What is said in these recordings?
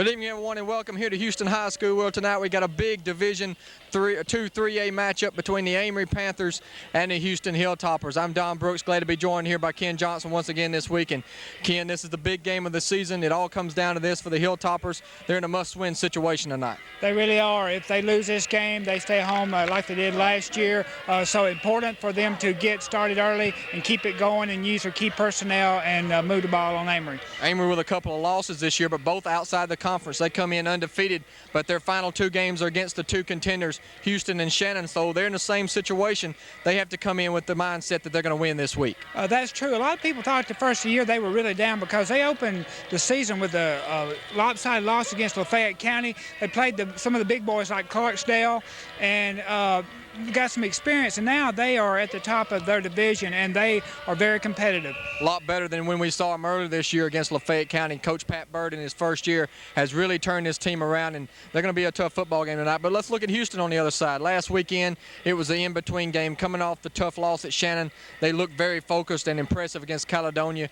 Good evening, everyone, and welcome here to Houston High School. Well, tonight we got a big Division 2-3A matchup between the Amory Panthers and the Houston Hilltoppers. I'm Don Brooks, glad to be joined here by Ken Johnson once again this week. And Ken, this is the big game of the season. It all comes down to this for the Hilltoppers. They're in a must-win situation tonight. They really are. If they lose this game, they stay home like they did last year. So important for them to get started early and keep it going and use their key personnel and move the ball on Amory. Amory with a couple of losses this year, but both outside the conference. They come in undefeated, but their final two games are against the two contenders, Houston and Shannon. So they're in the same situation. They have to come in with the mindset that they're going to win this week. That's true. A lot of people thought the first of the year they were really down because they opened the season with a lopsided loss against Lafayette County. They played some of the big boys like Clarksdale and got some experience, and now they are at the top of their division, and they are very competitive. A lot better than when we saw them earlier this year against Lafayette County. Coach Pat Bird in his first year has really turned his team around, and they're going to be a tough football game tonight. But let's look at Houston on the other side. Last weekend, it was the in-between game. Coming off the tough loss at Shannon, they looked very focused and impressive against Caledonia.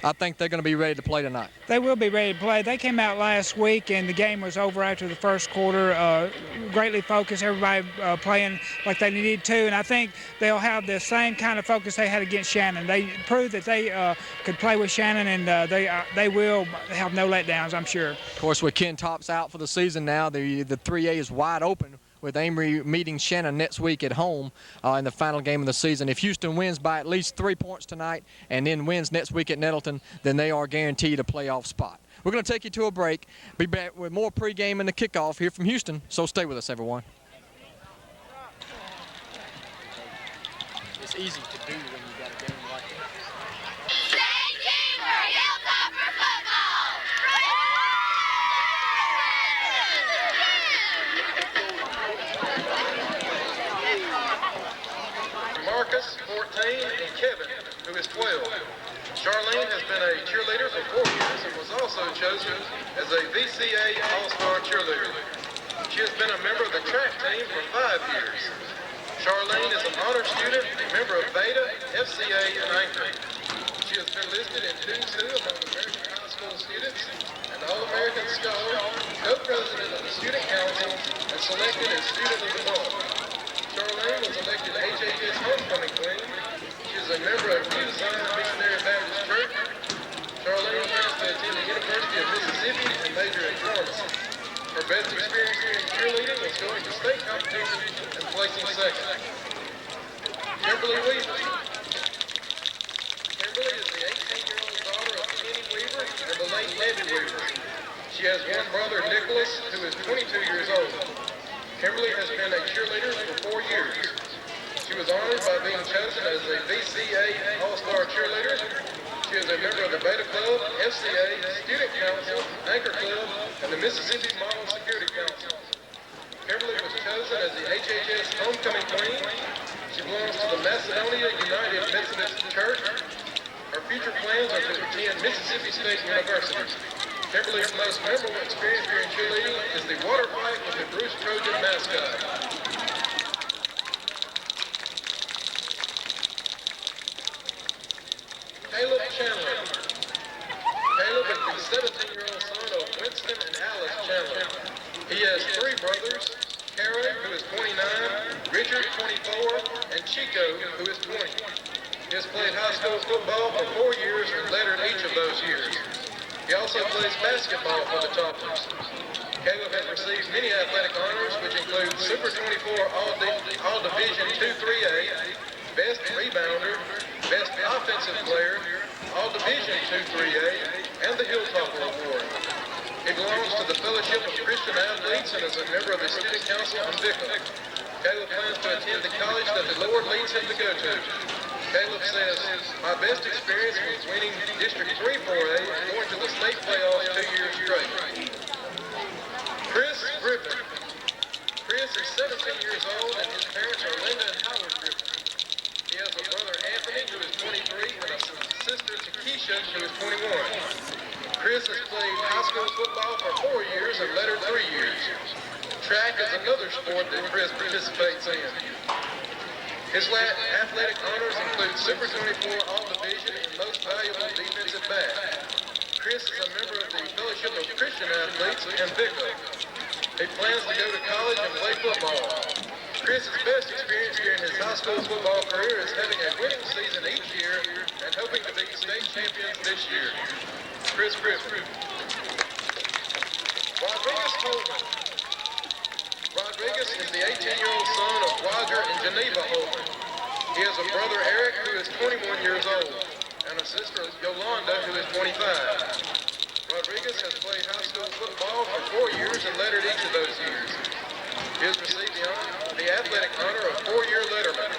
I think they're going to be ready to play tonight. They will be ready to play. They came out last week, and the game was over after the first quarter. Greatly focused, everybody playing like they needed to, and I think they'll have the same kind of focus they had against Shannon. They proved that they could play with Shannon, and they will have no letdowns, I'm sure. Of course, with Ken Tops out for the season now, the 3A is wide open, with Amory meeting Shannon next week at home in the final game of the season. If Houston wins by at least 3 points tonight and then wins next week at Nettleton, then they are guaranteed a playoff spot. We're going to take you to a break. Be back with more pregame and the kickoff here from Houston, so stay with us, everyone. It's easy to do when you got a game like that. Marcus, 14, and Kevin, who is 12. Charlene has been a cheerleader for 4 years and was also chosen as a VCA All-Star cheerleader. She has been a member of the track team for 5 years. Charlene is an honor student, a member of Beta, FCA, and Anchor. She has been listed in 2-2 among American high school students, an All-American Scholar, co-president of the Student Council, and selected as Student of the Month. Charlene was elected HHS Homecoming Queen. She is a member of New Zion Missionary Baptist Church. Charlene plans to attend the University of Mississippi and major in pharmacy. Her best experience in cheerleading was going to state competition and placing second. Kimberly Weaver. Kimberly is the 18-year-old daughter of Kenny Weaver and the late Debbie Weaver. She has one brother, Nicholas, who is 22 years old. Kimberly has been a cheerleader for 4 years. She was honored by being chosen as a VCA All-Star cheerleader. She is a member of the Beta Club, FCA, Student Council, Anchor Club, and the Mississippi Model Security Council. Kimberly was chosen as the HHS Homecoming Queen. She belongs to the Macedonia United Methodist Church. Her future plans are to attend Mississippi State University. Kimberly's most memorable experience during cheerleading is the water fight with the Bruce Trojan mascot. Caleb Chandler. Caleb is the 17-year-old son of Winston and Alice Chandler. He has 3 brothers, Karen, who is 29, Richard, 24, and Chico, who is 20. He has played high school football for 4 years and lettered each of those years. He also plays basketball for the Toppers. Caleb has received many athletic honors, which include Super 24 All-Division 2-3A, Best Rebounder, Best Offensive Player, All-Division 2-3A, and the Hilltopper Award. He belongs to the Fellowship of Christian Athletes and is a member of the Student Council on Vickle. Caleb plans to attend the college that the Lord leads him to go to. Caleb says, my best experience was winning District 3 4A and going to the state playoffs 2 years straight. Chris Griffin. Chris is 17 years old and his parents are Linda and Howard Griffin. He has a brother Anthony who is 23 and a sister Takesha who is 21. Chris has played high school football for 4 years and lettered 3 years. Track is another sport that Chris participates in. His athletic honors include Super 24 All-Division and Most Valuable Defensive Back. Chris is a member of the Fellowship of Christian Athletes in Vico. He plans to go to college and play football. Chris's best experience during his high school football career is having a winning season each year and hoping to be state champions this year. Chris Griffin. Rodriguez Holman. Rodriguez is the 18-year-old son of Roger and Geneva Holman. He has a brother, Eric, who is 21 years old, and a sister, Yolanda, who is 25. Rodriguez has played high school football for 4 years and lettered each of those years. He has received the athletic honor of 4-year letterman.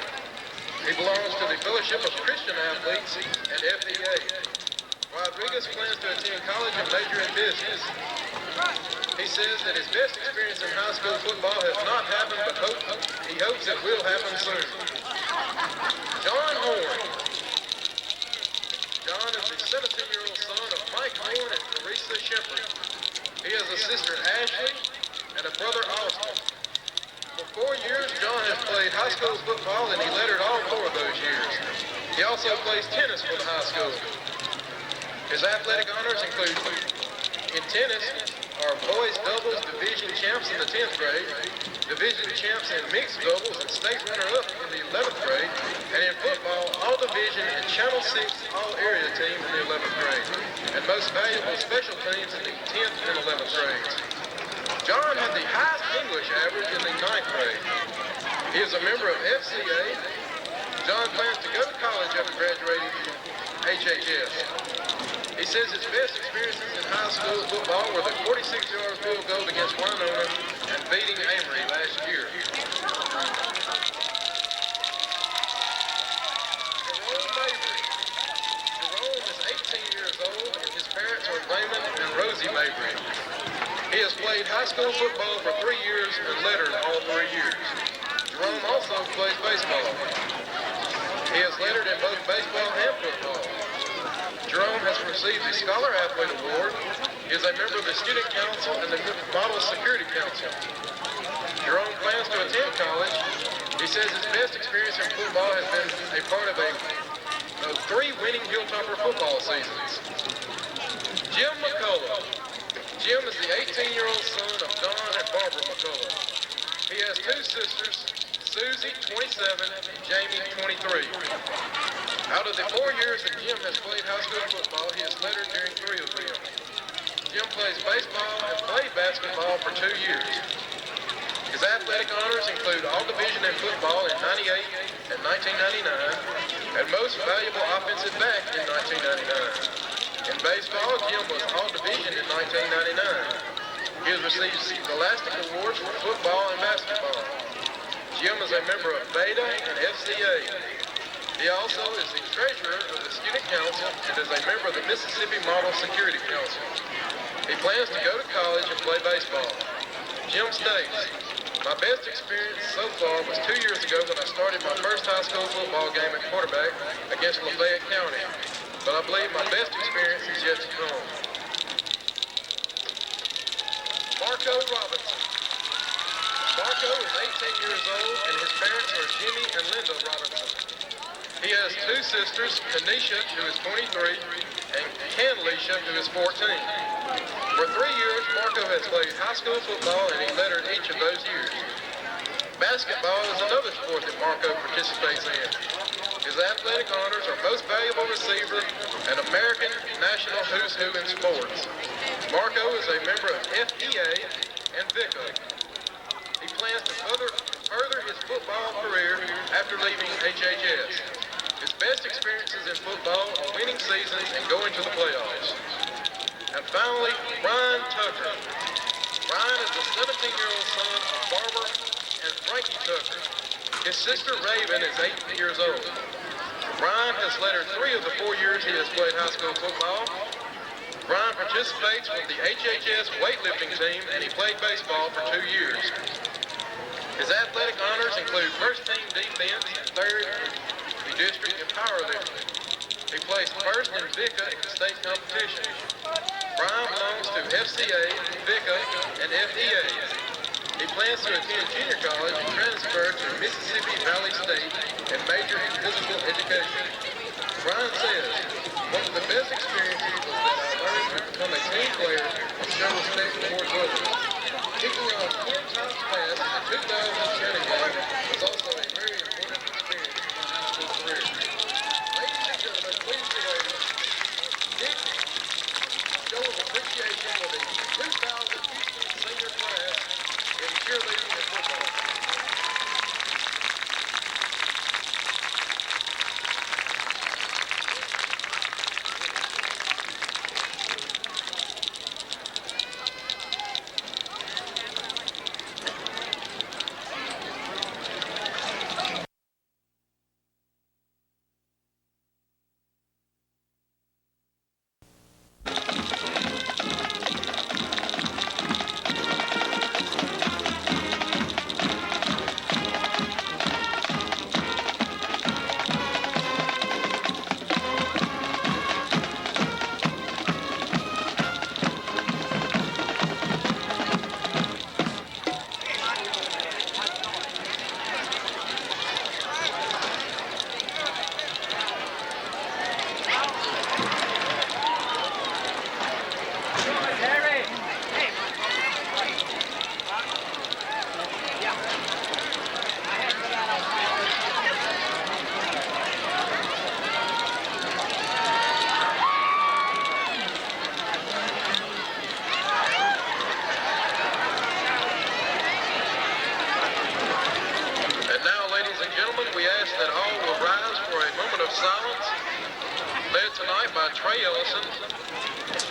He belongs to the Fellowship of Christian Athletes and FEA. Rodriguez plans to attend college and major in business. He says that his best experience in high school football has not happened, but he hopes it will happen soon. John Horn. John is the 17-year-old son of Mike Horn and Teresa Shepard. He has a sister, Ashley, and a brother, Austin. For 4 years, John has played high school football, and he lettered all 4 of those years. He also plays tennis for the high school. His athletic honors include, in tennis, are boys doubles division champs in the 10th grade, division champs in mixed doubles and state runner-up in the 11th grade, and in football, all division and Channel 6 all-area team in the 11th grade, and most valuable special teams in the 10th and 11th grades. John had the highest English average in the 9th grade. He is a member of FCA. John plans to go to college after graduating from HHS. He says his best experiences in high school football were the 46-yard field goal against Winona and beating Amory last year. Jerome Mabry. Jerome is 18 years old, and his parents are Raymond and Rosie Mabry. He has played high school football for 3 years and lettered all 3 years. Jerome also plays baseball. He has lettered in both baseball and football. Jerome has received the Scholar Athlete Award. He is a member of the Student Council and the Model Security Council. Jerome plans to attend college. He says his best experience in football has been a part of 3 winning Hilltopper football seasons. Jim McCullough. Jim is the 18-year-old son of Don and Barbara McCullough. He has 2 sisters, Susie, 27, and Jamie, 23. Out of the 4 years that Jim has played high school football, he has lettered during 3 of them. Jim plays baseball and played basketball for 2 years. His athletic honors include all-division in football in 98 and 1999, and most valuable offensive back in 1999. In baseball, Jim was all-division in 1999. He has received scholastic awards for football and basketball. Jim is a member of Beta and FCA. He also is the treasurer of the Student Council and is a member of the Mississippi Model Security Council. He plans to go to college and play baseball. Jim states, my best experience so far was 2 years ago when I started my first high school football game at quarterback against Lafayette County. But I believe my best experience is yet to come. Marco Robinson. Marco is 18 years old and his parents are Jimmy and Linda Robinson. He has 2 sisters, Tanisha, who is 23, and Canlisha, who is 14. For 3 years, Marco has played high school football and he lettered each of those years. Basketball is another sport that Marco participates in. His athletic honors are most valuable receiver and American National Who's Who in sports. Marco is a member of FEA and VICO. He plans to further his football career after leaving HHS. His best experiences in football are winning seasons and going to the playoffs. And finally, Ryan Tucker. Ryan is the 17-year-old son of Barbara and Frankie Tucker. His sister Raven is 8 years old. Ryan has lettered 3 of the 4 years he has played high school football. Ryan participates with the HHS weightlifting team and he played baseball for 2 years. His athletic honors include first team defense and 3rd in the district in powerlifting. He placed 1st in VICA in state competition. Brian belongs to FCA, VICA, and FEA. He plans to attend junior college and transfer to Mississippi Valley State and major in physical education. Brian says, one of the best experiences was that I learning to become a team player and show respect towards others. Kicking a 10 times pass in the 2010 game was also a very important experience in his high school career. Ladies and gentlemen, please relate Nick showing appreciation for the 2000 Houston senior class in cheerleading and football.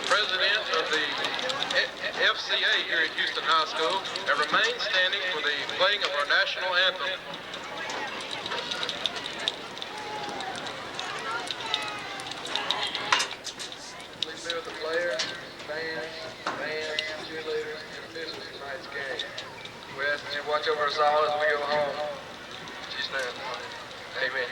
President of the FCA here at Houston High School, and remain standing for the playing of our national anthem. Please be with the players, fans, cheerleaders, and officials of tonight's game. We ask that you watch over us all as we go home. Jesus' name. Amen.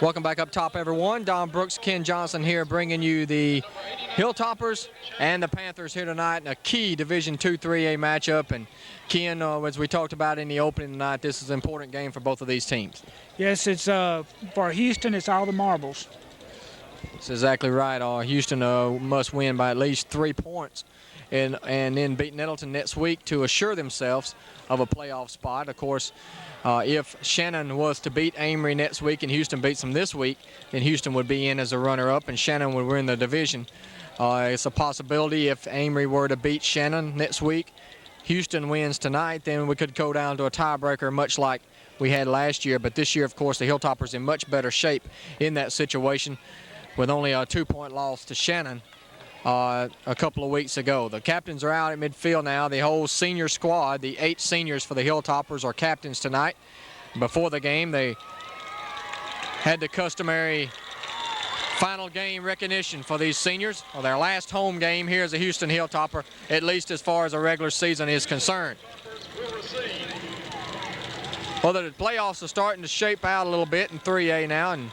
Welcome back up top, everyone. Don Brooks, Ken Johnson here bringing you the Hilltoppers and the Panthers here tonight in a key Division II 3A matchup. And Ken, as we talked about in the opening tonight, this is an important game for both of these teams. Yes, it's for Houston, it's all the marbles. That's exactly right. Houston must win by at least 3 points and then beat Nettleton next week to assure themselves of a playoff spot. Of course, if Shannon was to beat Amory next week and Houston beats them this week, then Houston would be in as a runner-up and Shannon would win the division. It's a possibility if Amory were to beat Shannon next week, Houston wins tonight, then we could go down to a tiebreaker much like we had last year. But this year, of course, the Hilltoppers in much better shape in that situation with only a 2-point loss to Shannon a couple of weeks ago. The captains are out at midfield now. The whole senior squad, the 8 seniors for the Hilltoppers, are captains tonight. Before the game, they had the customary final game recognition for these seniors. Well, their last home game here as a Houston Hilltopper, at least as far as the regular season is concerned. Well, the playoffs are starting to shape out a little bit in 3A now, and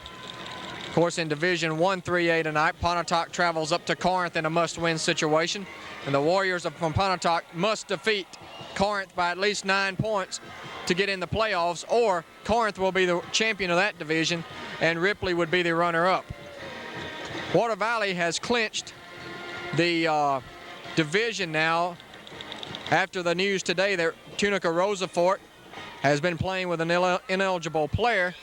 of course in Division 1 3A tonight, Pontotoc travels up to Corinth in a must-win situation, and the Warriors from Pontotoc must defeat Corinth by at least 9 points to get in the playoffs, or Corinth will be the champion of that division and Ripley would be the runner-up. Water Valley has clinched the division now after the news today that Tunica Rosafort has been playing with an ineligible player,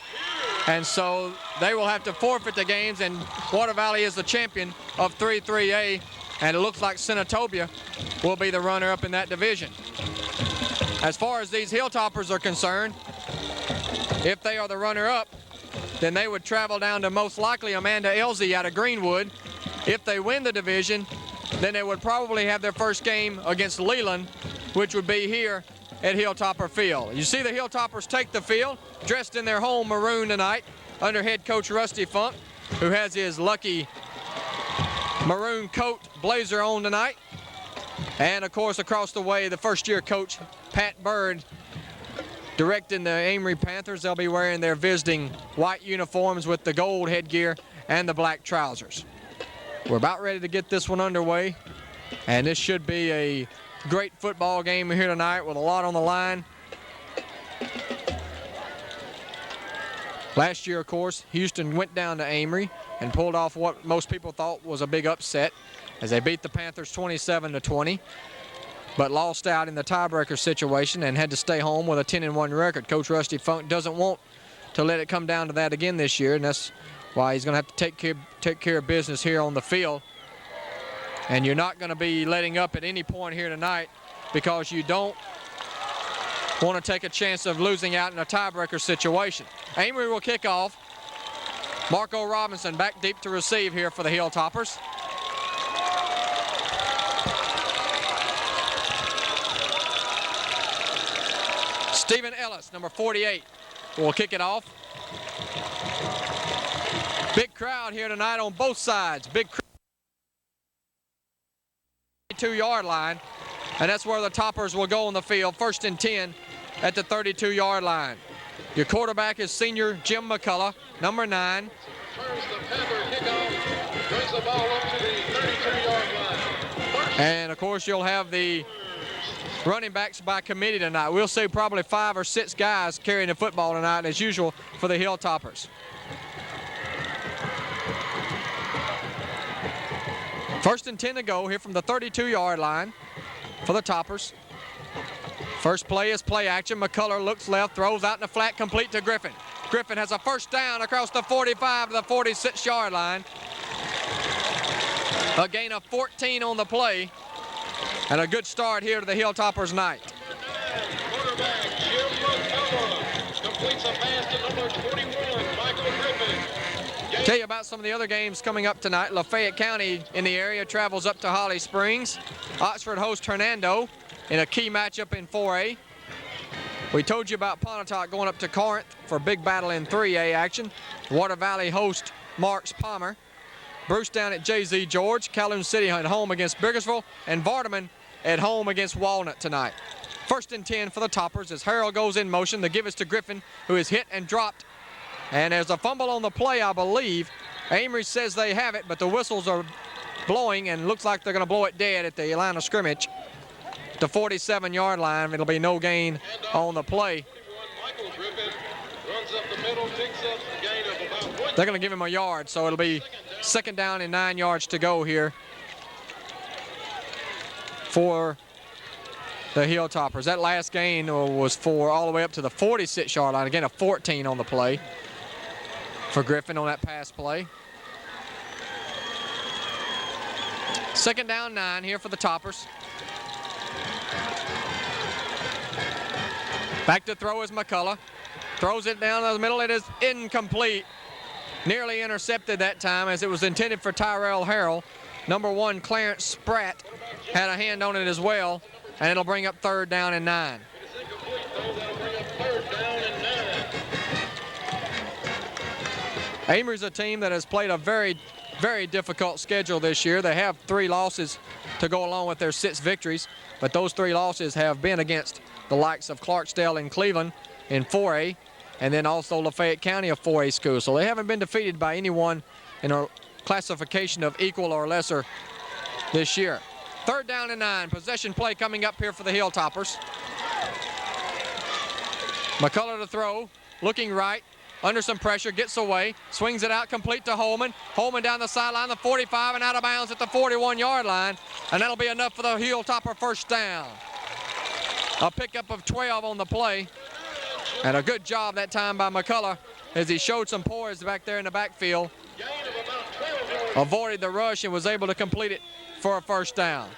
and so they will have to forfeit the games, and Water Valley is the champion of 3A, and it looks like Senatobia will be the runner-up in that division. As far as these Hilltoppers are concerned, if they are the runner-up, then they would travel down to most likely Amanda Elsie out of Greenwood. If they win the division, then they would probably have their first game against Leland, which would be here at Hilltopper Field. You see the Hilltoppers take the field, dressed in their home maroon tonight, under head coach Rusty Funk, who has his lucky maroon coat blazer on tonight. And of course, across the way, the first-year coach, Pat Bird, directing the Amory Panthers. They'll be wearing their visiting white uniforms with the gold headgear and the black trousers. We're about ready to get this one underway, and this should be a great football game here tonight with a lot on the line. Last year, of course, Houston went down to Amory and pulled off what most people thought was a big upset as they beat the Panthers 27-20. But lost out in the tiebreaker situation and had to stay home with a 10-1 record. Coach Rusty Funk doesn't want to let it come down to that again this year, and that's why he's going to have to take care of business here on the field. And you're not going to be letting up at any point here tonight because you don't want to take a chance of losing out in a tiebreaker situation. Amory will kick off. Marco Robinson back deep to receive here for the Hilltoppers. Stephen Ellis, number 48, will kick it off. Big crowd here tonight on both sides. Big crowd. 32-yard line, and that's where the Toppers will go on the field. 1st and 10 at the 32-yard line. Your quarterback is senior Jim McCullough, number 9. Turns the Panther kickoff, brings the ball up to the 32-yard line. And of course you'll have the running backs by committee tonight. We'll see probably 5 or 6 guys carrying the football tonight as usual for the Hilltoppers. 1st and 10 to go here from the 32-yard line for the Toppers. First play is play action. McCullough looks left, throws out in the flat, complete to Griffin. Griffin has a first down across the 45 to the 46-yard line. A gain of 14 on the play. And a good start here to the Hilltoppers night. Quarterback Jim McCullough completes a pass to number 21, Michael Griffin. Tell you about some of the other games coming up tonight. Lafayette County in the area travels up to Holly Springs. Oxford hosts Hernando in a key matchup in 4A. We told you about Pontotoc going up to Corinth for a big battle in 3A action. Water Valley host Marks Palmer. Bruce down at J.Z. George. Calhoun City at home against Biggersville. And Vardaman at home against Walnut tonight. 1st and 10 for the Toppers as Harrell goes in motion. The give is to Griffin, who is hit and dropped. And there's a fumble on the play, I believe. Amory says they have it, but the whistles are blowing and looks like they're going to blow it dead at the line of scrimmage. The 47-yard line. It'll be no gain on the play. Michael Griffin runs up the middle, picks up the gain of about 1. They're going to give him a yard, so it'll be 2nd down and 9 yards to go here for the Hilltoppers. That last gain was for all the way up to the 46-yard line. Again, a 14 on the play for Griffin on that pass play. Second down 9 here for the Toppers. Back to throw is McCullough. Throws it down the middle. It is incomplete. Nearly intercepted that time as it was intended for Tyrell Harrell. Number 1, Clarence Spratt, had a hand on it as well, and it'll bring up third down and 9. Amory's a team that has played a very, very difficult schedule this year. They have 3 losses to go along with their 6 victories, but those 3 losses have been against the likes of Clarksdale and Cleveland in 4A, and then also Lafayette County, a 4A school. So they haven't been defeated by anyone in a classification of equal or lesser this year. Third down and 9. Possession play coming up here for the Hilltoppers. McCullough to throw, looking right, under some pressure, gets away, swings it out complete to Holman. Holman down the sideline, the 45, and out of bounds at the 41-yard line, and that'll be enough for the Hilltopper first down. A pickup of 12 on the play, and a good job that time by McCullough as he showed some poise back there in the backfield. Avoided the rush and was able to complete it for a first down.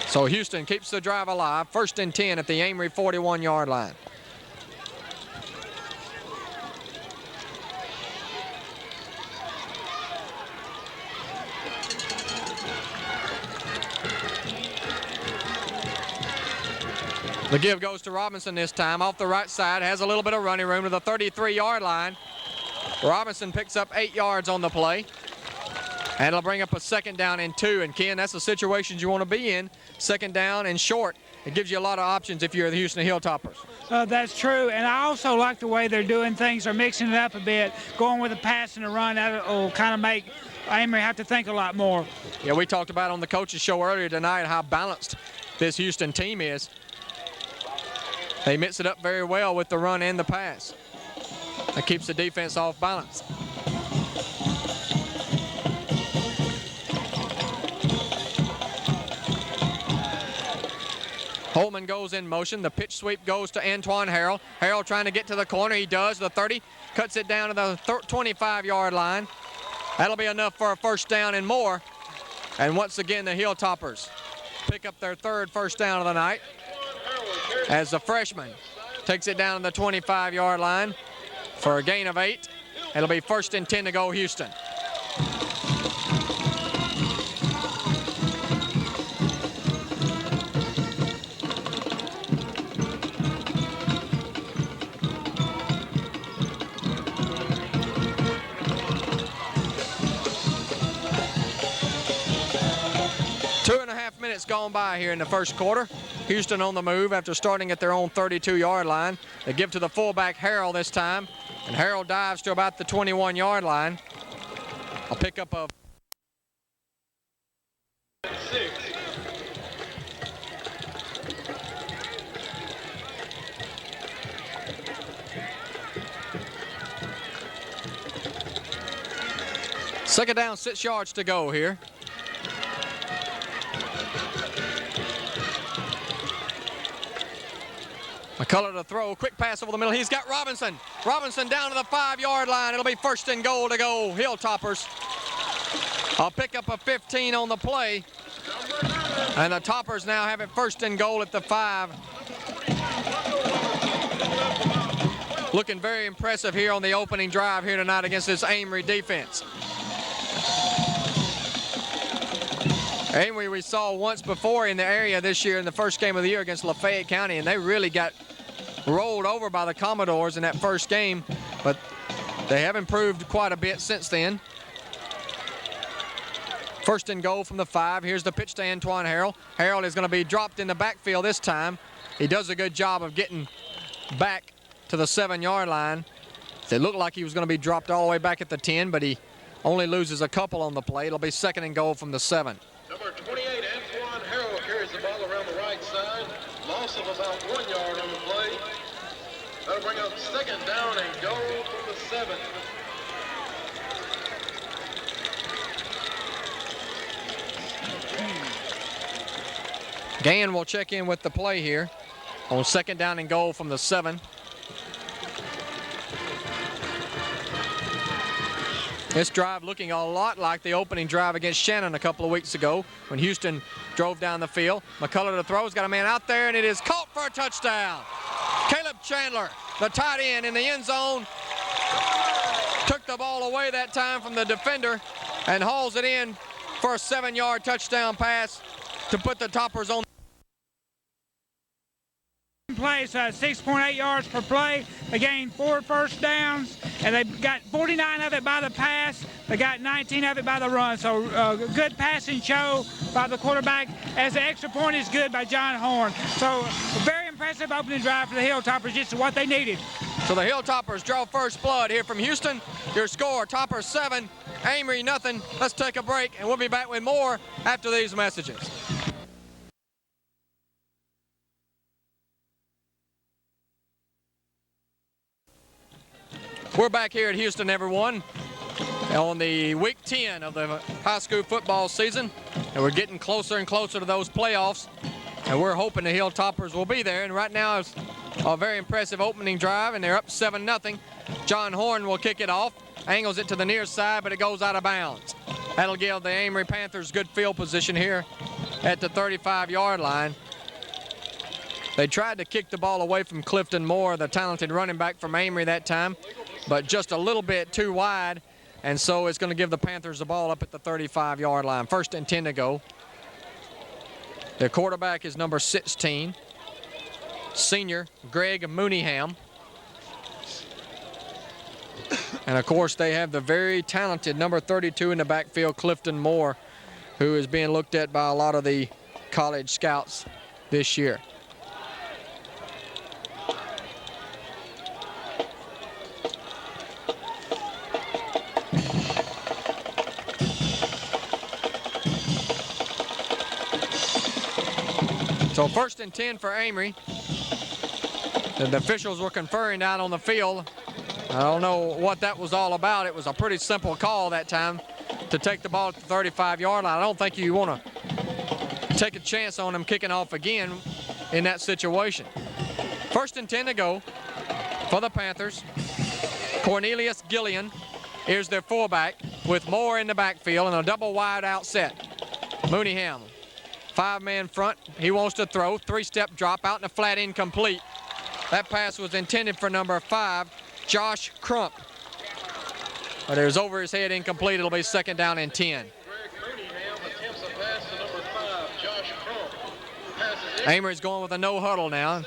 So Houston keeps the drive alive. First and 10 at the Amory 41-yard line. The give goes to Robinson this time, off the right side, has a little bit of running room to the 33-yard line. Robinson picks up 8 yards on the play, and it'll bring up a second down and 2. And Ken, that's the situations you want to be in, second down and short. It gives you a lot of options if you're the Houston Hilltoppers. That's true, and I also like the way they're doing things. They're mixing it up a bit, going with a pass and a run. That'll kind of make Amory have to think a lot more. Yeah, we talked about on the coaches show earlier tonight how balanced this Houston team is. They mix it up very well with the run and the pass. That keeps the defense off balance. Holman goes in motion. The pitch sweep goes to Antoine Harrell. Harrell trying to get to the corner. He does. The 30 cuts it down to the 25-yard line. That'll be enough for a first down and more. And once again, the Hilltoppers pick up their third first down of the night as the freshman takes it down to the 25-yard line for a gain of 8. It'll be first and 10 to go Houston. Minutes gone by here in the first quarter. Houston on the move after starting at their own 32-yard line. They give to the fullback Harrell this time, and Harrell dives to about the 21-yard line. A pickup of 6. second down, 6 yards to go here. McCullough to throw, quick pass over the middle. He's got Robinson. Robinson down to the 5-yard line. It'll be first and goal to go Hilltoppers. A pickup of 15 on the play. And the Toppers now have it first and goal at the 5. Looking very impressive here on the opening drive here tonight against this Amory defense. Amory we saw once before in the area this year in the first game of the year against Lafayette County, and they really got rolled over by the Commodores in that first game, but they have improved quite a bit since then. First and goal from the 5. Here's the pitch to Antoine Harrell. Harrell is going to be dropped in the backfield this time. He does a good job of getting back to the 7-yard line. It looked like he was going to be dropped all the way back at the 10, but he only loses a couple on the play. It'll be second and goal from the 7. Number 28, Antoine Harrell carries the ball around the right side. Loss of about 1 yard on the play. That'll bring up second down and goal from the 7. Gann will check in with the play here on 2nd down and goal from the 7. This drive looking a lot like the opening drive against Shannon a couple of weeks ago when Houston drove down the field. McCullough to throw, has got a man out there, and it is caught for a touchdown. Caleb Chandler, the tight end in the end zone, took the ball away that time from the defender and hauls it in for a 7-yard touchdown pass to put the Toppers on. Plays 6.8 yards per play. They gained 4 first downs, and they got 49 of it by the pass. They got 19 of it by the run. So good passing show by the quarterback, as the extra point is good by John Horn. So very impressive opening drive for the Hilltoppers, just what they needed. So the Hilltoppers draw first blood here from Houston. Your score, Toppers 7, Amory nothing. Let's take a break, and we'll be back with more after these messages. We're back here at Houston, everyone, on the week 10 of the high school football season, and we're getting closer and closer to those playoffs, and we're hoping the Hilltoppers will be there. And right now it's a very impressive opening drive, and they're up 7-0. John Horn will kick it off, angles it to the near side, but it goes out of bounds. That'll give the Amory Panthers good field position here at the 35-yard line. They tried to kick the ball away from Clifton Moore, the talented running back from Amory that time, but just a little bit too wide, and so it's going to give the Panthers the ball up at the 35-yard line. 1st and 10 to go. Their quarterback is number 16, senior Greg Mooneyham. And of course they have the very talented number 32 in the backfield, Clifton Moore, who is being looked at by a lot of the college scouts this year. So 1st and 10 for Amory. The officials were conferring out on the field. I don't know what that was all about. It was a pretty simple call that time to take the ball at the 35-yard line. I don't think you want to take a chance on them kicking off again in that situation. 1st and 10 to go for the Panthers. Cornelius Gillian is their fullback with Moore in the backfield and a double wide out set. Mooneyham, 5-man front. He wants to throw. 3-step drop out in the flat, incomplete. That pass was intended for number 5, Josh Crump. But it was over his head, incomplete. It'll be 2nd down and 10. Amory's going with a no huddle now.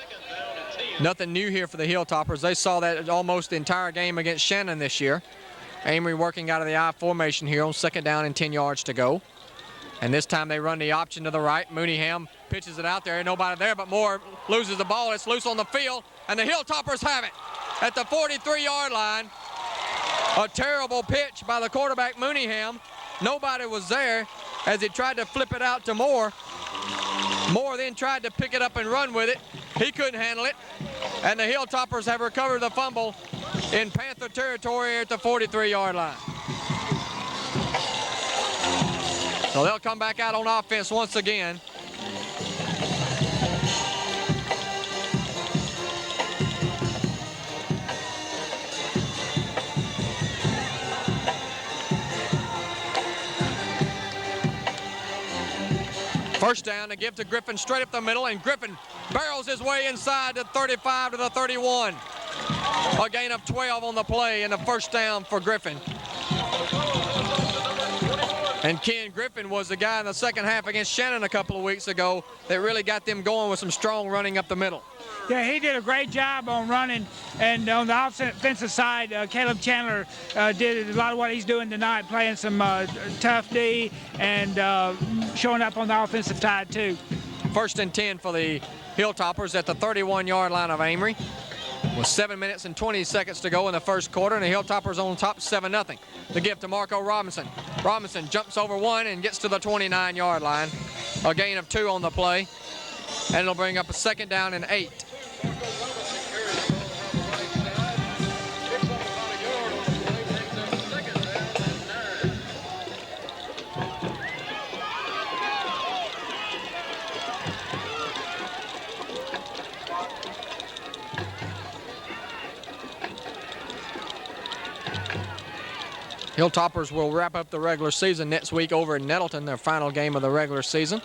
Nothing new here for the Hilltoppers. They saw that almost the entire game against Shannon this year. Amory working out of the I formation here on 2nd down and 10 yards to go. And this time they run the option to the right. Mooneyham pitches it out there. Nobody there, but Moore loses the ball. It's loose on the field, and the Hilltoppers have it at the 43-yard line. A terrible pitch by the quarterback, Mooneyham. Nobody was there as he tried to flip it out to Moore. Moore then tried to pick it up and run with it. He couldn't handle it, and the Hilltoppers have recovered the fumble in Panther territory at the 43-yard line. So they'll come back out on offense once again. First down to give to Griffin straight up the middle, and Griffin barrels his way inside the 35 to the 31. A gain of 12 on the play and a first down for Griffin. And Ken Griffin was the guy in the second half against Shannon a couple of weeks ago that really got them going with some strong running up the middle. Yeah, he did a great job on running, and on the offensive side, Caleb Chandler did a lot of what he's doing tonight, playing some tough D and showing up on the offensive side too. 1st and 10 for the Hilltoppers at the 31-yard line of Amory. With 7 minutes and 20 seconds to go in the first quarter, and the Hilltoppers on top 7-0. The give to Marco Robinson. Robinson jumps over one and gets to the 29-yard line. A gain of 2 on the play, and it'll bring up a 2nd down and 8. Hilltoppers will wrap up the regular season next week over in Nettleton, their final game of the regular season.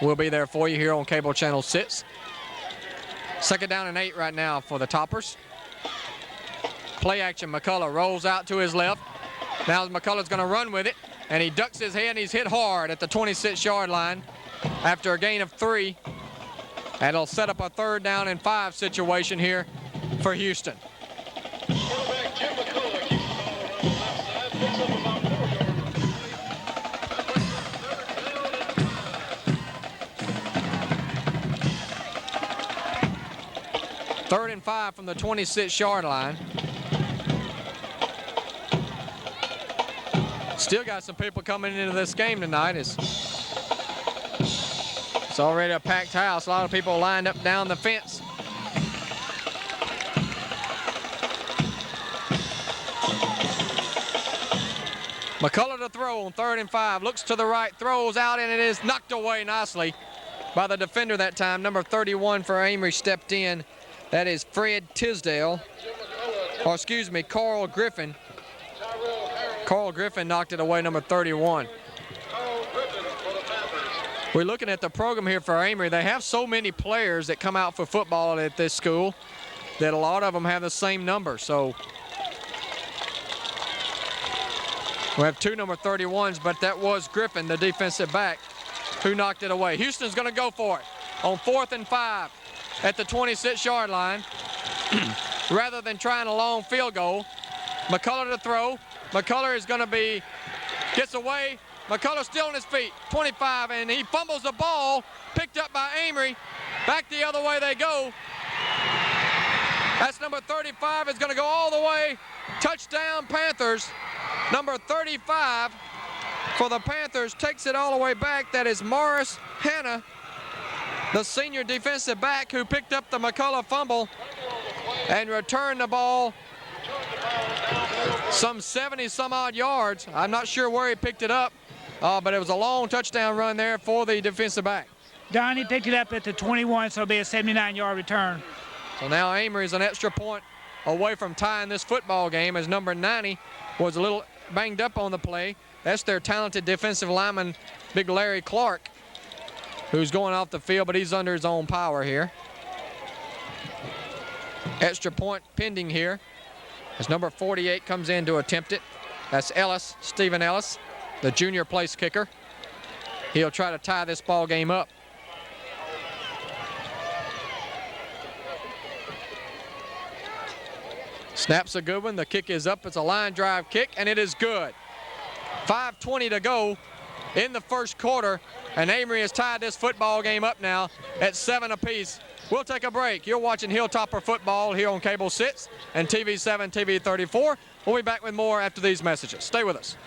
We'll be there for you here on Cable Channel 6. 2nd down and 8 right now for the Toppers. Play action, McCullough rolls out to his left. Now McCullough's going to run with it, and he ducks his head and he's hit hard at the 26-yard line after a gain of 3. And it'll set up a 3rd down and 5 situation here for Houston. Quarterback Jim McCullough keeps the ball around the left side, picks up about 4 yards. 3rd and 5 from the 26-yard line. Still got some people coming into this game tonight. It's already a packed house. A lot of people lined up down the fence. McCullough to throw on 3rd and 5. Looks to the right, throws out, and it is knocked away nicely by the defender that time. Number 31 for Amory stepped in. That is Fred Tisdale. Or excuse me, Carl Griffin. Carl Griffin knocked it away, number 31. We're looking at the program here for Amory. They have so many players that come out for football at this school that a lot of them have the same number. So we have 2 number 31s, but that was Griffin, the defensive back, who knocked it away. Houston's going to go for it on 4th and 5 at the 26-yard line. Rather than trying a long field goal, McCullough to throw. McCullough is going to be, gets away. McCullough still on his feet, 25, and he fumbles the ball, picked up by Amory. Back the other way they go. That's number 35, is going to go all the way. Touchdown Panthers. Number 35 for the Panthers takes it all the way back. That is Morris Hanna, the senior defensive back who picked up the McCullough fumble and returned the ball some 70-some-odd yards. I'm not sure where he picked it up, but it was a long touchdown run there for the defensive back. Don, he picked it up at the 21, so it'll be a 79-yard return. So now Amory's an extra point away from tying this football game, as number 90 was a little banged up on the play. That's their talented defensive lineman, Big Larry Clark, who's going off the field, but he's under his own power here. Extra point pending here as number 48 comes in to attempt it. That's Ellis, Stephen Ellis, the junior place kicker. He'll try to tie this ball game up. Snap's a good one. The kick is up. It's a line drive kick, and it is good. 5:20 to go in the first quarter, and Amory has tied this football game up now at 7 apiece. We'll take a break. You're watching Hilltopper football here on Cable 6 and TV 7, TV 34. We'll be back with more after these messages. Stay with us.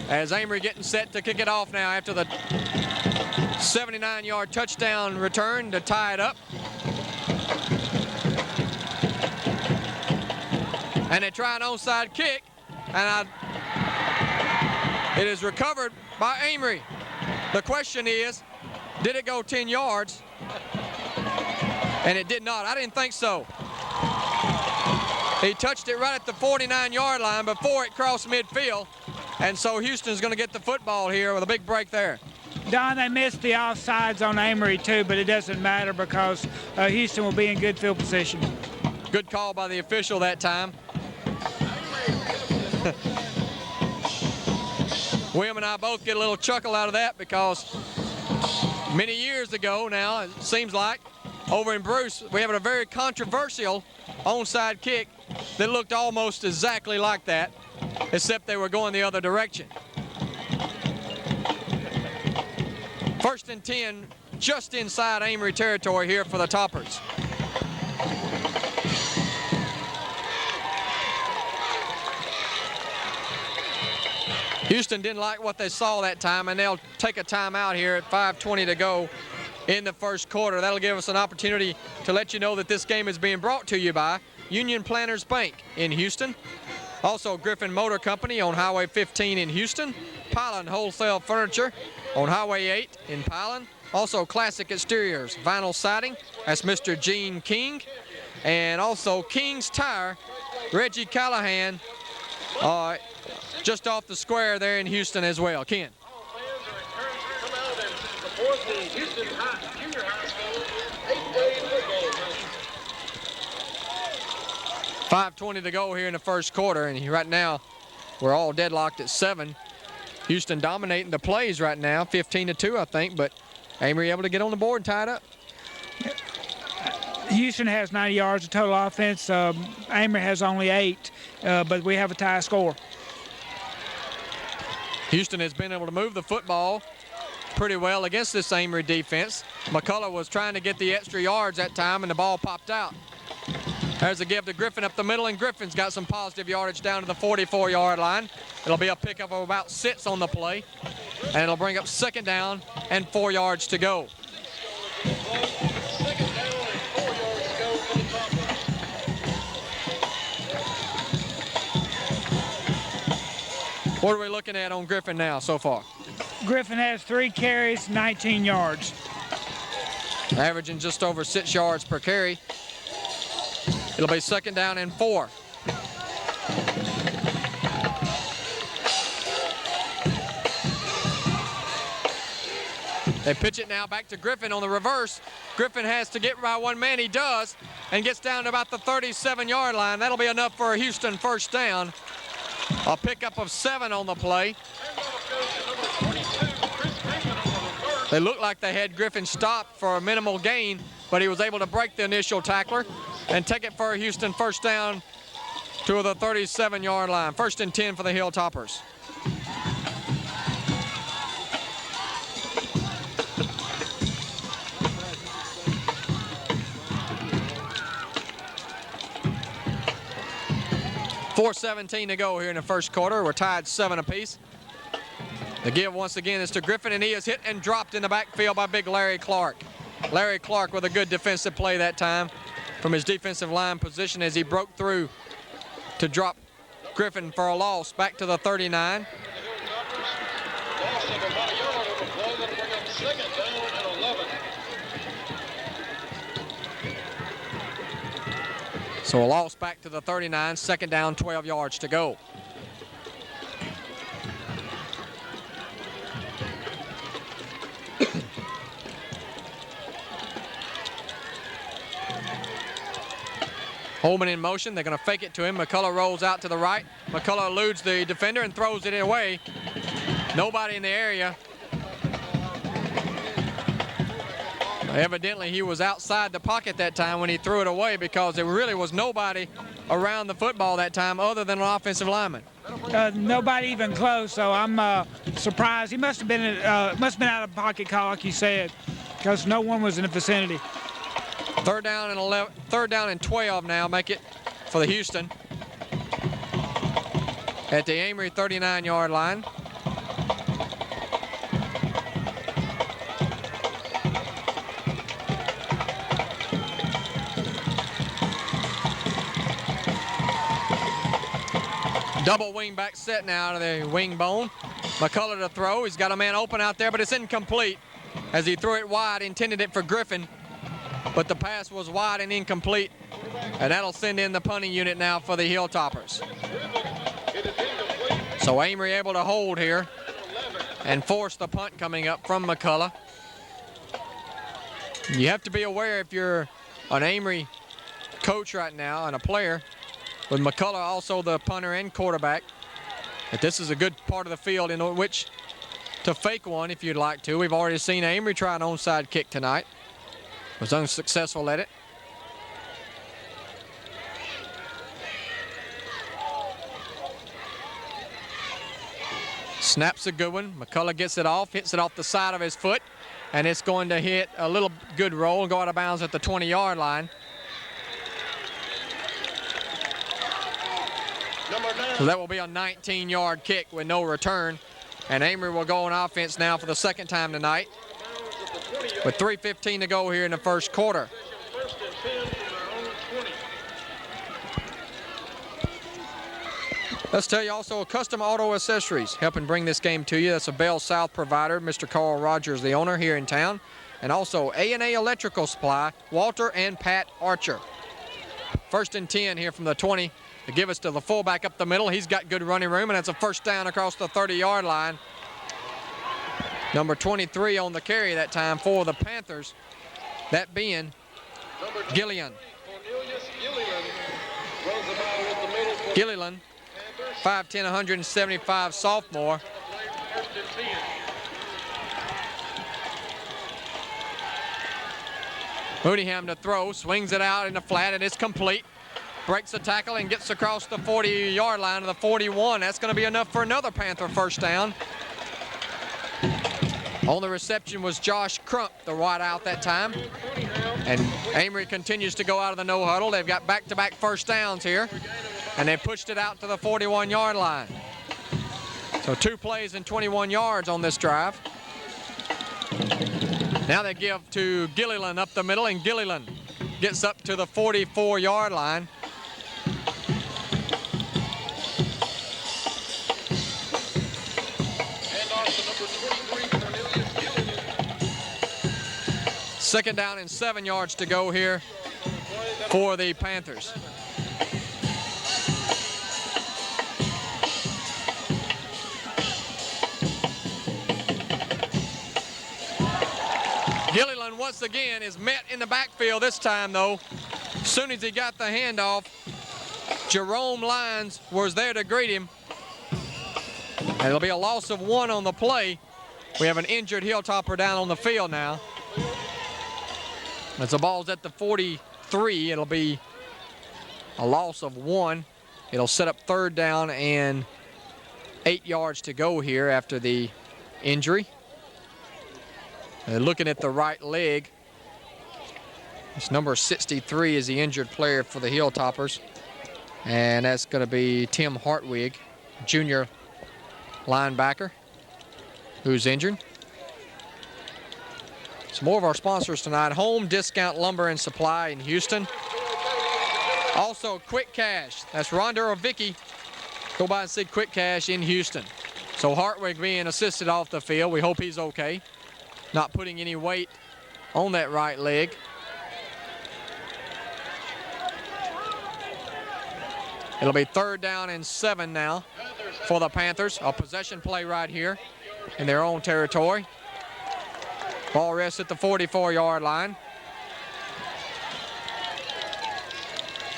As Amory getting set to kick it off now after the 79-yard touchdown return to tie it up. And they try an onside kick, and it is recovered by Amory. The question is, did it go 10 yards? And it did not. I didn't think so. He touched it right at the 49-yard line before it crossed midfield. And so Houston's going to get the football here with a big break there. Don, they missed the offsides on Amory too, but it doesn't matter because Houston will be in good field position. Good call by the official that time. William and I both get a little chuckle out of that because many years ago now, it seems like, over in Bruce, we have a very controversial onside kick that looked almost exactly like that, except they were going the other direction. 1st and 10, just inside Amory territory here for the Toppers. Houston didn't like what they saw that time, and they'll take a timeout here at 5:20 to go in the first quarter. That'll give us an opportunity to let you know that this game is being brought to you by Union Planters Bank in Houston. Also, Griffin Motor Company on Highway 15 in Houston. Pilon Wholesale Furniture on Highway 8 in Pilon. Also, Classic Exteriors, Vinyl Siding. That's Mr. Gene King. and also King's Tire, Reggie Callahan, just off the square there in Houston as well. Ken. All fans are encouraged to come out and support the Houston Junior High School 8-day football team. 5:20 to go here in the first quarter, and right now we're all deadlocked at 7. Houston dominating the plays right now, 15-2, I think, but Amory able to get on the board and tie it up. Houston has 90 yards of total offense. Amory has only 8, but we have a tie score. Houston has been able to move the football pretty well against this Amory defense. McCullough was trying to get the extra yards that time, and the ball popped out. There's a give to Griffin up the middle, and Griffin's got some positive yardage down to the 44-yard line. It'll be a pickup of about 6 on the play, and it'll bring up 2nd down and 4 yards to go. 2nd down and 4 yards to go for the Toppers. What are we looking at on Griffin now so far? Griffin has 3 carries, 19 yards. Averaging just over 6 yards per carry. It'll be 2nd down and 4. They pitch it now back to Griffin on the reverse. Griffin has to get by one man. He does, and gets down to about the 37-yard line. That'll be enough for a Houston 1st down. A pickup of 7 on the play. They looked like they had Griffin stopped for a minimal gain, but he was able to break the initial tackler and take it for a Houston 1st down to the 37-yard line. 1st and 10 for the Hilltoppers. .4:17 to go here in the first quarter. We're tied 7 apiece. The give once again is to Griffin, and he is hit and dropped in the backfield by big Larry Clark. Larry Clark with a good defensive play that time from his defensive line position as he broke through to drop Griffin for a loss back to the 39. Loss of about a yard on the play. That'll bring up 2nd down and 11. So a loss back to the 39, 2nd down, 12 yards to go. Holman in motion. They're going to fake it to him. McCullough rolls out to the right. McCullough eludes the defender and throws it away. Nobody in the area. Evidently, he was outside the pocket that time when he threw it away, because there really was nobody around the football that time other than an offensive lineman. Nobody even close, so I'm surprised. He must have been out of pocket call, like you said, because no one was in the vicinity. 3rd down and 11. 3rd down and 12 now. Make it for the Houston at the Amory 39-yard line. Double wing back set now to the wing bone. McCullough to throw. He's got a man open out there, but it's incomplete as he threw it wide, intended it for Griffin. But the pass was wide and incomplete, and that'll send in the punting unit now for the Hilltoppers. So Amory able to hold here and force the punt coming up from McCullough. You have to be aware, if you're an Amory coach right now and a player, with McCullough also the punter and quarterback, that this is a good part of the field in which to fake one if you'd like to. We've already seen Amory try an onside kick tonight. Was unsuccessful at it. Snaps a good one. McCullough gets it off, hits it off the side of his foot, and it's going to hit a little good roll and go out of bounds at the 20-yard line. So that will be a 19-yard kick with no return. And Amory will go on offense now for the 2nd time tonight, with 3:15 to go here in the first quarter. Let's tell you also, Custom Auto Accessories helping bring this game to you. That's a Bell South provider. Mr. Carl Rogers, the owner here in town. And also A&A Electrical Supply, Walter and Pat Archer. First and 10 here from the 20 to give us to the fullback up the middle. He's got good running room, and it's a first down across the 30-yard line. Number 23 on the carry that time for the Panthers, that being Gillian. Gilliland, 5'10", 175 sophomore. Mooneyham to throw, swings it out in the flat, and it's complete. Breaks the tackle and gets across the 40-yard line to the 41. That's going to be enough for another Panther first down. On the reception was Josh Crump, the wide out that time. And Amory continues to go out of the no huddle. They've got back-to-back first downs here. And they pushed it out to the 41-yard line. So 2 plays and 21 yards on this drive. Now they give to Gilliland up the middle, and Gilliland gets up to the 44-yard line. Second down and 7 yards to go here for the Panthers. Gilliland once again is met in the backfield this time, though. As soon as he got the handoff, Jerome Lyons was there to greet him. And it'll be a loss of 1 on the play. We have an injured Hilltopper down on the field now. As the ball's at the 43, it'll be a loss of 1. It'll set up third down and 8 yards to go here after the injury. Looking at the right leg, it's number 63 is the injured player for the Hilltoppers. And that's going to be Tim Hartwig, junior linebacker, who's injured. Some more of our sponsors tonight: Home Discount Lumber and Supply in Houston. Also Quick Cash, that's Rhonda or Vicky. Go by and see Quick Cash in Houston. So Hartwig being assisted off the field. We hope he's okay. Not putting any weight on that right leg. It'll be third down and 7 now for the Panthers. A possession play right here in their own territory. Ball rests at the 44-yard line.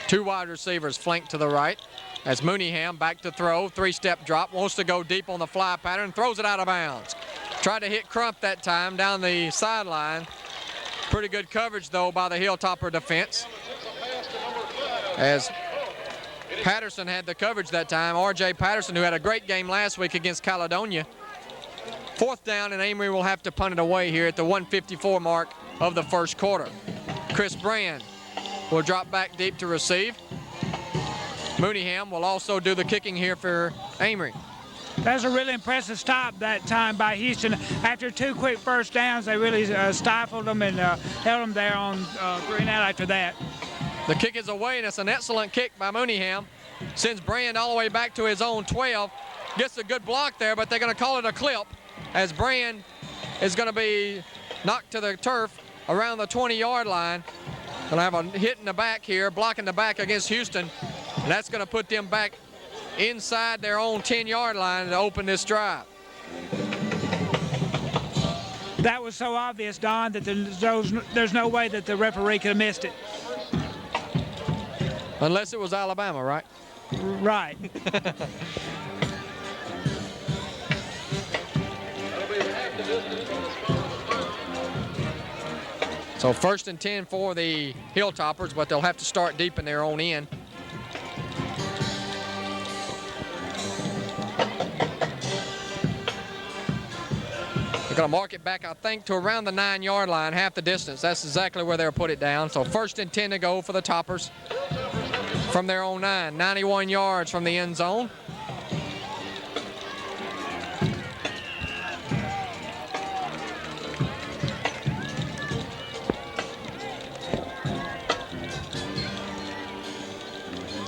2 wide receivers flanked to the right. As Mooneyham back to throw, 3-step drop, wants to go deep on the fly pattern, throws it out of bounds. Tried to hit Crump that time down the sideline. Pretty good coverage, though, by the Hilltopper defense. As Patterson had the coverage that time, R.J. Patterson, who had a great game last week against Caledonia. Fourth down, and Amory will have to punt it away here at the 1:54 mark of the first quarter. Chris Brand will drop back deep to receive. Mooneyham will also do the kicking here for Amory. That was a really impressive stop that time by Houston. After 2 quick first downs, they really stifled them and held them there on 3 and out after that. The kick is away, and it's an excellent kick by Mooneyham. Sends Brand all the way back to his own 12. Gets a good block there, but they're going to call it a clip, as Brand is going to be knocked to the turf around the 20-yard line. Going to have a hit in the back here, blocking the back against Houston. And that's going to put them back inside their own 10-yard line to open this drive. That was so obvious, Don, that there's no way that the referee could have missed it. Unless it was Alabama, right? Right. So first and 10 for the Hilltoppers, but they'll have to start deep in their own end. They're going to mark it back, I think, to around the 9-yard line, half the distance. That's exactly where they'll put it down. So first and 10 to go for the Toppers from their own 9, 91 yards from the end zone.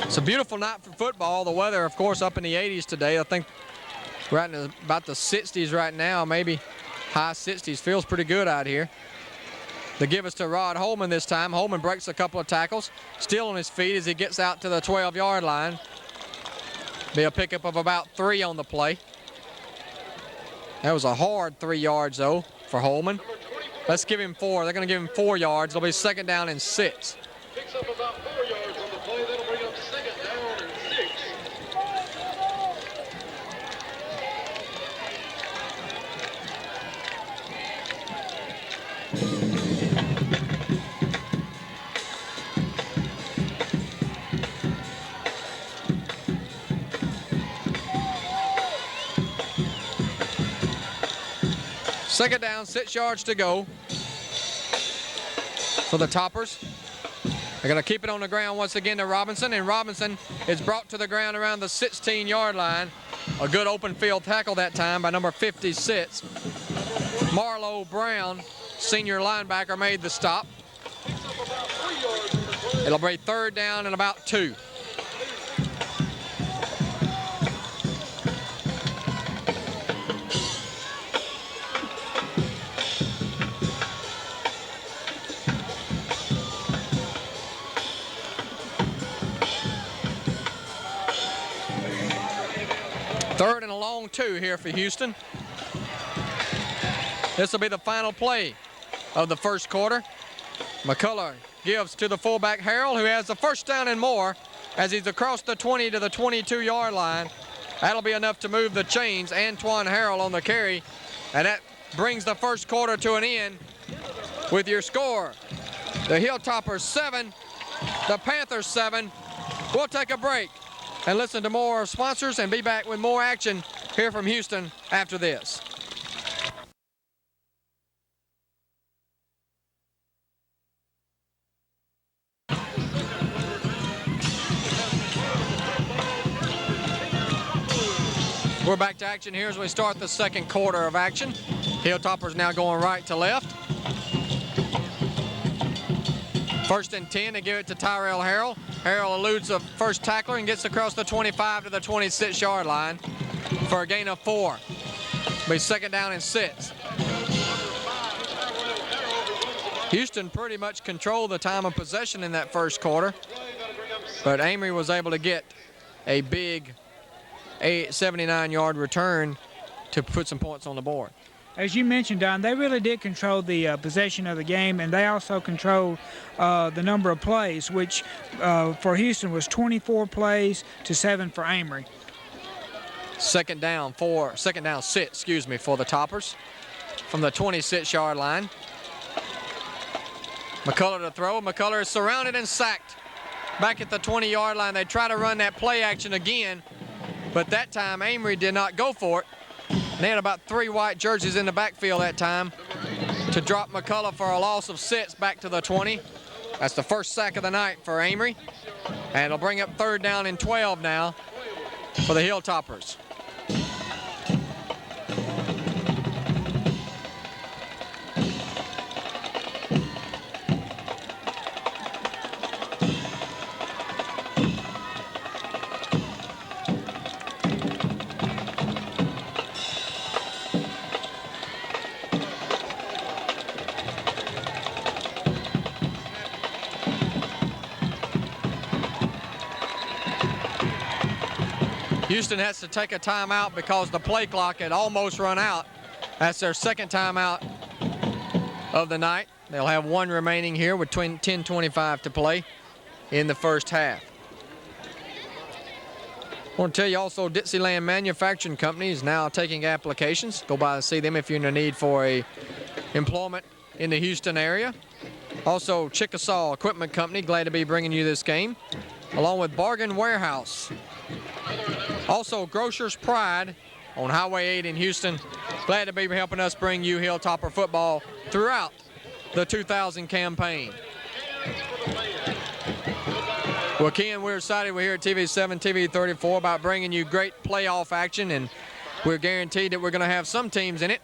It's a beautiful night for football. The weather, of course, up in the 80s today. I think we're at about the 60s right now, maybe high 60s. Feels pretty good out here. The give is to Rod Holman this time. Holman breaks a couple of tackles, still on his feet as he gets out to the 12-yard line. Be a pickup of about 3 on the play. That was a hard 3 yards, though, for Holman. Let's give him 4. They're going to give him 4 yards. It'll be 2nd down and 6. Picks up about 4 yards on the play. That'll bring up 2nd down and 6. Second down, 6 yards to go for the Toppers. They're going to keep it on the ground once again to Robinson, and Robinson is brought to the ground around the 16-yard line. A good open field tackle that time by number 56. Marlo Brown, senior linebacker, made the stop. It'll be 3rd down and about 2. Third and a long 2 here for Houston. This will be the final play of the first quarter. McCullough gives to the fullback Harrell, who has the first down and more as he's across the 20 to the 22-yard line. That'll be enough to move the chains. Antoine Harrell on the carry, and that brings the first quarter to an end with your score. The Hilltoppers 7, the Panthers 7. We'll take a break and listen to more sponsors and be back with more action here from Houston after this. We're back to action here as we start the second quarter of action. Hilltoppers now going right to left. 1st and 10, they give it to Tyrell Harrell. Harrell eludes the first tackler and gets across the 25 to the 26-yard line for a gain of 4. Be 2nd down and 6. Houston pretty much controlled the time of possession in that first quarter, but Amory was able to get a big 79-yard return to put some points on the board. As you mentioned, Don, they really did control the possession of the game, and they also controlled the number of plays, which for Houston was 24 plays to 7 for Amory. 2nd down 6, for the Toppers from the 26-yard line. McCullough to throw. McCullough is surrounded and sacked back at the 20-yard line. They try to run that play action again, but that time Amory did not go for it. They had about 3 white jerseys in the backfield that time to drop McCullough for a loss of 6 back to the 20. That's the first sack of the night for Amory. And it'll bring up 3rd down and 12 now for the Hilltoppers. Houston has to take a timeout because the play clock had almost run out. That's their 2nd timeout of the night. They'll have 1 remaining here with 10:25 to play in the first half. I want to tell you also, Dixieland Manufacturing Company is now taking applications. Go by and see them if you're in the need for employment in the Houston area. Also, Chickasaw Equipment Company, glad to be bringing you this game, along with Bargain Warehouse. Also, Grocer's Pride on Highway 8 in Houston. Glad to be helping us bring you Hilltopper football throughout the 2000 campaign. Well, Ken, we're excited. We're here at TV7, TV34 about bringing you great playoff action, and we're guaranteed that we're going to have some teams in it.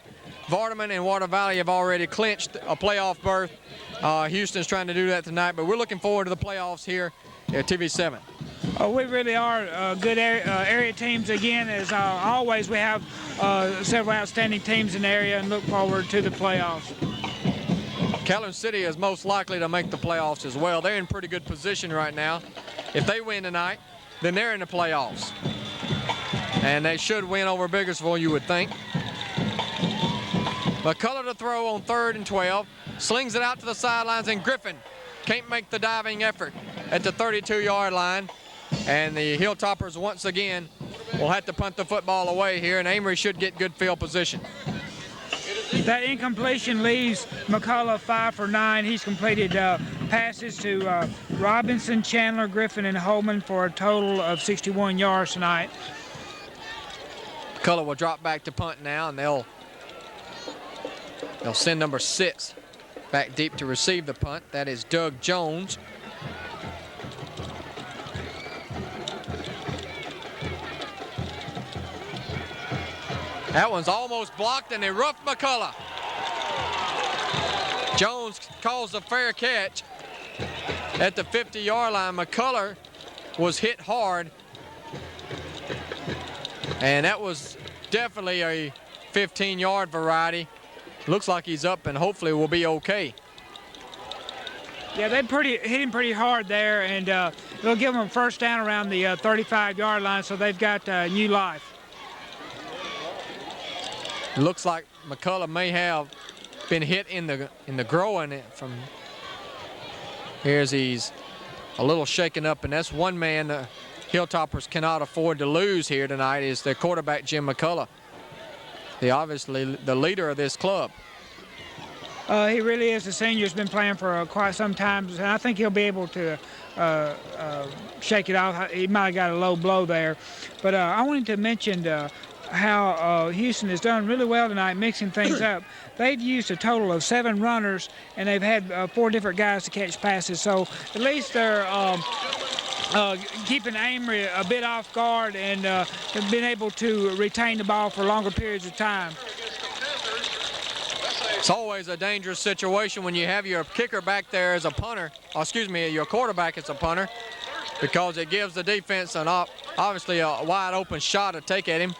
Vardaman and Water Valley have already clinched a playoff berth. Houston's trying to do that tonight, but we're looking forward to the playoffs here at TV7. We really are good area teams. Again, as always, we have several outstanding teams in the area and look forward to the playoffs. Calhoun City is most likely to make the playoffs as well. They're in pretty good position right now. If they win tonight, then they're in the playoffs. And they should win over Biggersville, you would think. McCullough to throw on 3rd and 12. Slings it out to the sidelines, and Griffin can't make the diving effort at the 32-yard line. And the Hilltoppers once again will have to punt the football away here, and Amory should get good field position. That incompletion leaves McCullough 5 for 9. He's completed passes to Robinson, Chandler, Griffin, and Holman for a total of 61 yards tonight. McCullough will drop back to punt now, and they'll send number 6 back deep to receive the punt. That is Doug Jones. That one's almost blocked, and they roughed McCullough. Jones calls a fair catch at the 50-yard line. McCullough was hit hard, and that was definitely a 15-yard variety. Looks like he's up, and hopefully will be okay. Yeah, they hit him pretty hard there, and they'll give him a first down around the 35-yard line, so they've got new life. It looks like McCullough may have been hit in the groin from. Here's he's a little shaken up, and that's one man the Hilltoppers cannot afford to lose here tonight is their quarterback Jim McCullough. Obviously the leader of this club. He really is. The senior's been playing for quite some time, and I think he'll be able to shake it off. He might have got a low blow there. But I wanted to mention how Houston has done really well tonight mixing things up. They've used a total of 7 runners, and they've had 4 different guys to catch passes. So at least they're keeping Amory a bit off guard and have been able to retain the ball for longer periods of time. It's always a dangerous situation when you have your kicker back there as a punter, or excuse me, your quarterback as a punter, because it gives the defense obviously a wide open shot to take at him.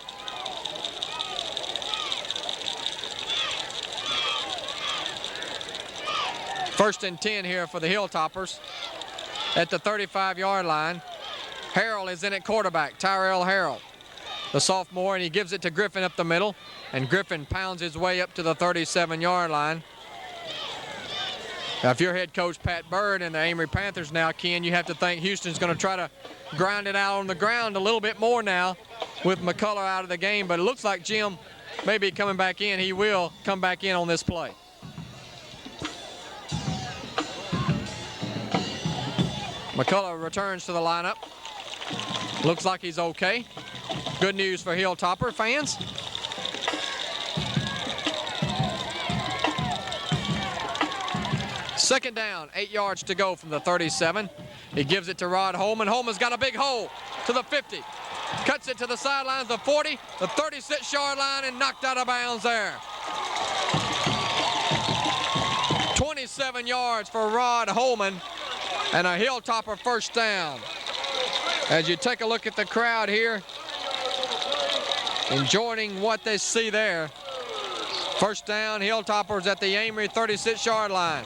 First and 10 here for the Hilltoppers at the 35-yard line. Harrell is in at quarterback, Tyrell Harrell, the sophomore, and he gives it to Griffin up the middle, and Griffin pounds his way up to the 37-yard line. Now, if you're head coach Pat Bird and the Amory Panthers now, Ken, you have to think Houston's going to try to grind it out on the ground a little bit more now with McCullough out of the game, but it looks like Jim may be coming back in. He will come back in on this play. McCullough returns to the lineup. Looks like he's okay. Good news for Hilltopper fans. Second down, 8 yards to go from the 37. He gives it to Rod Holman. Holman's got a big hole to the 50. Cuts it to the sidelines, the 40, the 36-yard line, and knocked out of bounds there. 27 yards for Rod Holman, and a Hilltopper first down. As you take a look at the crowd here, enjoying what they see there. First down, Hilltoppers at the Amory 36-yard line.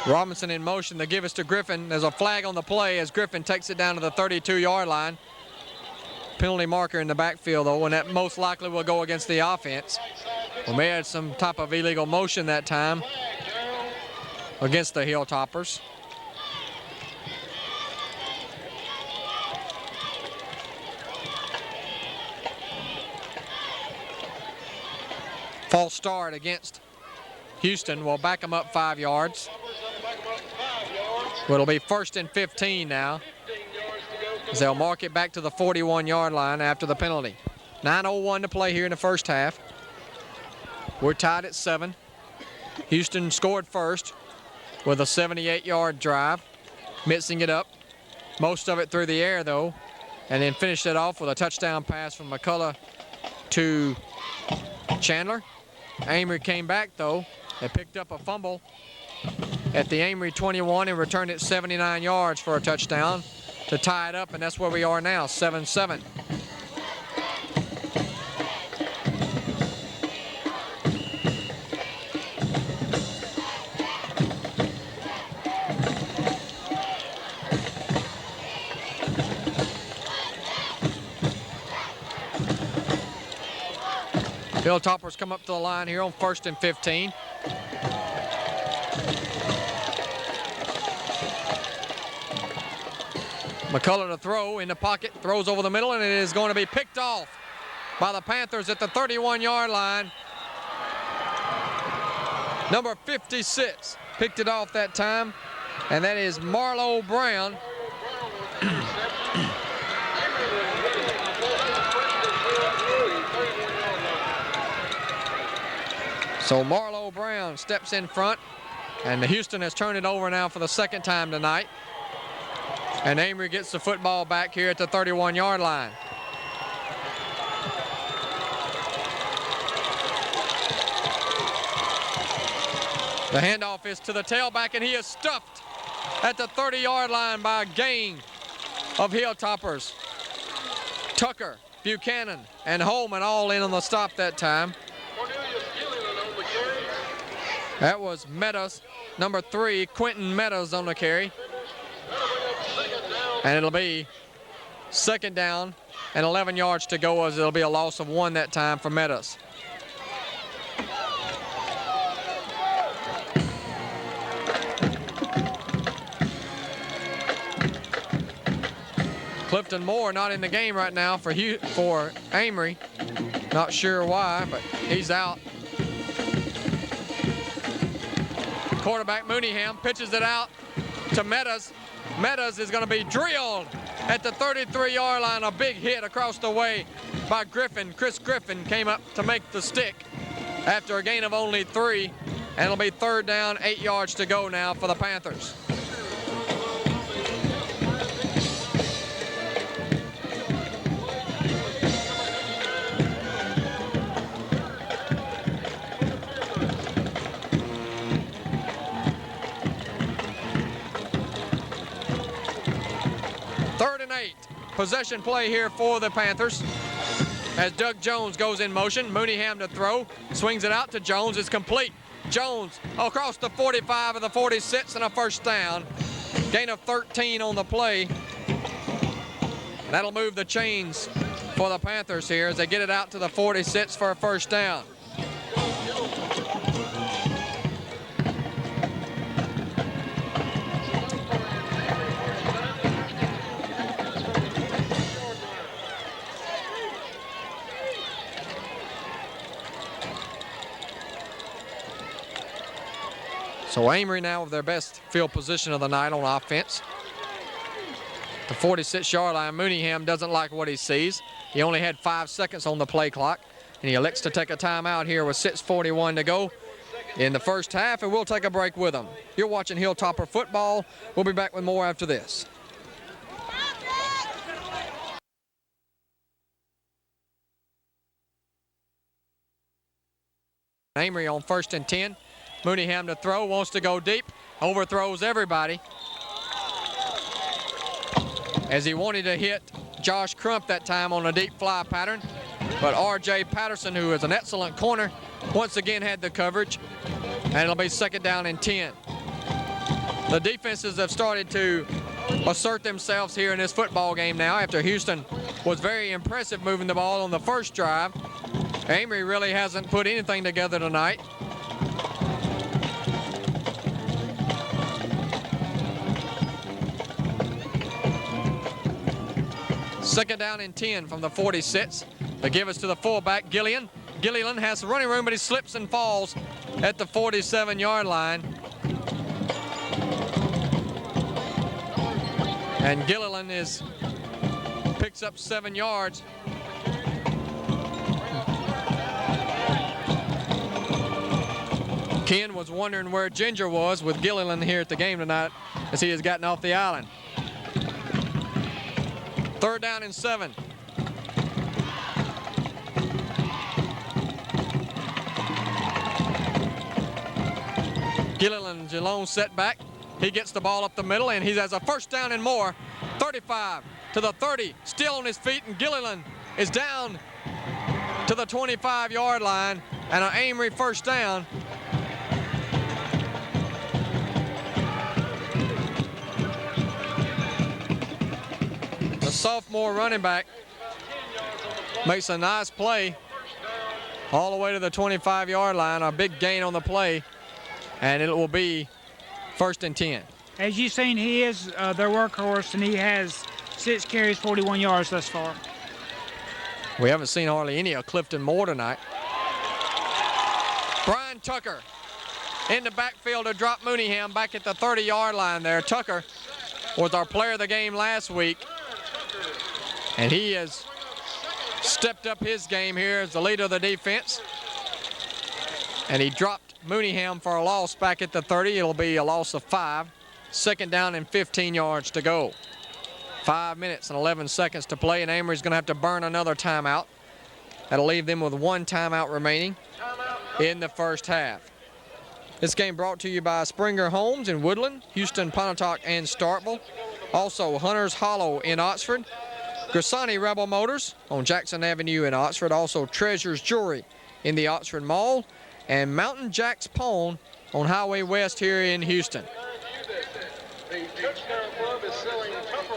Robinson in motion to give us to Griffin. There's a flag on the play as Griffin takes it down to the 32-yard line. Penalty marker in the backfield, though, and that most likely will go against the offense. We may have some type of illegal motion that time against the Hilltoppers. False start against Houston will back them up 5 yards. It'll be first and 15 now, as they'll mark it back to the 41-yard line after the penalty. 9:01 to play here in the first half. We're tied at 7. Houston scored first with a 78-yard drive, mixing it up. Most of it through the air, though. and then finished it off with a touchdown pass from McCullough to Chandler. Amory came back though and picked up a fumble at the Amory 21 and returned it 79 yards for a touchdown to tie it up, and that's where we are now, 7-7. Hilltoppers come up to the line here on 1st and 15. McCullough to throw in the pocket, throws over the middle, and it is going to be picked off by the Panthers at the 31-yard line. Number 56 picked it off that time, and that is Marlo Brown. So Marlo Brown steps in front, and Houston has turned it over now for the second time tonight. And Amory gets the football back here at the 31-yard line. The handoff is to the tailback, and he is stuffed at the 30-yard line by a gain of Hilltoppers. Tucker, Buchanan, and Holman all in on the stop that time. That was Meadows, number 3, Quentin Meadows on the carry. And it'll be second down and 11 yards to go, as it'll be a loss of 1 that time for Meadows. Clifton Moore not in the game right now for Amory. Not sure why, but he's out. Quarterback Mooneyham pitches it out to Meadows. Meadows is going to be drilled at the 33-yard line. A big hit across the way by Griffin. Chris Griffin came up to make the stick after a gain of only 3. And it'll be third down, 8 yards to go now for the Panthers. Possession play here for the Panthers as Doug Jones goes in motion. Mooneyham to throw, swings it out to Jones. It's complete. Jones across the 45 of the 46 and a first down. Gain of 13 on the play. That'll move the chains for the Panthers here as they get it out to the 46 for a first down. So Amory now with their best field position of the night on offense. The 46-yard line, Mooneyham doesn't like what he sees. He only had 5 seconds on the play clock, and he elects to take a timeout here with 6:41 to go in the first half, and we'll take a break with him. You're watching Hilltopper football. We'll be back with more after this. Amory on 1st and 10. Mooneyham to throw, wants to go deep, overthrows everybody. As he wanted to hit Josh Crump that time on a deep fly pattern, but R.J. Patterson, who is an excellent corner, once again had the coverage, and it'll be second down and 10. The defenses have started to assert themselves here in this football game now after Houston was very impressive moving the ball on the first drive. Amory really hasn't put anything together tonight. Second down and 10 from the 46. They give us to the fullback, Gillian. Gilliland has running room, but he slips and falls at the 47-yard line. And Gilliland picks up 7 yards. Ken was wondering where Ginger was with Gilliland here at the game tonight as he has gotten off the island. 3rd down and 7. Gilliland, Jalone set back. He gets the ball up the middle, and he has a 1st down and more. 35 to the 30, still on his feet, and Gilliland is down to the 25-yard line, and an Amory 1st down. The sophomore running back makes a nice play all the way to the 25-yard line, a big gain on the play, and it will be 1st and 10. As you've seen, he is their workhorse, and he has 6 carries, 41 yards thus far. We haven't seen hardly any of Clifton Moore tonight. Brian Tucker in the backfield to drop Mooneyham back at the 30-yard line there. Tucker was our player of the game last week, and he has stepped up his game here as the leader of the defense. And he dropped Mooneyham for a loss back at the 30. It'll be a loss of 5. 2nd down and 15 yards to go. 5 minutes and 11 seconds to play, and Amory's going to have to burn another timeout. That'll leave them with 1 timeout remaining in the 1st half. This game brought to you by Springer Homes in Woodland, Houston, Pontotoc, and Starkville. Also, Hunter's Hollow in Oxford. Grisani Rebel Motors on Jackson Avenue in Oxford. Also, Treasures Jewelry in the Oxford Mall. And Mountain Jack's Pawn on Highway West here in Houston.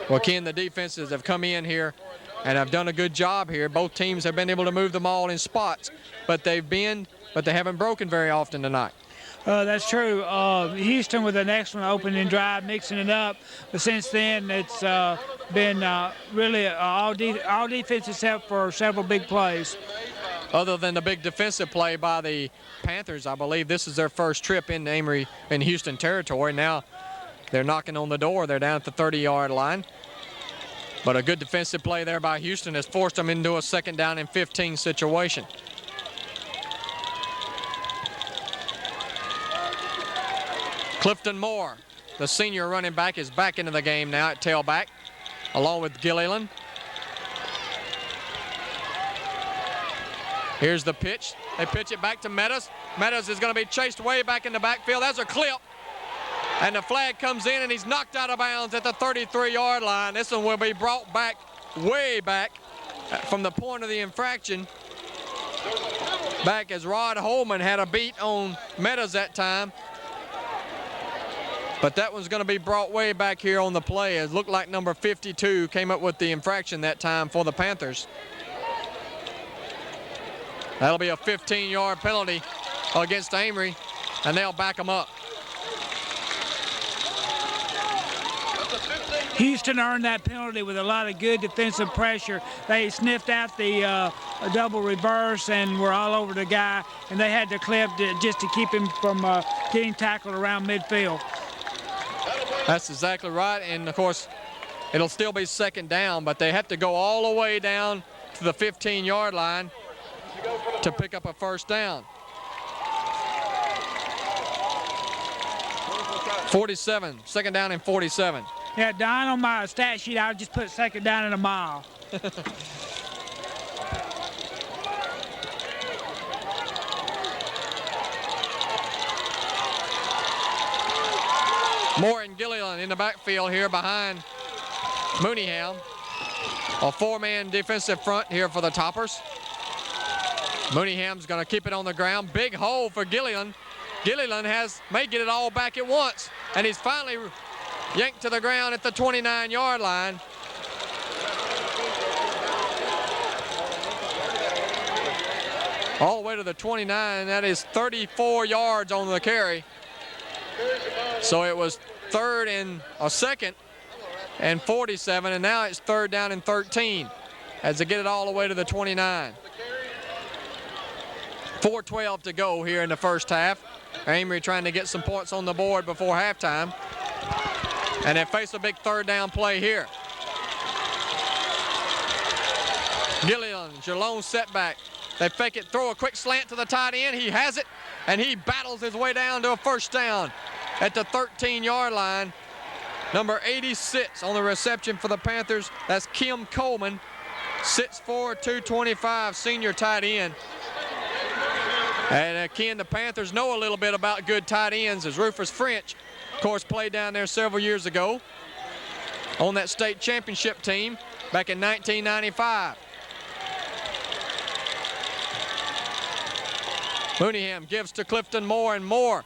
Well, Ken, the defenses have come in here and have done a good job here. Both teams have been able to move the ball in spots, but they haven't broken very often tonight. That's true. Houston with an excellent opening drive, mixing it up. But since then, it's been really all defense except for several big plays. Other than the big defensive play by the Panthers, I believe this is their first trip in Amory in Houston territory. Now they're knocking on the door. They're down at the 30-yard line. But a good defensive play there by Houston has forced them into a 2nd down and 15 situation. Clifton Moore, the senior running back, is back into the game now at tailback, along with Gilliland. Here's the pitch. They pitch it back to Meadows. Meadows is going to be chased way back in the backfield. That's a clip. And the flag comes in, and he's knocked out of bounds at the 33-yard line. This one will be brought back, way back, from the point of the infraction. Back as Rod Holman had a beat on Meadows that time. But that one's going to be brought way back here on the play. It looked like number 52 came up with the infraction that time for the Panthers. That'll be a 15-yard penalty against Amory, and they'll back them up. Houston earned that penalty with a lot of good defensive pressure. They sniffed out the double reverse and were all over the guy, and they had to clip just to keep him from getting tackled around midfield. That's exactly right, and of course, it'll still be 2nd down, but they have to go all the way down to the 15-yard line to pick up a 1st down. 47, 2nd down and 47. Yeah, Don, on my stat sheet, I would just put 2nd down and a mile. Moore and Gilliland in the backfield here behind Mooneyham. A 4-man defensive front here for the Toppers. Mooneyham's going to keep it on the ground. Big hole for Gilliland. Gilliland may get it all back at once, and he's finally yanked to the ground at the 29-yard line. All the way to the 29. That is 34 yards on the carry. So it was 3rd and a 2nd and 47, and now it's 3rd down and 13 as they get it all the way to the 29. 4:12 to go here in the 1st half. Amory trying to get some points on the board before halftime. And they face a big 3rd down play here. Gilliland, Jalone setback. They fake it, throw a quick slant to the tight end. He has it, and he battles his way down to a 1st down at the 13-yard line. Number 86 on the reception for the Panthers. That's Kim Coleman, 6'4", 225, senior tight end. And again, the Panthers know a little bit about good tight ends, as Rufus French, of course, played down there several years ago on that state championship team back in 1995. Mooneyham gives to Clifton Moore, and Moore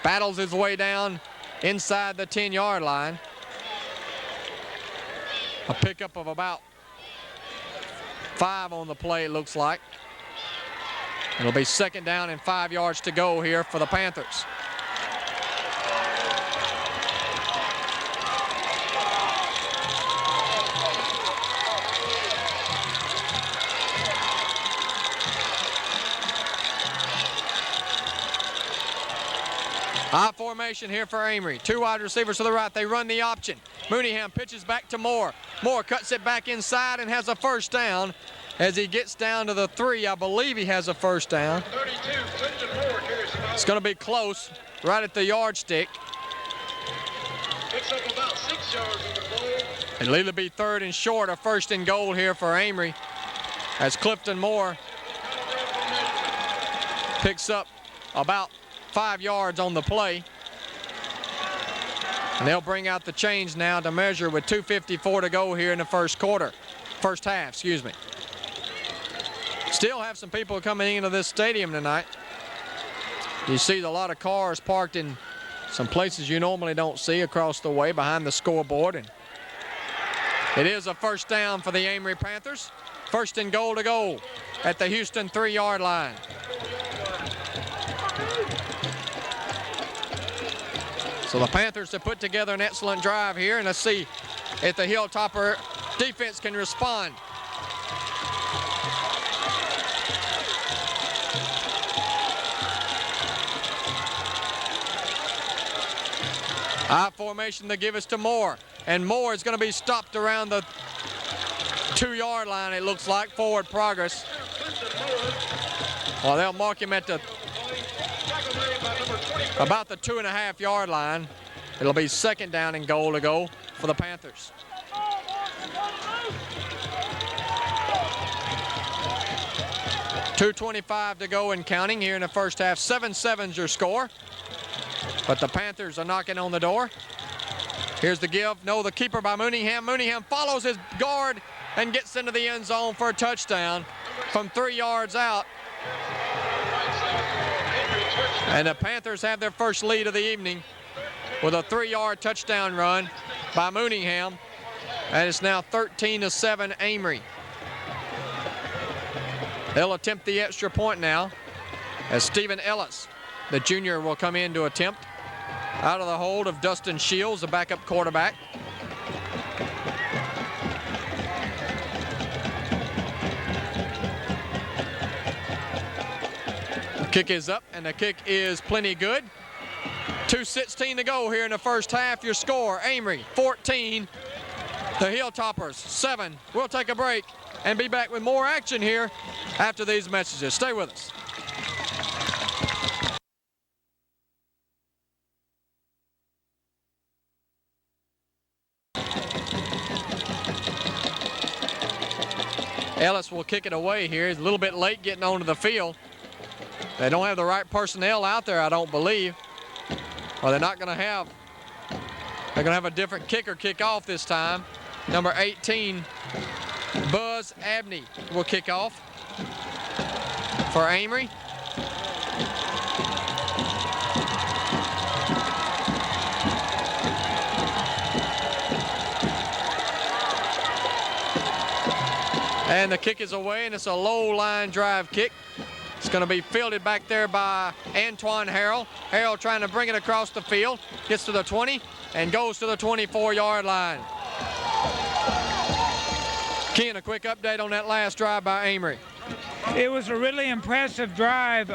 battles his way down inside the 10-yard line. A pickup of about 5 on the play, it looks like. It'll be 2nd down and 5 yards to go here for the Panthers. I formation here for Amory. 2 wide receivers to the right. They run the option. Mooneyham pitches back to Moore. Moore cuts it back inside and has a 1st down. As he gets down to the 3, I believe he has a 1st down. 32, Clifton Moore carries the ball. It's going to be close, right at the yardstick. Picks up about 6 yards on the play. It'll either be 3rd and short or 1st and goal here for Amory, as Clifton Moore picks up about 5 yards on the play. And they'll bring out the chains now to measure with 2:54 to go here in the first half, excuse me. Still have some people coming into this stadium tonight. You see a lot of cars parked in some places you normally don't see across the way behind the scoreboard. And it is a 1st down for the Amory Panthers. 1st and goal to go at the Houston 3-yard line. So the Panthers have put together an excellent drive here, and let's see if the Hilltopper defense can respond. I formation to give us to Moore, and Moore is going to be stopped around the 2-yard line, it looks like, forward progress. Well, they'll mark him at about the 2.5-yard line. It'll be 2nd down and goal to go for the Panthers. .225 to go and counting here in the first half. 7-7's your score. But the Panthers are knocking on the door. Here's the give. No, the keeper by Mooneyham. Mooneyham follows his guard and gets into the end zone for a touchdown from 3 yards out. And the Panthers have their first lead of the evening with a 3-yard touchdown run by Mooneyham. And it's now 13-7 Amory. They'll attempt the extra point now as Stephen Ellis, the junior, will come in to attempt out of the hold of Dustin Shields, the backup quarterback. The kick is up, and the kick is plenty good. 2:16 to go here in the first half. Your score, Amory 14, the Hilltoppers 7. We'll take a break and be back with more action here after these messages. Stay with us. Ellis will kick it away here. He's a little bit late getting onto the field. They don't have the right personnel out there, I don't believe. Or they're not going to have. They're going to have a different kicker kick off this time. Number 18, Buzz Abney will kick off for Amory. And the kick is away, and it's a low line drive kick. It's going to be fielded back there by Antoine Harrell. Harrell trying to bring it across the field. Gets to the 20 and goes to the 24-yard line. Ken, a quick update on that last drive by Amory. It was a really impressive drive.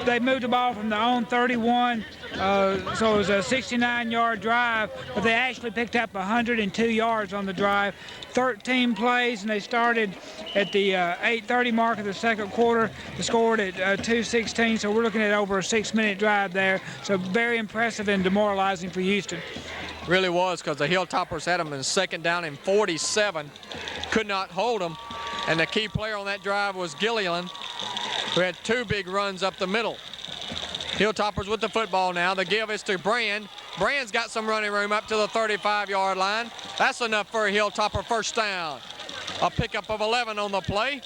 They moved the ball from their own 31, so it was a 69-yard drive, but they actually picked up 102 yards on the drive. 13 plays, and they started at the 8:30 mark of the second quarter. They scored at 2:16, so we're looking at over a 6-minute drive there. So very impressive and demoralizing for Houston. Really was, because the Hilltoppers had them in 2nd down and 47. Could not hold them. And the key player on that drive was Gilliland, who had 2 big runs up the middle. Hilltoppers with the football now. The give is to Brand. Brand's got some running room up to the 35-yard line. That's enough for a Hilltopper first down. A pickup of 11 on the play.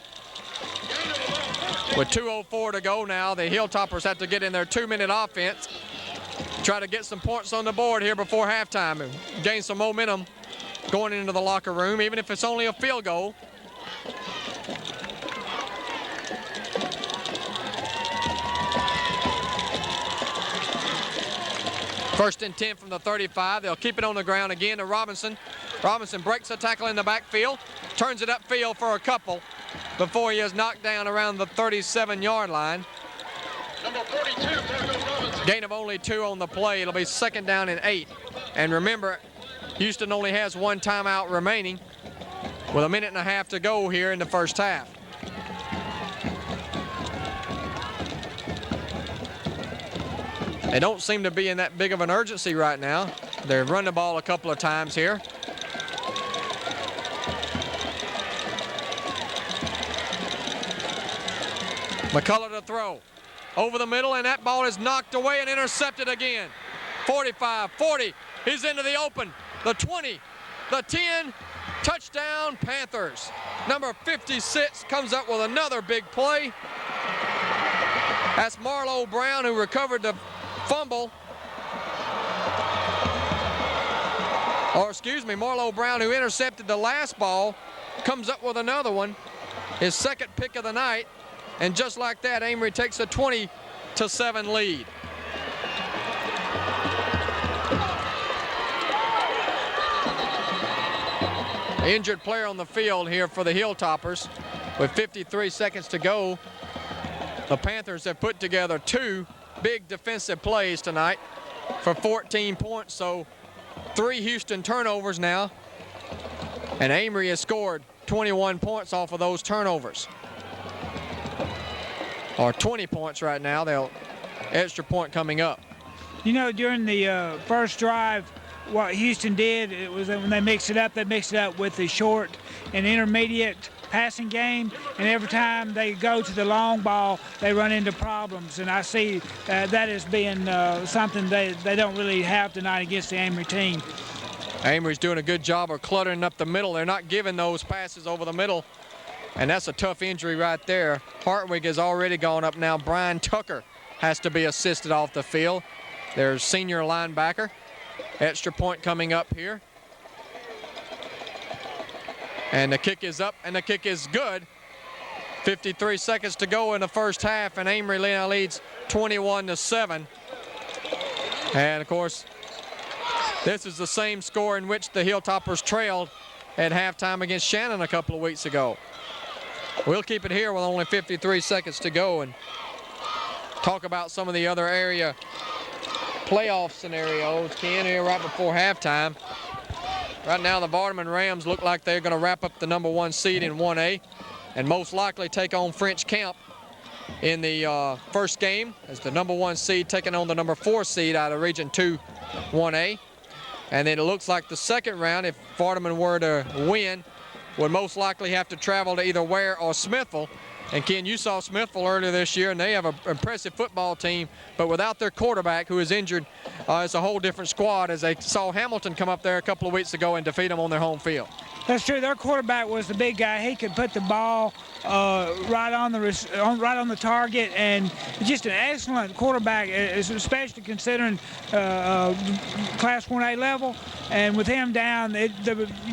With 2:04 to go now, the Hilltoppers have to get in their 2-minute offense. Try to get some points on the board here before halftime and gain some momentum going into the locker room, even if it's only a field goal. First and 10 from the 35. They'll keep it on the ground again to Robinson. Robinson breaks a tackle in the backfield, turns it upfield for a couple before he is knocked down around the 37-yard line. Number 42, Marco Robinson. Gain of only 2 on the play. It'll be 2nd down and 8. And remember, Houston only has 1 timeout remaining with 1.5 minutes to go here in the first half. They don't seem to be in that big of an urgency right now. They've run the ball a couple of times here. McCullough to throw. Over the middle, and that ball is knocked away and intercepted again. 45, 40, he's into the open. The 20, the 10, touchdown Panthers. Number 56 comes up with another big play. That's Marlo Brown, who recovered the fumble. Or excuse me, Marlo Brown, who intercepted the last ball, comes up with another one. His 2nd pick of the night. And just like that, Amory takes a 20-7 lead. Injured player on the field here for the Hilltoppers. With 53 seconds to go, the Panthers have put together 2 big defensive plays tonight for 14 points. So 3 Houston turnovers now. And Amory has scored 21 points off of those turnovers. Or 20 points right now. They'll extra point coming up. You know, during the first drive, what Houston did, it was that when they mixed it up with the short and intermediate passing game, and every time they go to the long ball, they run into problems. And I see that as being something they don't really have tonight against the Amory team. Amory's doing a good job of cluttering up the middle. They're not giving those passes over the middle. And that's a tough injury right there. Hartwig has already gone up now. Brian Tucker has to be assisted off the field. There's senior linebacker. Extra point coming up here. And the kick is up, and the kick is good. 53 seconds to go in the first half, and Amory now leads 21-7. And of course, this is the same score in which the Hilltoppers trailed at halftime against Shannon a couple of weeks ago. We'll keep it here with only 53 seconds to go and talk about some of the other area playoff scenarios, Ken, here right before halftime. Right now, the Vardaman Rams look like they're going to wrap up the number 1 seed in 1A and most likely take on French Camp in the first game as the number 1 seed taking on the number 4 seed out of Region 2 1A. And then it looks like the second round, if Vardaman were to win, would most likely have to travel to either Ware or Smithville. And Ken, you saw Smithville earlier this year, and they have an impressive football team, but without their quarterback, who is injured, it's a whole different squad, as they saw Hamilton come up there a couple of weeks ago and defeat them on their home field. That's true. Their quarterback was the big guy. He could put the ball right on the target, and just an excellent quarterback, especially considering Class 1A level. And with him down, it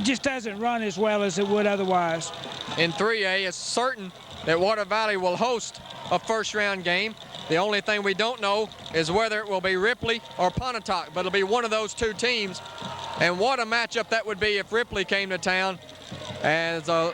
just doesn't run as well as it would otherwise. In 3A, it's certain that Water Valley will host a first-round game. The only thing we don't know is whether it will be Ripley or Pontotoc, but it'll be one of those 2 teams. And what a matchup that would be if Ripley came to town. As a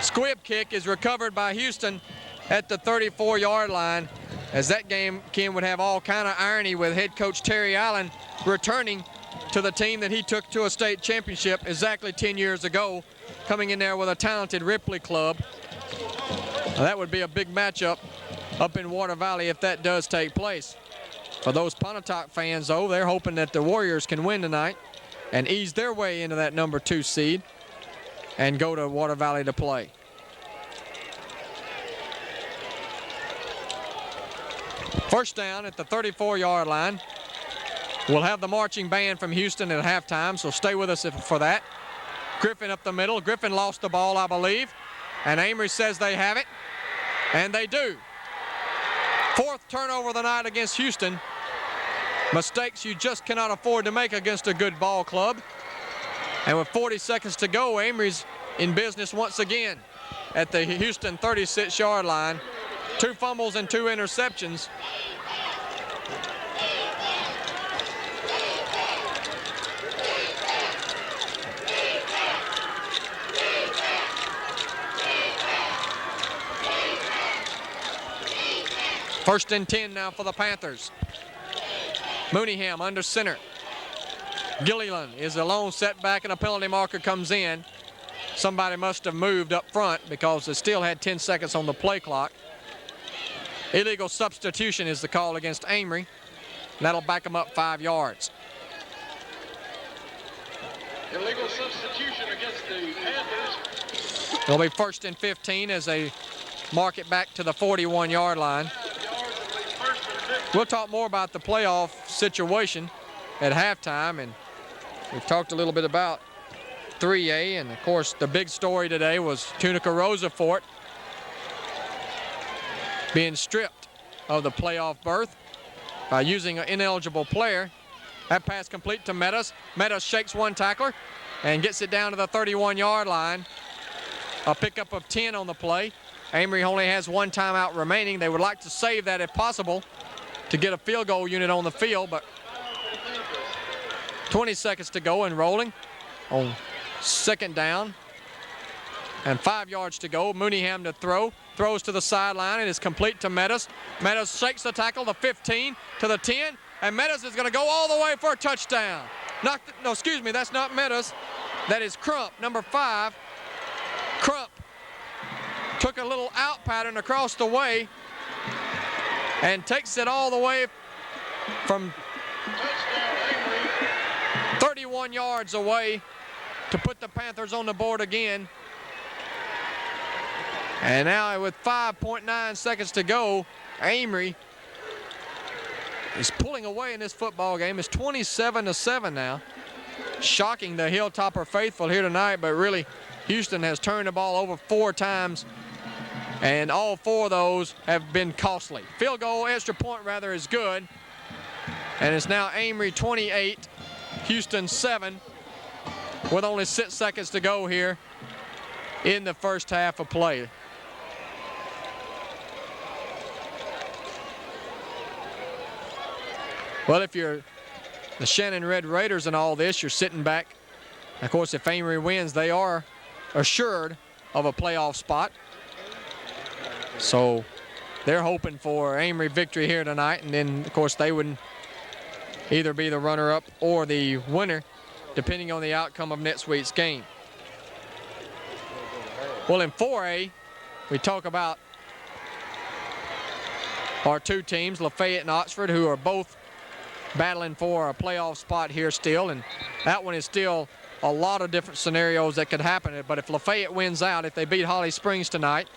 squib kick is recovered by Houston at the 34-yard line. As that game, Ken, would have all kind of irony with head coach Terry Allen returning to the team that he took to a state championship exactly 10 years ago, coming in there with a talented Ripley club. Now, that would be a big matchup up in Water Valley if that does take place. For those Pontotoc fans, though, they're hoping that the Warriors can win tonight. and ease their way into that number 2 seed and go to Water Valley to play. First down at the 34-yard line. We'll have the marching band from Houston at halftime, so stay with us for that. Griffin up the middle. Griffin lost the ball, I believe, and Amory says they have it, and they do. 4th turnover of the night against Houston. Mistakes you just cannot afford to make against a good ball club. And with 40 seconds to go, Amory's in business once again at the Houston 36-yard line. 2 fumbles and 2 interceptions. First and 10 now for the Panthers. Mooneyham under center. Gilliland is a lone setback and a penalty marker comes in. Somebody must have moved up front because they still had 10 seconds on the play clock. Illegal substitution is the call against Amory. That'll back them up 5 yards. Illegal substitution against the Panthers. It'll be first and 15 as they mark it back to the 41-yard line. We'll talk more about the playoff situation at halftime, and we've talked a little bit about 3A, and of course the big story today was Tunica Rosafort being stripped of the playoff berth by using an ineligible player. That pass complete to Meadows. Meadows shakes one tackler and gets it down to the 31-yard line. A pickup of 10 on the play. Amory only has 1 timeout remaining. They would like to save that if possible to get a field goal unit on the field, but 20 seconds to go and rolling on second down. And 5 yards to go. Mooneyham to throw. Throws to the sideline and is complete to Meadows. Meadows shakes the tackle, the 15 to the 10, and Meadows is going to go all the way for a touchdown. No, excuse me, that's not Meadows. That is Crump, number 5. Crump took a little out pattern across the way and takes it all the way from 31 yards away to put the Panthers on the board again. And now with 5.9 seconds to go, Amory is pulling away in this football game. It's 27-7 now. Shocking the Hilltopper faithful here tonight, but really Houston has turned the ball over 4 times, and all 4 of those have been costly. Field goal, extra point rather, is good. And it's now Amory 28, Houston 7, with only 6 seconds to go here in the first half of play. Well, if you're the Shannon Red Raiders and all this, you're sitting back. Of course, if Amory wins, they are assured of a playoff spot. So they're hoping for Amory victory here tonight, and then, of course, they would either be the runner-up or the winner, depending on the outcome of next week's game. Well, in 4A, we talk about our 2 teams, Lafayette and Oxford, who are both battling for a playoff spot here still, and that one is still a lot of different scenarios that could happen. But if Lafayette wins out, if they beat Holly Springs tonight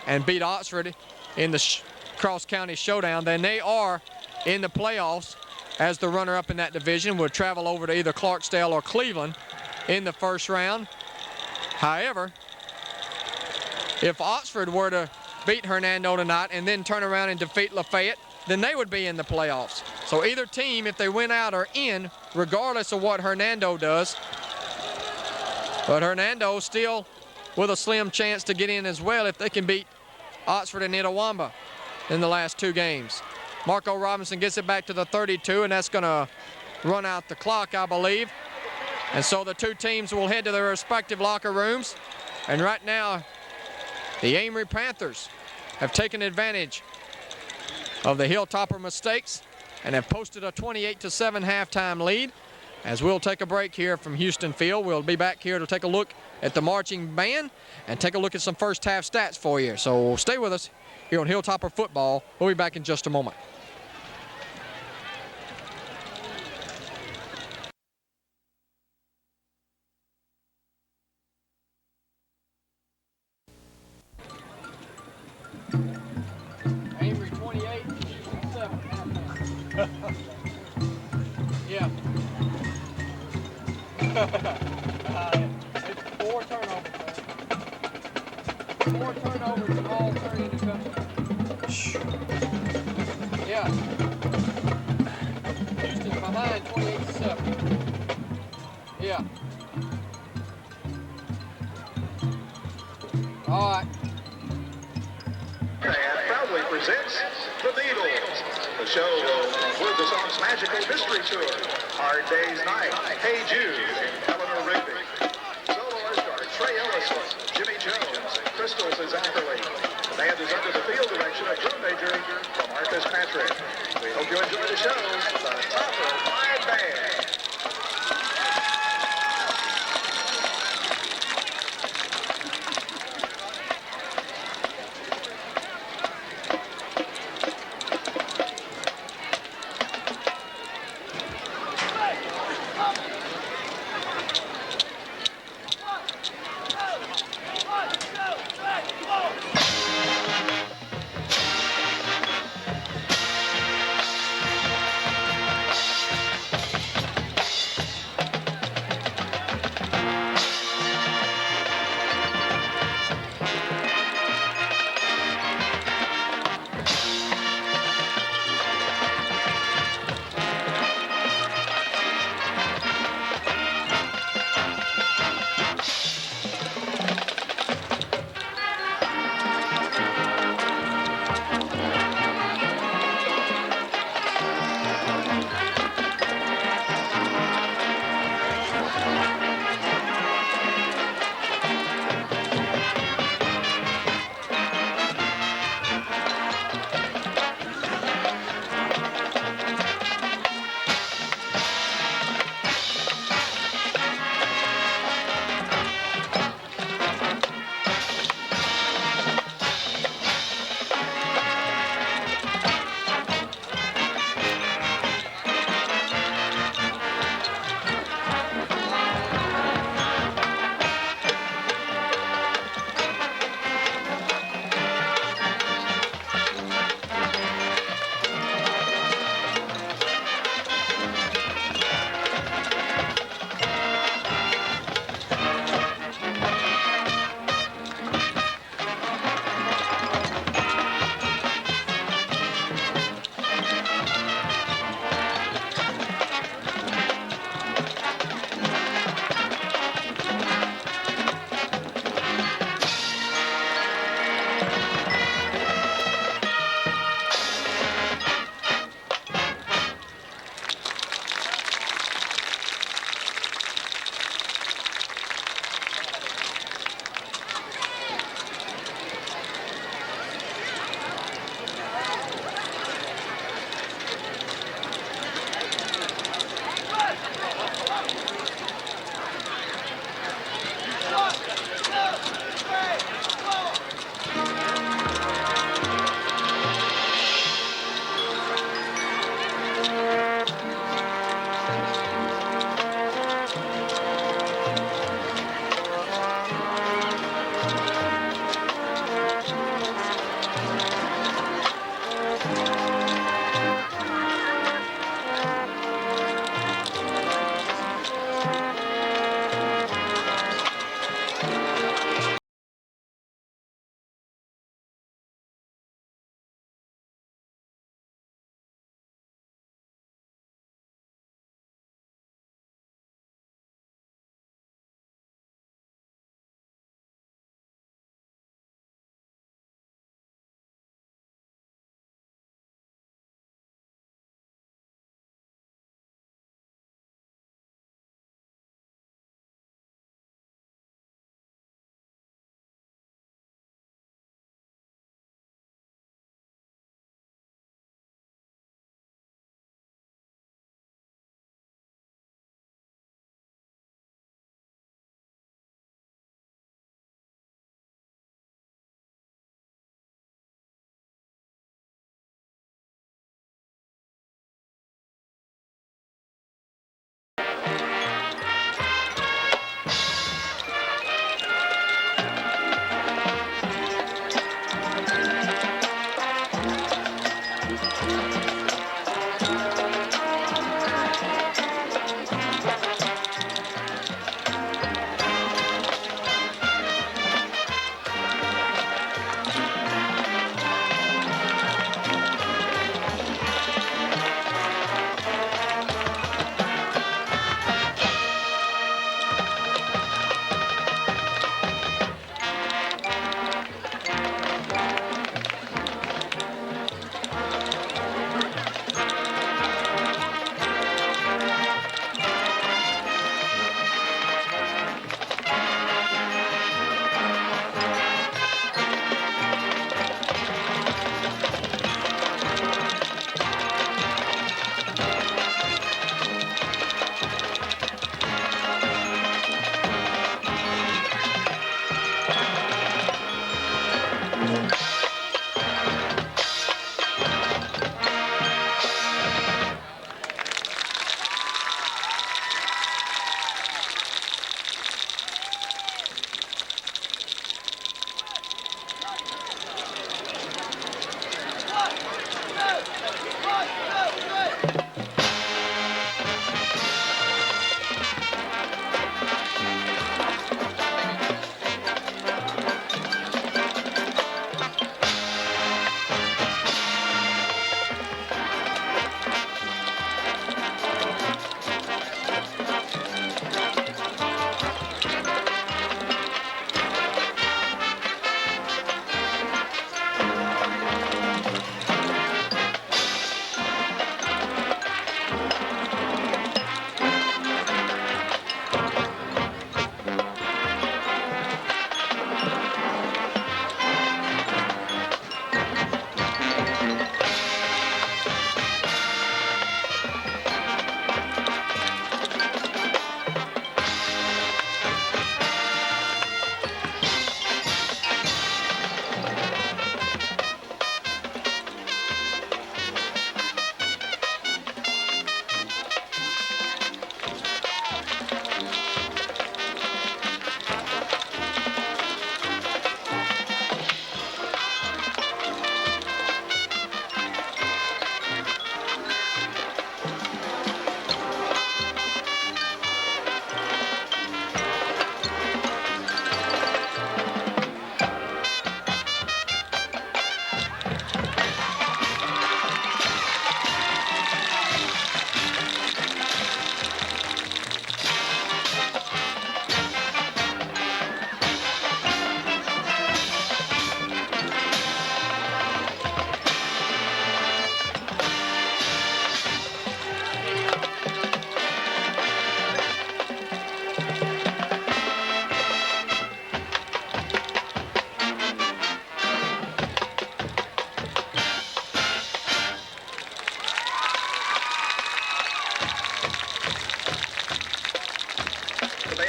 and beat Oxford in the cross-county showdown, then they are in the playoffs as the runner-up in that division. Will travel over to either Clarksdale or Cleveland in the first round. However, if Oxford were to beat Hernando tonight and then turn around and defeat Lafayette, then they would be in the playoffs. So either team, if they win out, are in, regardless of what Hernando does. But Hernando still with a slim chance to get in as well if they can beat Oxford and Itawamba in the last 2 games. Marco Robinson gets it back to the 32, and that's going to run out the clock, I believe. And so the 2 teams will head to their respective locker rooms. And right now, the Amory Panthers have taken advantage of the Hilltopper mistakes and have posted a 28-7 halftime lead. As we'll take a break here from Houston Field, we'll be back here to take a look at the marching band and take a look at some first half stats for you. So stay with us here on Hilltopper Football. We'll be back in just a moment. It's 4 turnovers, man. 4 turnovers and all turn into touchdowns. Yeah. Houston's behind 28-7. Yeah. All right. And proudly presents The Beatles. The show will include the song's magical mystery tour, Hard Day's Night, Hey Jude, and Eleanor Rigby. Soloists are Trey Ellison, Jimmy Jones, and Crystal Zachary. The band is under the field direction of drum major Marcus Patrick. We hope you enjoy the show, The Topper Live Band.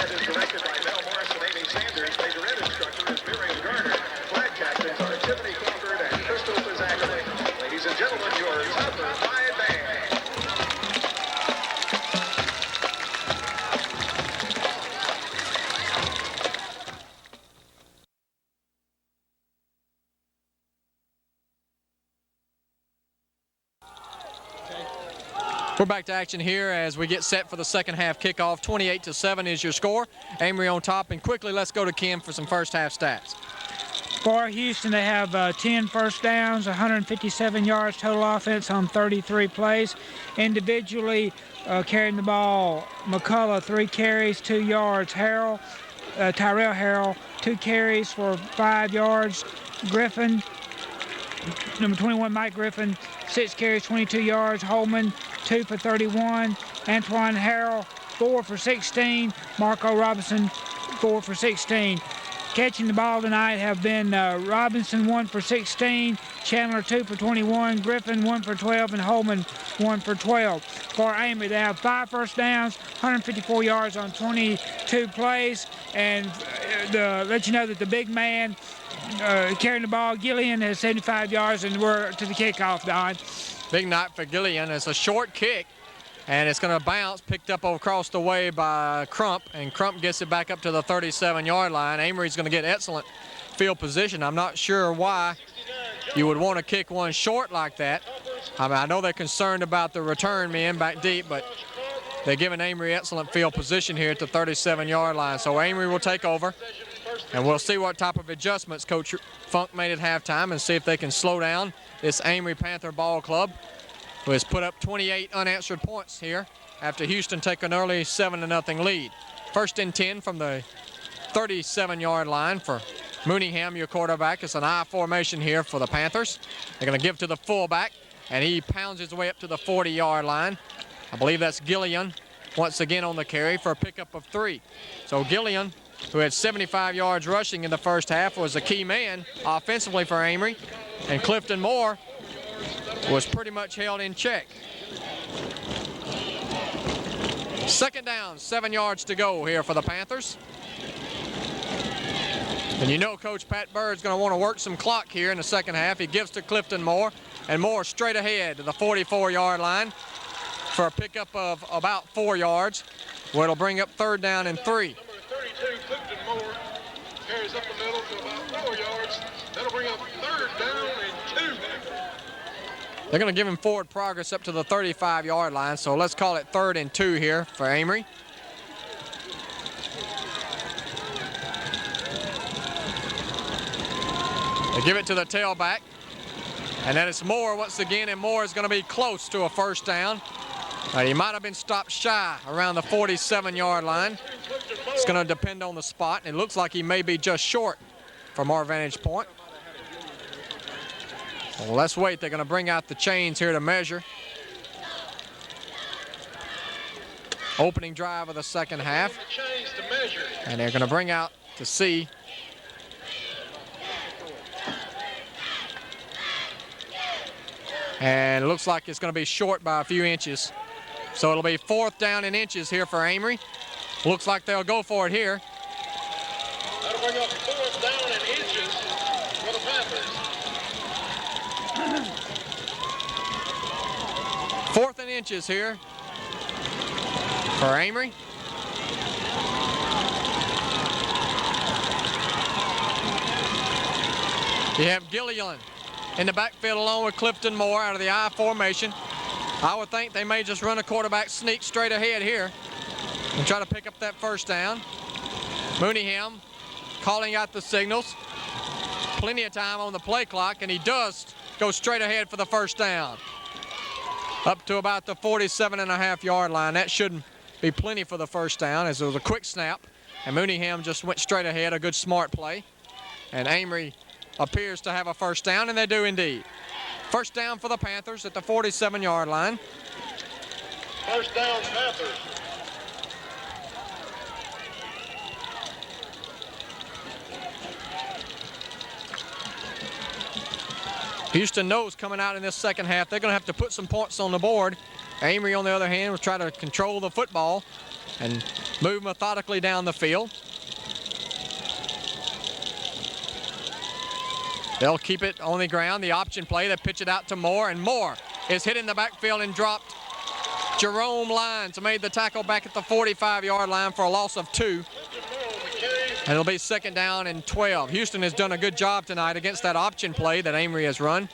Band is directed by Mel Morris and Amy Sanders. Majorette instructor is Miriam Garner. Flag captains are Tiffany Crawford and Crystal Pizzaglia. Ladies and gentlemen, your Tupper Fine Band. We're back to action here as we get set for the second half kickoff. 28-7 is your score. Amory on top, and quickly let's go to Kim for some first half stats. For Houston, they have 10 first downs, 157 yards total offense on 33 plays. Individually carrying the ball, McCullough 3 carries, 2 yards. Tyrell Harrell 2 carries for 5 yards. Griffin, number 21, Mike Griffin, 6 carries, 22 yards. Holman 2 for 31. Antoine Harrell 4 for 16. Marco Robinson 4 for 16. Catching the ball tonight have been Robinson 1 for 16, Chandler 2 for 21, Griffin 1 for 12, and Holman 1 for 12. For Amory, they have 5 first downs, 154 yards on 22 plays, and let you know that the big man carrying the ball, Gillian, has 75 yards, and we're to the kickoff, Don. Big night for Gillian. It's a short kick, and it's going to bounce, picked up across the way by Crump, and Crump gets it back up to the 37-yard line. Amory's going to get excellent field position. I'm not sure why you would want to kick one short like that. I mean, I know they're concerned about the return men back deep, but they're giving Amory excellent field position here at the 37-yard line. So Amory will take over, and we'll see what type of adjustments Coach Funk made at halftime and see if they can slow down this Amory Panther ball club, who has put up 28 unanswered points here after Houston take an early 7-0 lead. First and 10 from the 37-yard line for Mooneyham, your quarterback. It's an I formation here for the Panthers. They're going to give to the fullback, and he pounds his way up to the 40-yard line. I believe that's Gillian once again on the carry for a pickup of 3. So Gillian, who had 75 yards rushing in the first half, was a key man offensively for Amory, and Clifton Moore was pretty much held in check. Second down, 7 yards to go here for the Panthers. And you know Coach Pat Bird's going to want to work some clock here in the second half. He gives to Clifton Moore, and Moore straight ahead to the 44-yard line for a pickup of about 4 yards, where it'll bring up third down and 3. Number 32, Clifton Moore, carries up the middle to about 4 yards. That'll bring up third down and 2. They're going to give him forward progress up to the 35-yard line, so let's call it 3rd and 2 here for Amory. They give it to the tailback, and then it's Moore once again, and Moore is going to be close to a first down. But he might have been stopped shy around the 47-yard line. It's going to depend on the spot, and it looks like he may be just short from our vantage point. Well, let's wait. They're going to bring out the chains here to measure. Opening drive of the second half. And they're going to bring out to see. And it looks like it's going to be short by a few inches. So it'll be 4th down in inches here for Amory. Looks like they'll go for it here. That'll bring up 4th down in inches for the Panthers. 4th and inches here for Amory. You have Gillian in the backfield along with Clifton Moore out of the I formation. I would think they may just run a quarterback sneak straight ahead here and try to pick up that first down. Mooneyham calling out the signals. Plenty of time on the play clock, and he does go straight ahead for the first down. Up to about the 47.5-yard line. That should be plenty for the first down, as it was a quick snap, and Mooneyham just went straight ahead, a good smart play. And Amory appears to have a first down, and they do indeed. First down for the Panthers at the 47-yard line. First down, Panthers. Houston knows coming out in this second half, they're going to have to put some points on the board. Amory, on the other hand, will try to control the football and move methodically down the field. They'll keep it on the ground. The option play, they pitch it out to Moore, and Moore is hit in the backfield and dropped. Jerome Lyons made the tackle back at the 45-yard line for a loss of 2. And it'll be 2nd down and 12. Houston has done a good job tonight against that option play that Amory has run.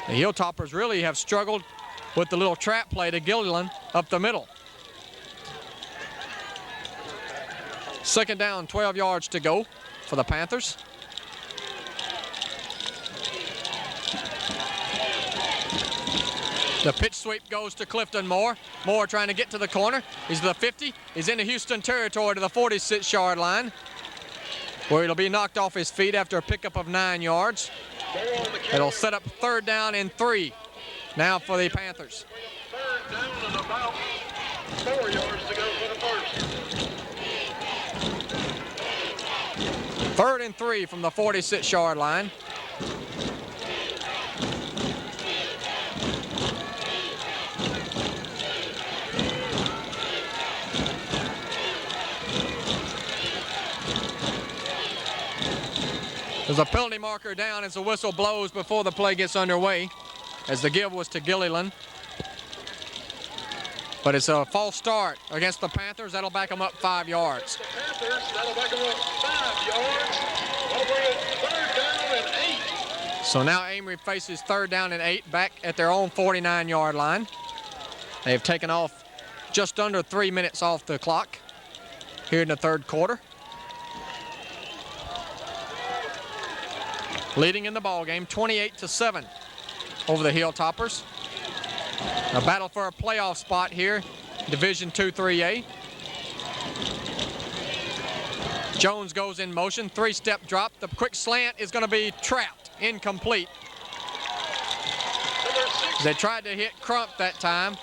The Hilltoppers really have struggled with the little trap play to Gilliland up the middle. 2nd down, 12 yards to go for the Panthers. The pitch sweep goes to Clifton Moore. Moore trying to get to the corner. He's to the 50. He's into Houston territory to the 46-yard line, where he'll be knocked off his feet after a pickup of 9 yards. It'll set up 3rd down and 3 now for the Panthers. 3rd down and about 4 yards to go for the first. 3rd and 3 from the 46-yard line. There's a penalty marker down as the whistle blows before the play gets underway, as the give was to Gilliland. But it's a false start against the Panthers. That'll back them up 5 yards. The Panthers, that'll back them up 5 yards. That'll bring it 3rd down and 8. So now Amory faces 3rd down and 8 back at their own 49-yard line. They've taken off just under 3 minutes off the clock here in the 3rd quarter. Leading in the ball game, 28-7 over the Hilltoppers. A battle for a playoff spot here, Division II 3A. Jones goes in motion, 3-step drop. The quick slant is going to be trapped, incomplete. They tried to hit Crump that time,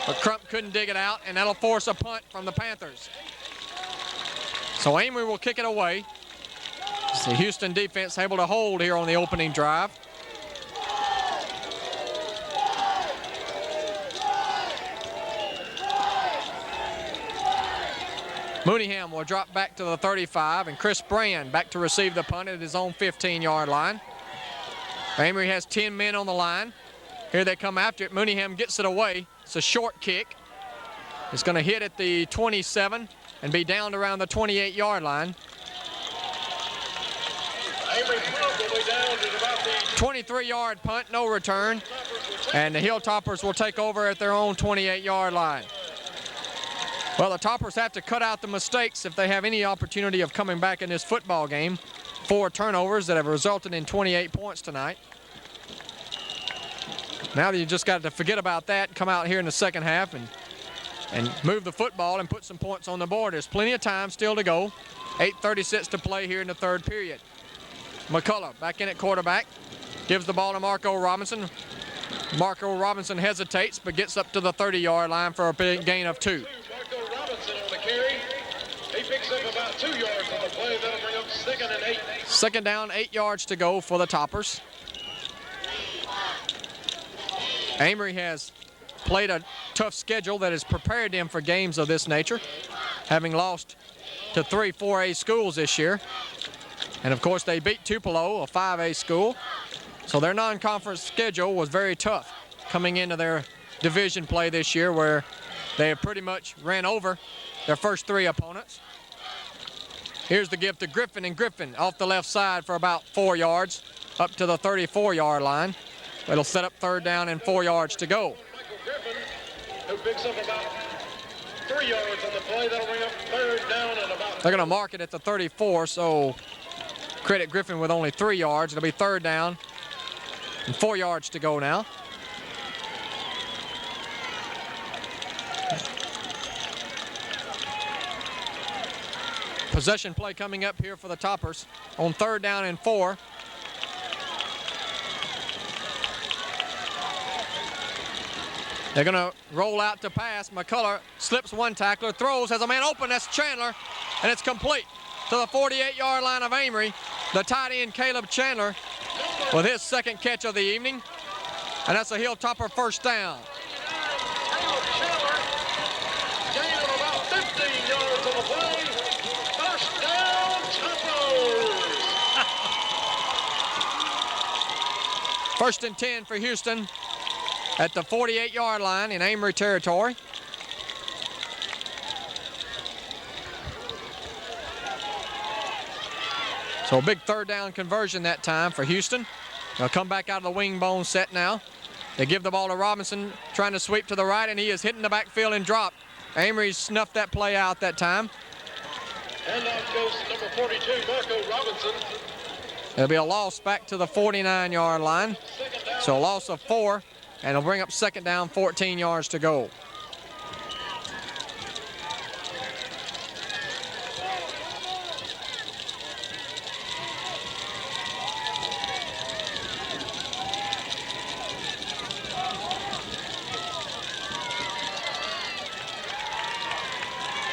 but Crump couldn't dig it out, and that'll force a punt from the Panthers. So Amory will kick it away. It's the Houston defense able to hold here on the opening drive. Mooneyham will drop back to the 35, and Chris Brand back to receive the punt at his own 15-yard line. Amory has 10 men on the line. Here they come after it. Mooneyham gets it away. It's a short kick. It's going to hit at the 27 and be down around the 28-yard line. 23-yard punt, no return, and the Hilltoppers will take over at their own 28-yard line. Well, the Toppers have to cut out the mistakes if they have any opportunity of coming back in this football game. 4 turnovers that have resulted in 28 points tonight. Now you just got to forget about that and come out here in the second half and move the football and put some points on the board. There's plenty of time still to go. 8:36 to play here in the 3rd period. McCullough back in at quarterback, gives the ball to Marco Robinson. Marco Robinson hesitates but gets up to the 30-yard line for a big gain of 2. Marco Robinson on the carry. He picks up about 2 yards on the play. That'll bring up 2nd and 8. 2nd down, 8 yards to go for the Toppers. Amory has played a tough schedule that has prepared them for games of this nature, having lost to 3 4A schools this year. And of course they beat Tupelo, a 5A school. So their non-conference schedule was very tough coming into their division play this year, where they have pretty much ran over their first 3 opponents. Here's the give to Griffin, and Griffin off the left side for about 4 yards up to the 34-yard line. It'll set up 3rd down and 4 yards to go. Michael Griffin, who picks up about 3 yards on the play. That'll bring up 3rd down and about. They're going to mark it at the 34, so credit Griffin with only 3 yards. It'll be 3rd down and 4 yards to go now. Possession play coming up here for the Toppers on 3rd down and 4. They're going to roll out to pass. McCullough slips one tackler, throws, has a man open. That's Chandler, and it's complete to the 48-yard line of Amory. The tight end, Caleb Chandler, with his 2nd catch of the evening, and that's a Hilltopper 1st down. Caleb Chandler, gain of about 15 First and 10 for Houston at the 48-yard line in Amory territory. So a big third down conversion that time for Houston. They'll come back out of the wing bone set now. They give the ball to Robinson, trying to sweep to the right, and he is hitting the backfield and dropped. Amory snuffed that play out that time. And out goes number 42, Marco Robinson. There'll be a loss back to the 49-yard line. So a loss of 4, and it'll bring up second down, 14 yards to go.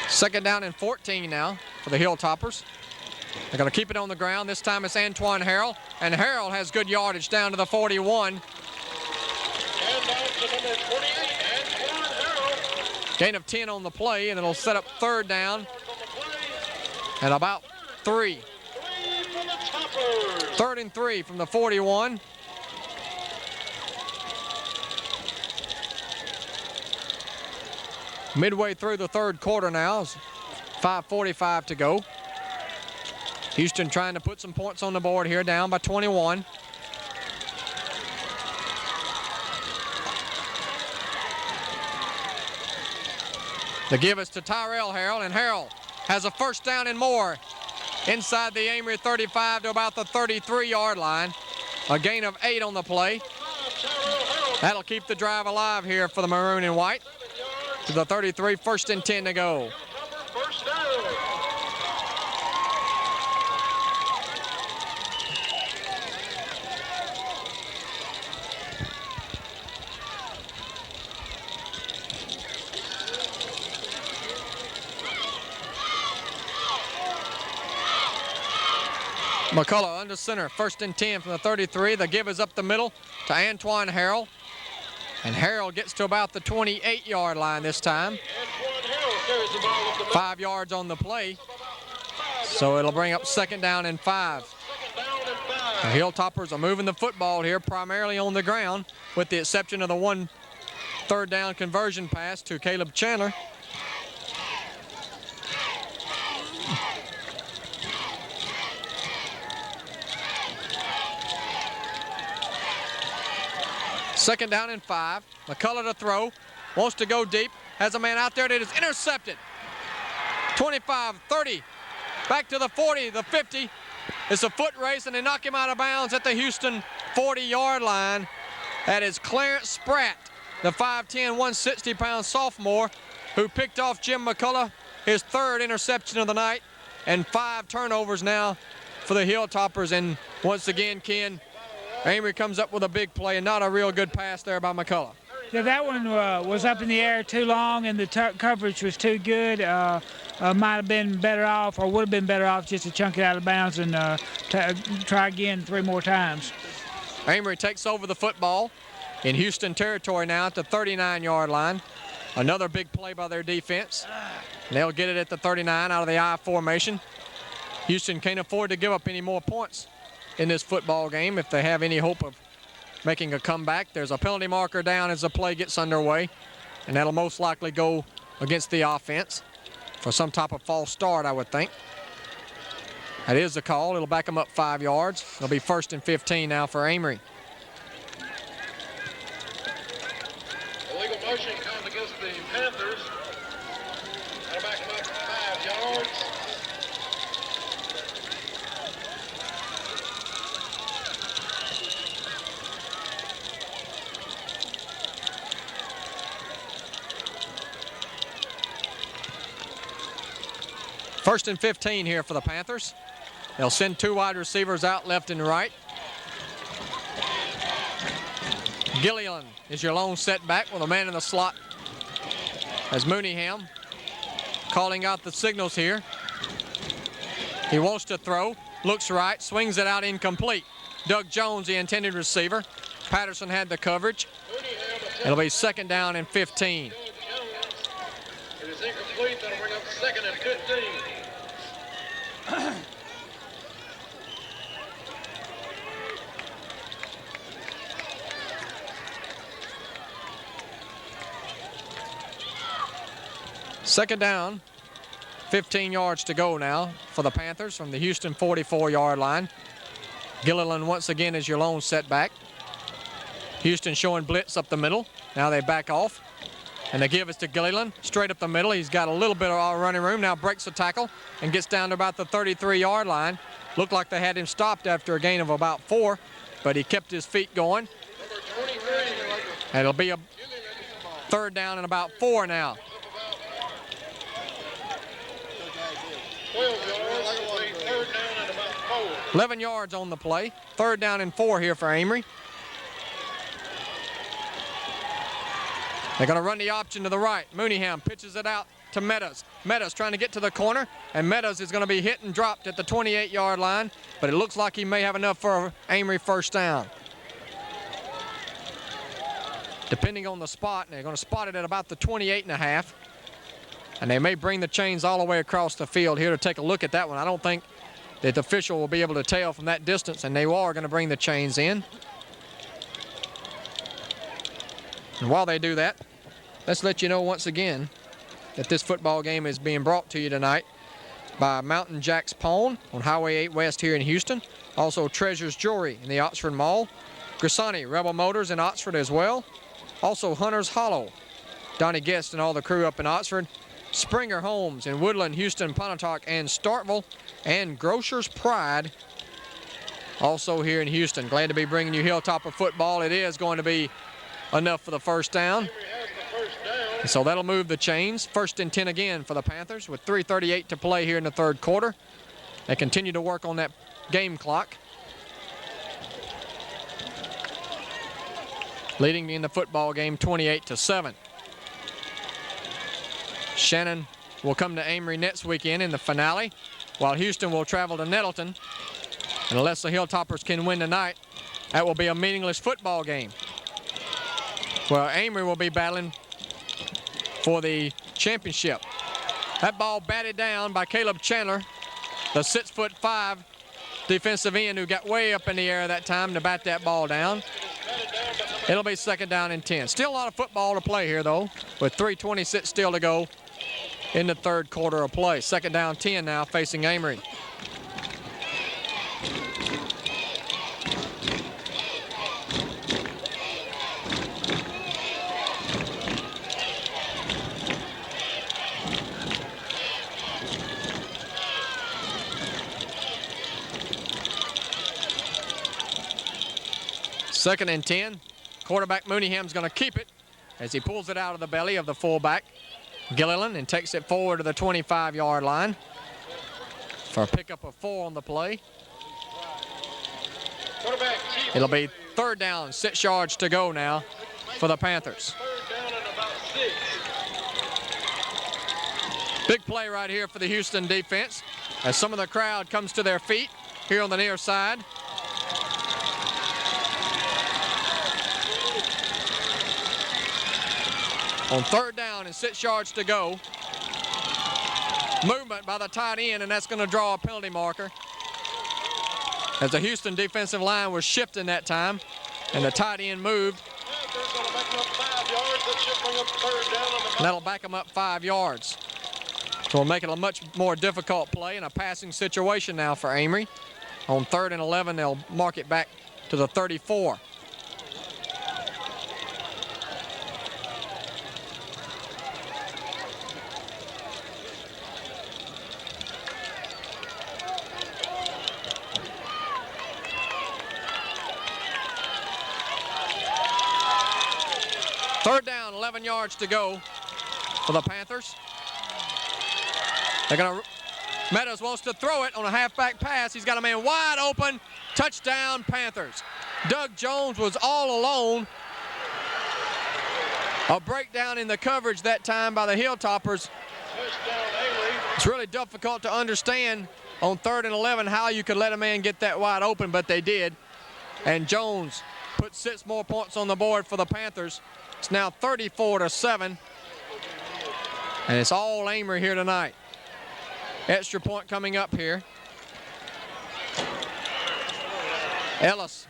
Second down and 14 now for the Hilltoppers. They're going to keep it on the ground. This time it's Antoine Harrell, and Harrell has good yardage down to the 41. And out to number 28, Antoine Harrell. Gain of 10 on the play, and it'll set up third down at about 3. 3 for the Toppers. 3rd and 3 from the 41. Midway through the third quarter now, 5:45 to go. Houston trying to put some points on the board here, down by 21. The give is to Tyrell Harrell, and Harrell has a first down and more inside the Amory 35 to about the 33-yard line. A gain of 8 on the play. That'll keep the drive alive here for the maroon and white. To the 33, 1st and 10 to go. First down. McCullough under center, 1st and 10 from the 33. The give is up the middle to Antoine Harrell. And Harrell gets to about the 28-yard line this time. 5 yards on the play. So it'll bring up second down and 5. The Hilltoppers are moving the football here primarily on the ground, with the exception of the one third down conversion pass to Caleb Chandler. Second down and 5. McCullough to throw. Wants to go deep. Has a man out there that is intercepted. 25, 30. Back to the 40, the 50. It's a foot race, and they knock him out of bounds at the Houston 40-yard line. That is Clarence Spratt, the 5'10", 160-pound sophomore who picked off Jim McCullough, his 3rd interception of the night, and 5 turnovers now for the Hilltoppers. And once again, Ken, Amory comes up with a big play, and not a real good pass there by McCullough. Yeah, that one was up in the air too long, and the coverage was too good. Might have been better off, or would have been better off, just to chunk it out of bounds and try again 3 more times. Amory takes over the football in Houston territory now at the 39-yard line. Another big play by their defense. And they'll get it at the 39 out of the I formation. Houston can't afford to give up any more points in this football game if they have any hope of making a comeback. There's a penalty marker down as the play gets underway, and that'll most likely go against the offense for some type of false start, I would think. That is the call. It'll back them up 5 yards. It'll be 1st and 15 now for Amory. Illegal motion comes against the Panthers. That'll back them up 5 yards. First and 15 here for the Panthers. They'll send 2 wide receivers out left and right. Gilliland is your lone setback with a man in the slot as Mooneyham calling out the signals here. He wants to throw, looks right, swings it out incomplete. Doug Jones, the intended receiver. Patterson had the coverage. It'll be second down and 15. It is incomplete. That'll bring up 2nd and 15. Second down, 15 yards to go now for the Panthers from the Houston 44-yard line. Gilliland once again is your lone setback. Houston showing blitz up the middle. Now they back off. And the give is to Gilliland, straight up the middle. He's got a little bit of running room. Now breaks the tackle and gets down to about the 33-yard line. Looked like they had him stopped after a gain of about 4, but he kept his feet going. And it'll be a third down and about 4 now. 11 yards on the play. Third down and 4 here for Amory. They're going to run the option to the right. Mooneyham pitches it out to Meadows. Meadows trying to get to the corner, and Meadows is going to be hit and dropped at the 28-yard line, but it looks like he may have enough for Amory first down. Depending on the spot, they're going to spot it at about the 28.5, and they may bring the chains all the way across the field here to take a look at that one. I don't think that the official will be able to tell from that distance, and they are going to bring the chains in. And while they do that, let's let you know once again that this football game is being brought to you tonight by Mountain Jack's Pawn on Highway 8 West here in Houston. Also Treasures Jewelry in the Oxford Mall. Grisani Rebel Motors in Oxford as well. Also Hunter's Hollow. Donnie Guest and all the crew up in Oxford. Springer Homes in Woodland, Houston, Pontotoc, and Starkville. And Grocer's Pride also here in Houston. Glad to be bringing you Hilltopper football. It is going to be enough for the first down. And so that'll move the chains. First and 10 again for the Panthers with 3:38 to play here in the third quarter. They continue to work on that game clock. Leading in the football game 28-7. Shannon will come to Amory next weekend in the finale, while Houston will travel to Nettleton. And unless the Hilltoppers can win tonight, that will be a meaningless football game. Well, Amory will be battling for the championship. That ball batted down by Caleb Chandler, the 6'5" defensive end who got way up in the air that time to bat that ball down. It'll be second down and 10. Still a lot of football to play here, though, with 3:26 still to go in the third quarter of play. Second down 10 now facing Amory. Second and 10. Quarterback Mooneyham's going to keep it as he pulls it out of the belly of the fullback, Gilliland, and takes it forward to the 25-yard line for a pickup of 4 on the play. It'll be third down, 6 yards to go now for the Panthers. Big play right here for the Houston defense as some of the crowd comes to their feet here on the near side. On third down and 6 yards to go. Movement by the tight end, and that's going to draw a penalty marker. As the Houston defensive line was shifting that time, and the tight end moved. And that'll back them up 5 yards. So we'll make it a much more difficult play in a passing situation now for Amory. On third and 11, they'll mark it back to the 34. Third down, 11 yards to go for the Panthers. They're going to, Meadows wants to throw it on a halfback pass. He's got a man wide open. Touchdown, Panthers. Doug Jones was all alone. A breakdown in the coverage that time by the Hilltoppers. It's really difficult to understand on third and 11 how you could let a man get that wide open, but they did. And Jones put 6 more points on the board for the Panthers. It's now 34-7, and it's all Amory here tonight. Extra point coming up here. Ellis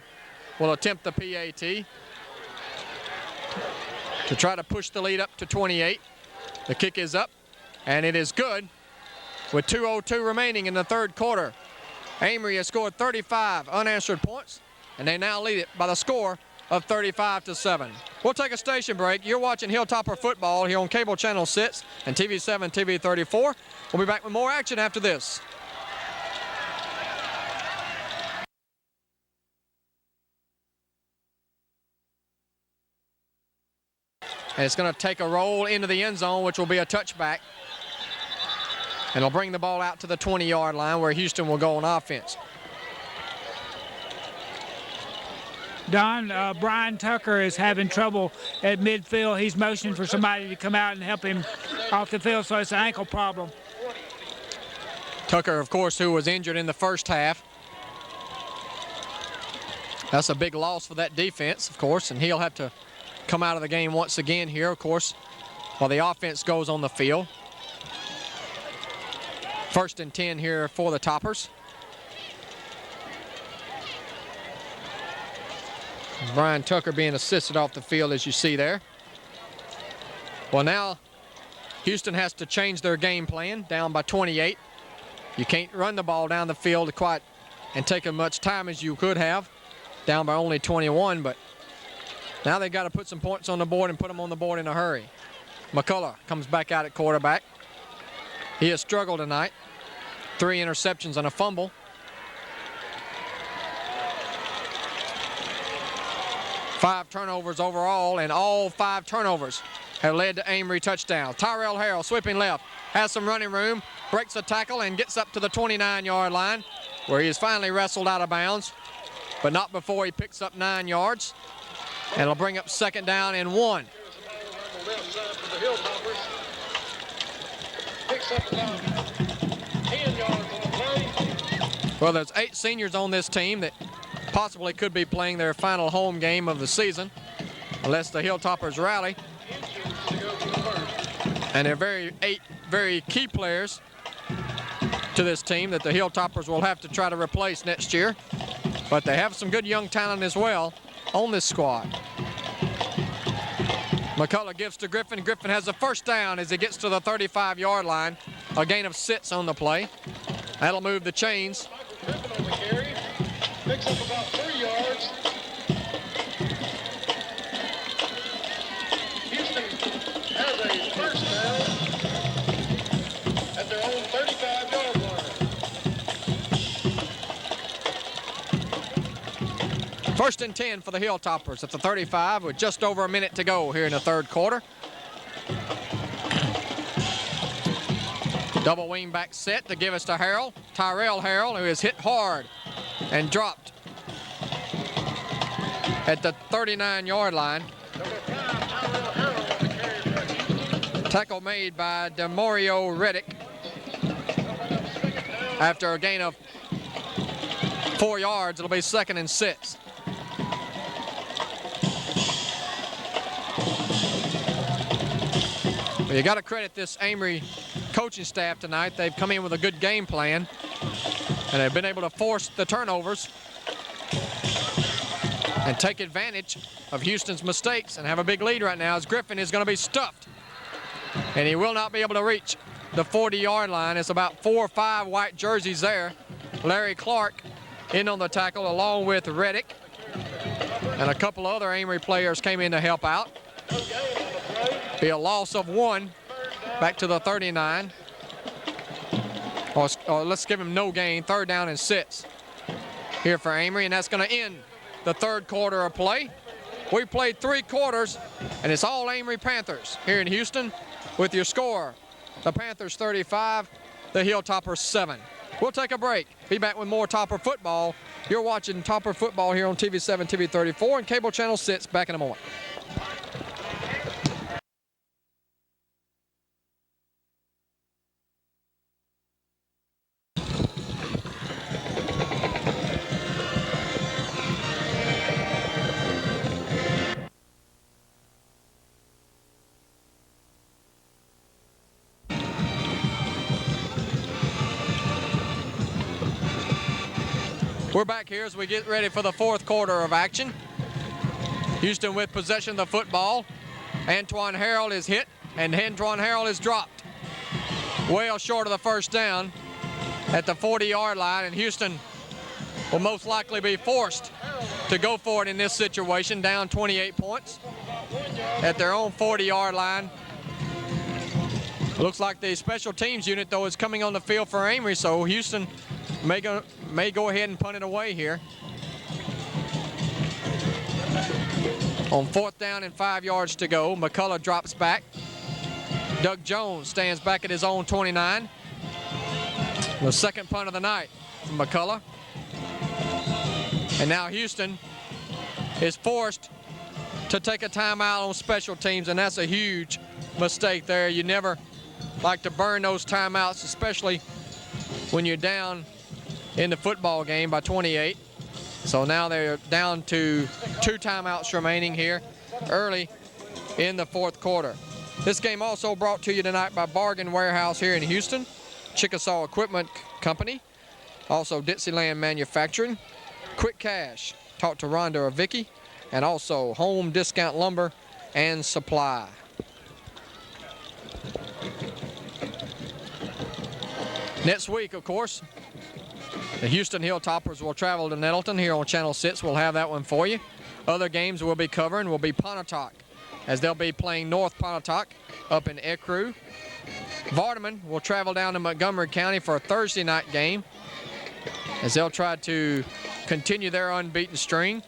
will attempt the PAT to try to push the lead up to 28. The kick is up, and it is good with 2:02 remaining in the third quarter. Amory has scored 35 unanswered points, and they now lead it by the score of 35-7. We'll take a station break. You're watching Hilltopper football here on Cable Channel 6 and TV7, TV 34. We'll be back with more action after this. And it's going to take a roll into the end zone, which will be a touchback. And it'll bring the ball out to the 20-yard line where Houston will go on offense. Don, Brian Tucker is having trouble at midfield. He's motioning for somebody to come out and help him off the field, so it's an ankle problem. Tucker, of course, who was injured in the first half. That's a big loss for that defense, of course, and he'll have to come out of the game once again here, of course, while the offense goes on the field. 1st and 10 here for the Toppers. Brian Tucker being assisted off the field, as you see there. Well, now Houston has to change their game plan, down by 28. You can't run the ball down the field quite and take as much time as you could have, down by only 21, but now they've got to put some points on the board and put them on the board in a hurry. McCullough comes back out at quarterback. He has struggled tonight. 3 interceptions and a fumble. Five turnovers overall, and all 5 turnovers have led to Amory touchdowns. Tyrell Harrell sweeping left, has some running room, breaks a tackle and gets up to the 29-yard line where he is finally wrestled out of bounds, but not before he picks up 9 yards. And it'll bring up 2nd down and 1. Well, there's 8 seniors on this team that possibly could be playing their final home game of the season, unless the Hilltoppers rally. And they're 8 very key players to this team that the Hilltoppers will have to try to replace next year. But they have some good young talent as well on this squad. McCullough gives to Griffin. Griffin has a 1st down as he gets to the 35-yard line. A gain of 6 on the play. That'll move the chains. Griffin on the carry. Picks up about 3 yards. Houston has a 1st down at their own 35-yard line. 1st and 10 for the Hilltoppers at the 35 with just over a minute to go here in the third quarter. Double wing back set to give us to Harrell. Tyrell Harrell, who is hit hard and dropped at the 39-yard line. Tackle made by DeMario Reddick after a gain of 4 yards. It'll be 2nd and 6. Well, you got to credit this Amory coaching staff tonight. They've come in with a good game plan, and they've been able to force the turnovers and take advantage of Houston's mistakes and have a big lead right now as Griffin is going to be stuffed, and he will not be able to reach the 40-yard line. It's about 4 or 5 white jerseys there. Larry Clark in on the tackle along with Reddick, and a couple other Amory players came in to help out. Be a loss of 1 back to the 39. Or let's give him no gain. 3rd down and 6 here for Amory, and that's going to end the third quarter of play. We played 3 quarters, and it's all Amory Panthers here in Houston with your score. The Panthers 35, the Hilltoppers 7. We'll take a break. Be back with more Topper football. You're watching Topper football here on TV7, TV 34, and Cable Channel 6. Back in a moment. We're back here as we get ready for the fourth quarter of action. Houston with possession of the football. Antoine Harrell is hit, and Antoine Harrell is dropped. well short of the first down at the 40-yard line, and Houston will most likely be forced to go for it in this situation, down 28 points at their own 40-yard line. Looks like the special teams unit, though, is coming on the field for Amory, so Houston may go ahead and punt it away here. On 4th down and 5 yards to go, McCullough drops back. Doug Jones stands back at his own 29. The second punt of the night from McCullough. And now Houston is forced to take a timeout on special teams, and that's a huge mistake there. You never like to burn those timeouts, especially when you're down in the football game by 28. So now they're down to 2 timeouts remaining here early in the 4th quarter. This game also brought to you tonight by Bargain Warehouse here in Houston, Chickasaw Equipment Company, also Dixieland Manufacturing, Quick Cash, talk to Rhonda or Vicky, and also Home Discount Lumber and Supply. Next week, of course, the Houston Hilltoppers will travel to Nettleton here on Channel 6. We'll have that one for you. Other games we'll be covering will be Pontotoc, as they'll be playing North Pontotoc up in Ecru. Vardaman will travel down to Montgomery County for a Thursday night game, as they'll try to continue their unbeaten string.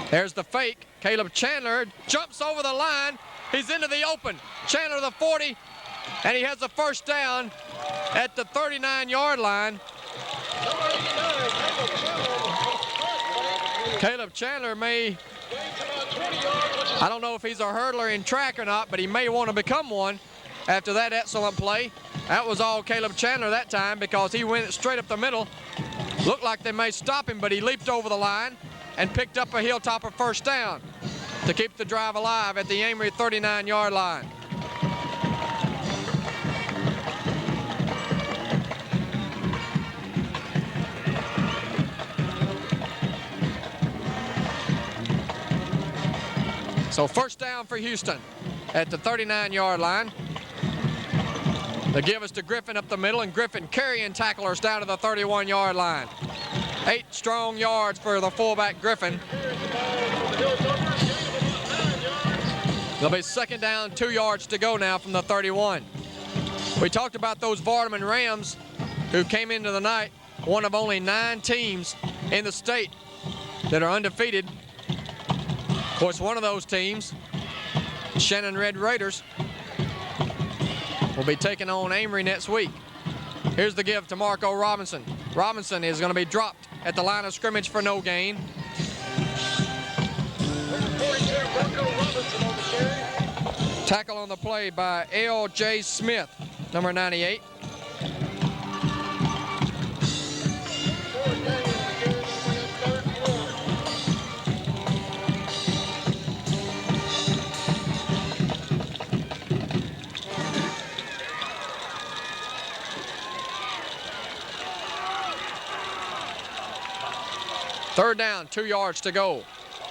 There's the fake. Caleb Chandler jumps over the line. He's into the open. Chandler to the 40, and he has the first down at the 39-yard line. Caleb Chandler may, I don't know if he's a hurdler in track or not, but he may want to become one after that excellent play. That was all Caleb Chandler that time, because he went straight up the middle. Looked like they may stop him, but he leaped over the line and picked up a Hilltopper first down to keep the drive alive at the Amory 39-yard line. So first down for Houston at the 39-yard line. They give us to Griffin up the middle, and Griffin carrying tacklers down to the 31-yard line. 8 strong yards for the fullback Griffin. They'll be second down, 2 yards to go now from the 31. We talked about those Vardaman Rams who came into the night, one of only 9 teams in the state that are undefeated. Of course, one of those teams, Shannon Red Raiders, will be taking on Amory next week. Here's the give to Marco Robinson. Robinson is going to be dropped at the line of scrimmage for no gain. Tackle on the play by L.J. Smith, number 98. Third down, 2 yards to go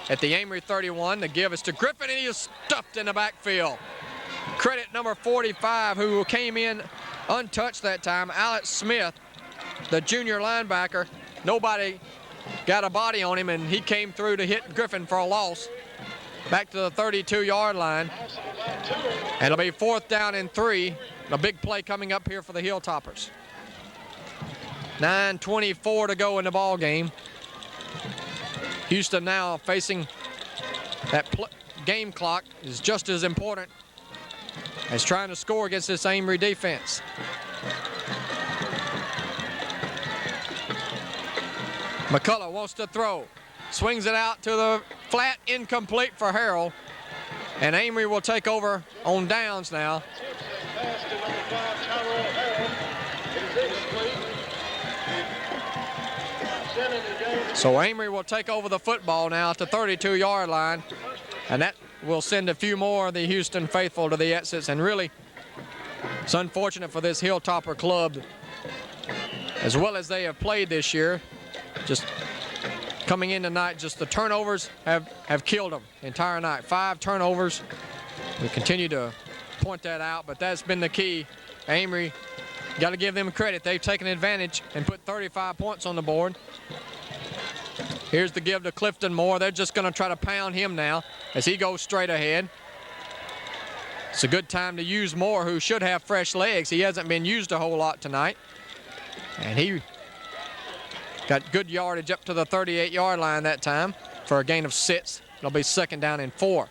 at the Amory 31. The give is to Griffin, and he is stuffed in the backfield. Credit number 45, who came in untouched that time, Alex Smith, the junior linebacker. Nobody got a body on him, and he came through to hit Griffin for a loss. Back to the 32-yard line. And it'll be 4th down and 3. A big play coming up here for the Hilltoppers. 9:24 to go in the ball game. Houston now facing that game clock is just as important as trying to score against this Amory defense. McCullough wants to throw. Swings it out to the flat, incomplete for Harrell. And Amory will take over on downs now. So Amory will take over the football now at the 32-yard line, and that will send a few more of the Houston faithful to the exits. And really, it's unfortunate for this Hilltopper club, as well as they have played this year. Just coming in tonight, just the turnovers have killed them the entire night. 5 turnovers. We continue to point that out, but that's been the key. Amory, got to give them credit. They've taken advantage and put 35 points on the board. Here's the give to Clifton Moore. They're just going to try to pound him now as he goes straight ahead. It's a good time to use Moore, who should have fresh legs. He hasn't been used a whole lot tonight. And he got good yardage up to the 38-yard line that time for a gain of 6. It'll be 2nd down and 4.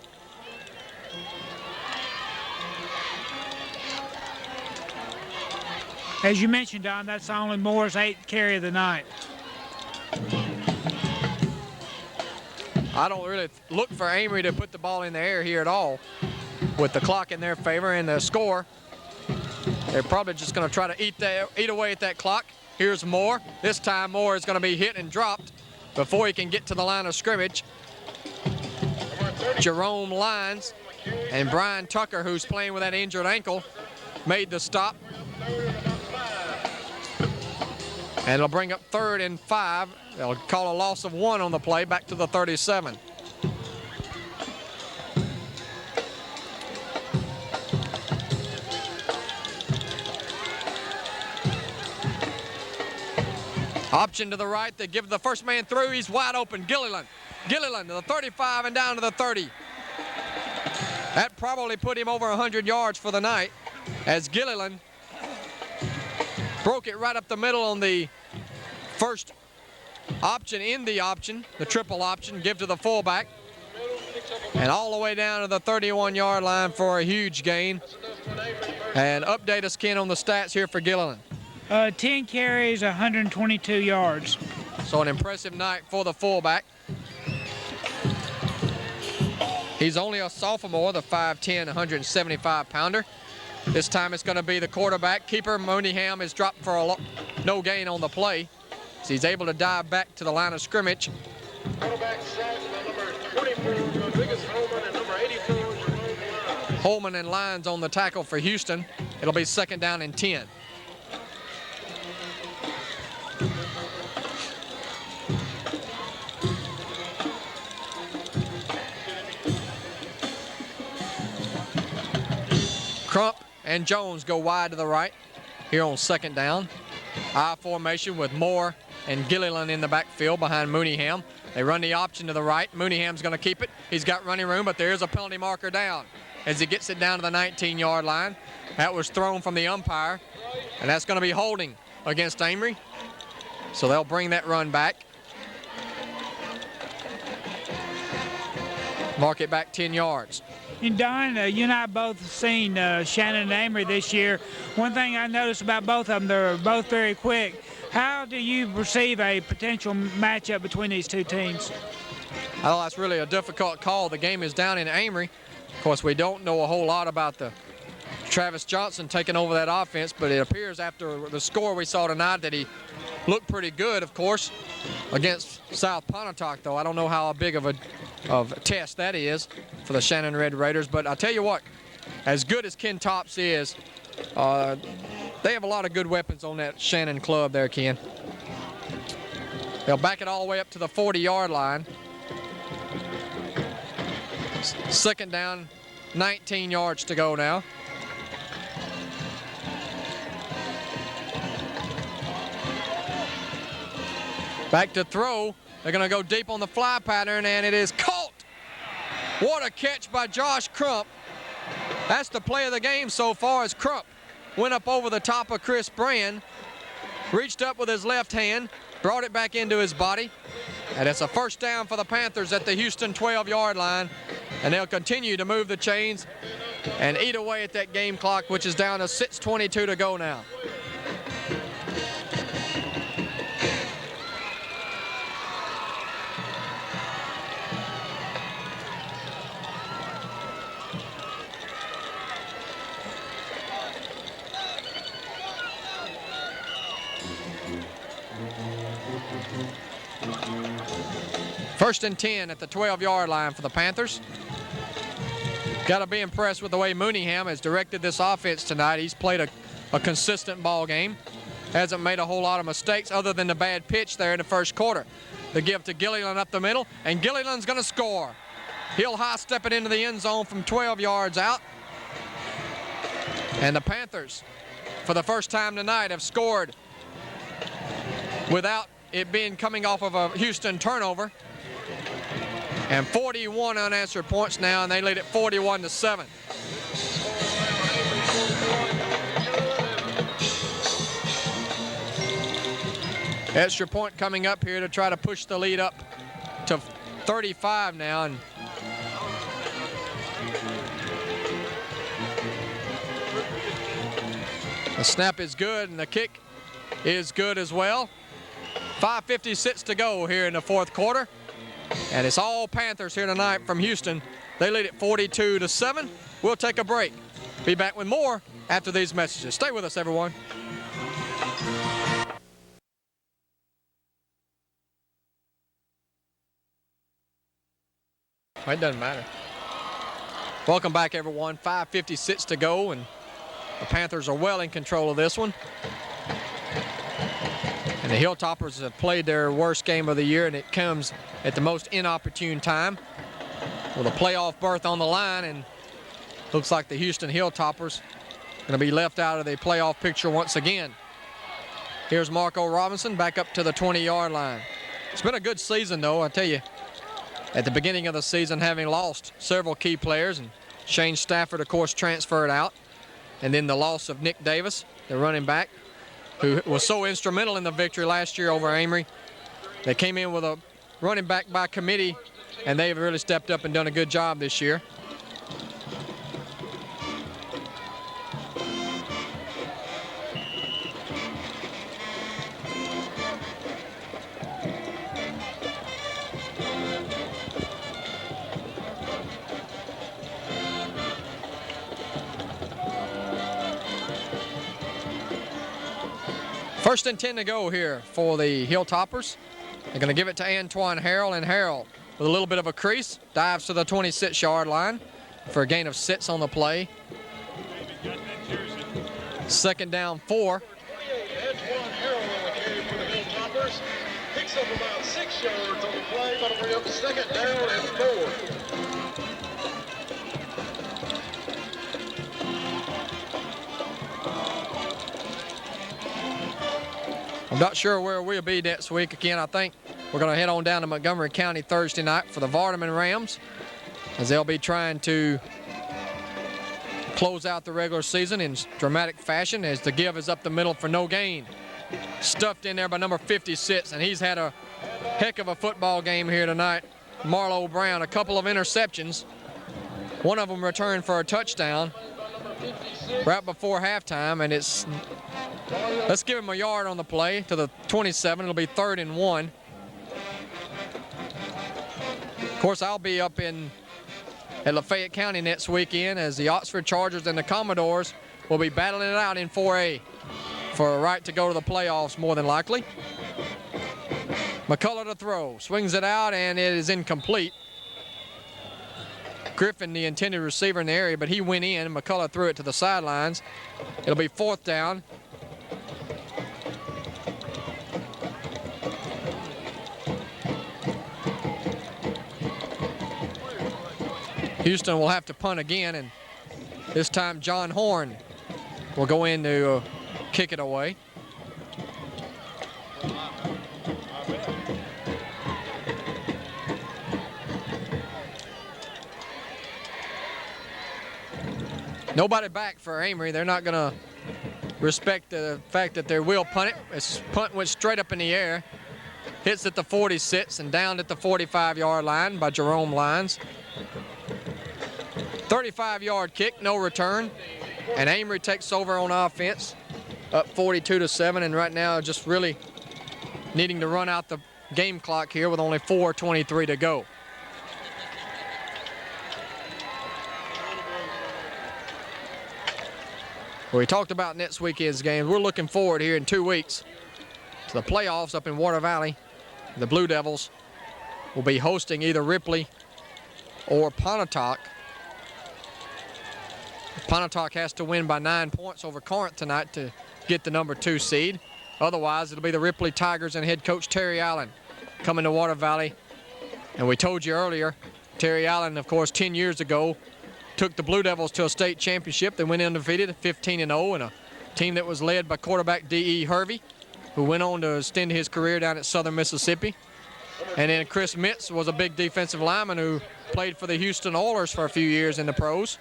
As you mentioned, Don, that's only Moore's 8th carry of the night. I don't really look for Amory to put the ball in the air here at all. With the clock in their favor and the score, they're probably just going to try to eat away at that clock. Here's Moore. This time Moore is going to be hit and dropped before he can get to the line of scrimmage. Jerome Lyons and Brian Tucker, who's playing with that injured ankle, made the stop. And it'll bring up 3rd and 5. They'll call a loss of 1 on the play back to the 37. Option to the right. They give the first man through. He's wide open. Gilliland to the 35 and down to the 30. That probably put him over 100 yards for the night as Gilliland broke it right up the middle on the first option in the option, the triple option, give to the fullback. And all the way down to the 31-yard line for a huge gain. And update us, Ken, on the stats here for Gilliland. 10 carries, 122 yards. So an impressive night for the fullback. He's only a sophomore, the 5'10", 175-pounder. This time it's going to be the quarterback. Keeper Mooneyham is dropped for no gain on the play. So he's able to dive back to the line of scrimmage. Quarterback sacked by number 24, Rodriguez Holman, and number 84, Jerome Lyons. Holman and Lyons on the tackle for Houston. It'll be 2nd down and 10. Crump and Jones go wide to the right here on 2nd down. I formation with Moore and Gilliland in the backfield behind Mooneyham. They run the option to the right. Mooneyham's going to keep it. He's got running room, but there's a penalty marker down as he gets it down to the 19-yard line. That was thrown from the umpire, and that's going to be holding against Amory. So they'll bring that run back. Mark it back 10 yards. And Don, you and I both seen Shannon and Amory this year. One thing I noticed about both of them, they're both very quick. How do you perceive a potential matchup between these two teams? Oh, that's really a difficult call. The game is down in Amory. Of course, we don't know a whole lot about the Travis Johnson taking over that offense, but it appears after the score we saw tonight that he looked pretty good, of course, against South Pontotoc, though. I don't know how big of a test that is for the Shannon Red Raiders, but I'll tell you what, as good as Ken Tops is, they have a lot of good weapons on that Shannon club there, Ken. They'll back it all the way up to the 40-yard line. 2nd down, 19 yards to go now. Back to throw. They're going to go deep on the fly pattern, and it is caught. What a catch by Josh Crump. That's the play of the game so far as Crump went up over the top of Chris Brand, reached up with his left hand, brought it back into his body, and it's a 1st down for the Panthers at the Houston 12-yard line, and they'll continue to move the chains and eat away at that game clock, which is down to 6:22 to go now. First and 10 at the 12-yard line for the Panthers. Got to be impressed with the way Mooneyham has directed this offense tonight. He's played a consistent ball game. Hasn't made a whole lot of mistakes other than the bad pitch there in the first quarter. The give to Gilliland up the middle, and Gilliland's going to score. He'll high step it into the end zone from 12 yards out. And the Panthers, for the first time tonight, have scored without it being coming off of a Houston turnover. And 41 unanswered points now, and they lead it 41-7. Extra point coming up here to try to push the lead up to 35 now. And the snap is good, and the kick is good as well. 5:56 to go here in the fourth quarter. And it's all Panthers here tonight from Houston. They lead it 42-7. We'll take a break. Be back with more after these messages. Stay with us, everyone. It doesn't matter. Welcome back, everyone. 5:56 to go, and the Panthers are well in control of this one. And the Hilltoppers have played their worst game of the year, and it comes at the most inopportune time with a playoff berth on the line, and looks like the Houston Hilltoppers going to be left out of the playoff picture once again. Here's Marco Robinson back up to the 20-yard line. It's been a good season, though, I tell you. At the beginning of the season, having lost several key players, and Shane Stafford, of course, transferred out, and then the loss of Nick Davis, the running back, who was so instrumental in the victory last year over Amory. They came in with a running back by committee, and they've really stepped up and done a good job this year. First and 10 to go here for the Hilltoppers. They're going to give it to Antoine Harrell, and Harrell, with a little bit of a crease, dives to the 26-yard line for a gain of 6 on the play. Second down 4. Antoine Harrell on the carry for the Hilltoppers. Picks up about 6 yards on the play, but we're up second down and 4. I'm not sure where we'll be next week. Again, I think we're going to head on down to Montgomery County Thursday night for the Vardaman Rams, as they'll be trying to close out the regular season in dramatic fashion, as the give is up the middle for no gain. Stuffed in there by number 56, and he's had a heck of a football game here tonight. Marlo Brown, a couple of interceptions. One of them returned for a touchdown right before halftime, and it's, let's give him a yard on the play to the 27. It'll be 3rd and 1. Of course, I'll be up at Lafayette County next weekend, as the Oxford Chargers and the Commodores will be battling it out in 4A for a right to go to the playoffs, more than likely. McCullough to throw, swings it out, and it is incomplete. Griffin, the intended receiver in the area, but he went in. McCullough threw it to the sidelines. It'll be 4th down. Houston will have to punt again, and this time John Horn will go in to kick it away. Nobody back for Amory. They're not going to respect the fact that they will punt it. This punt went straight up in the air, hits at the 46 and down at the 45-yard line by Jerome Lyons. 35-yard kick, no return, and Amory takes over on offense, up 42-7, and right now just really needing to run out the game clock here with only 4:23 to go. We talked about next weekend's game. We're looking forward here in 2 weeks to the playoffs up in Water Valley. The Blue Devils will be hosting either Ripley or Pontotoc. Pontotoc has to win by 9 points over Corinth tonight to get the number 2 seed. Otherwise, it'll be the Ripley Tigers and head coach Terry Allen coming to Water Valley. And we told you earlier, Terry Allen, of course, 10 years ago, took the Blue Devils to a state championship. They went undefeated, 15-0, and a team that was led by quarterback D.E. Hervey, who went on to extend his career down at Southern Mississippi. And then Chris Mitz was a big defensive lineman who played for the Houston Oilers for a few years in the pros.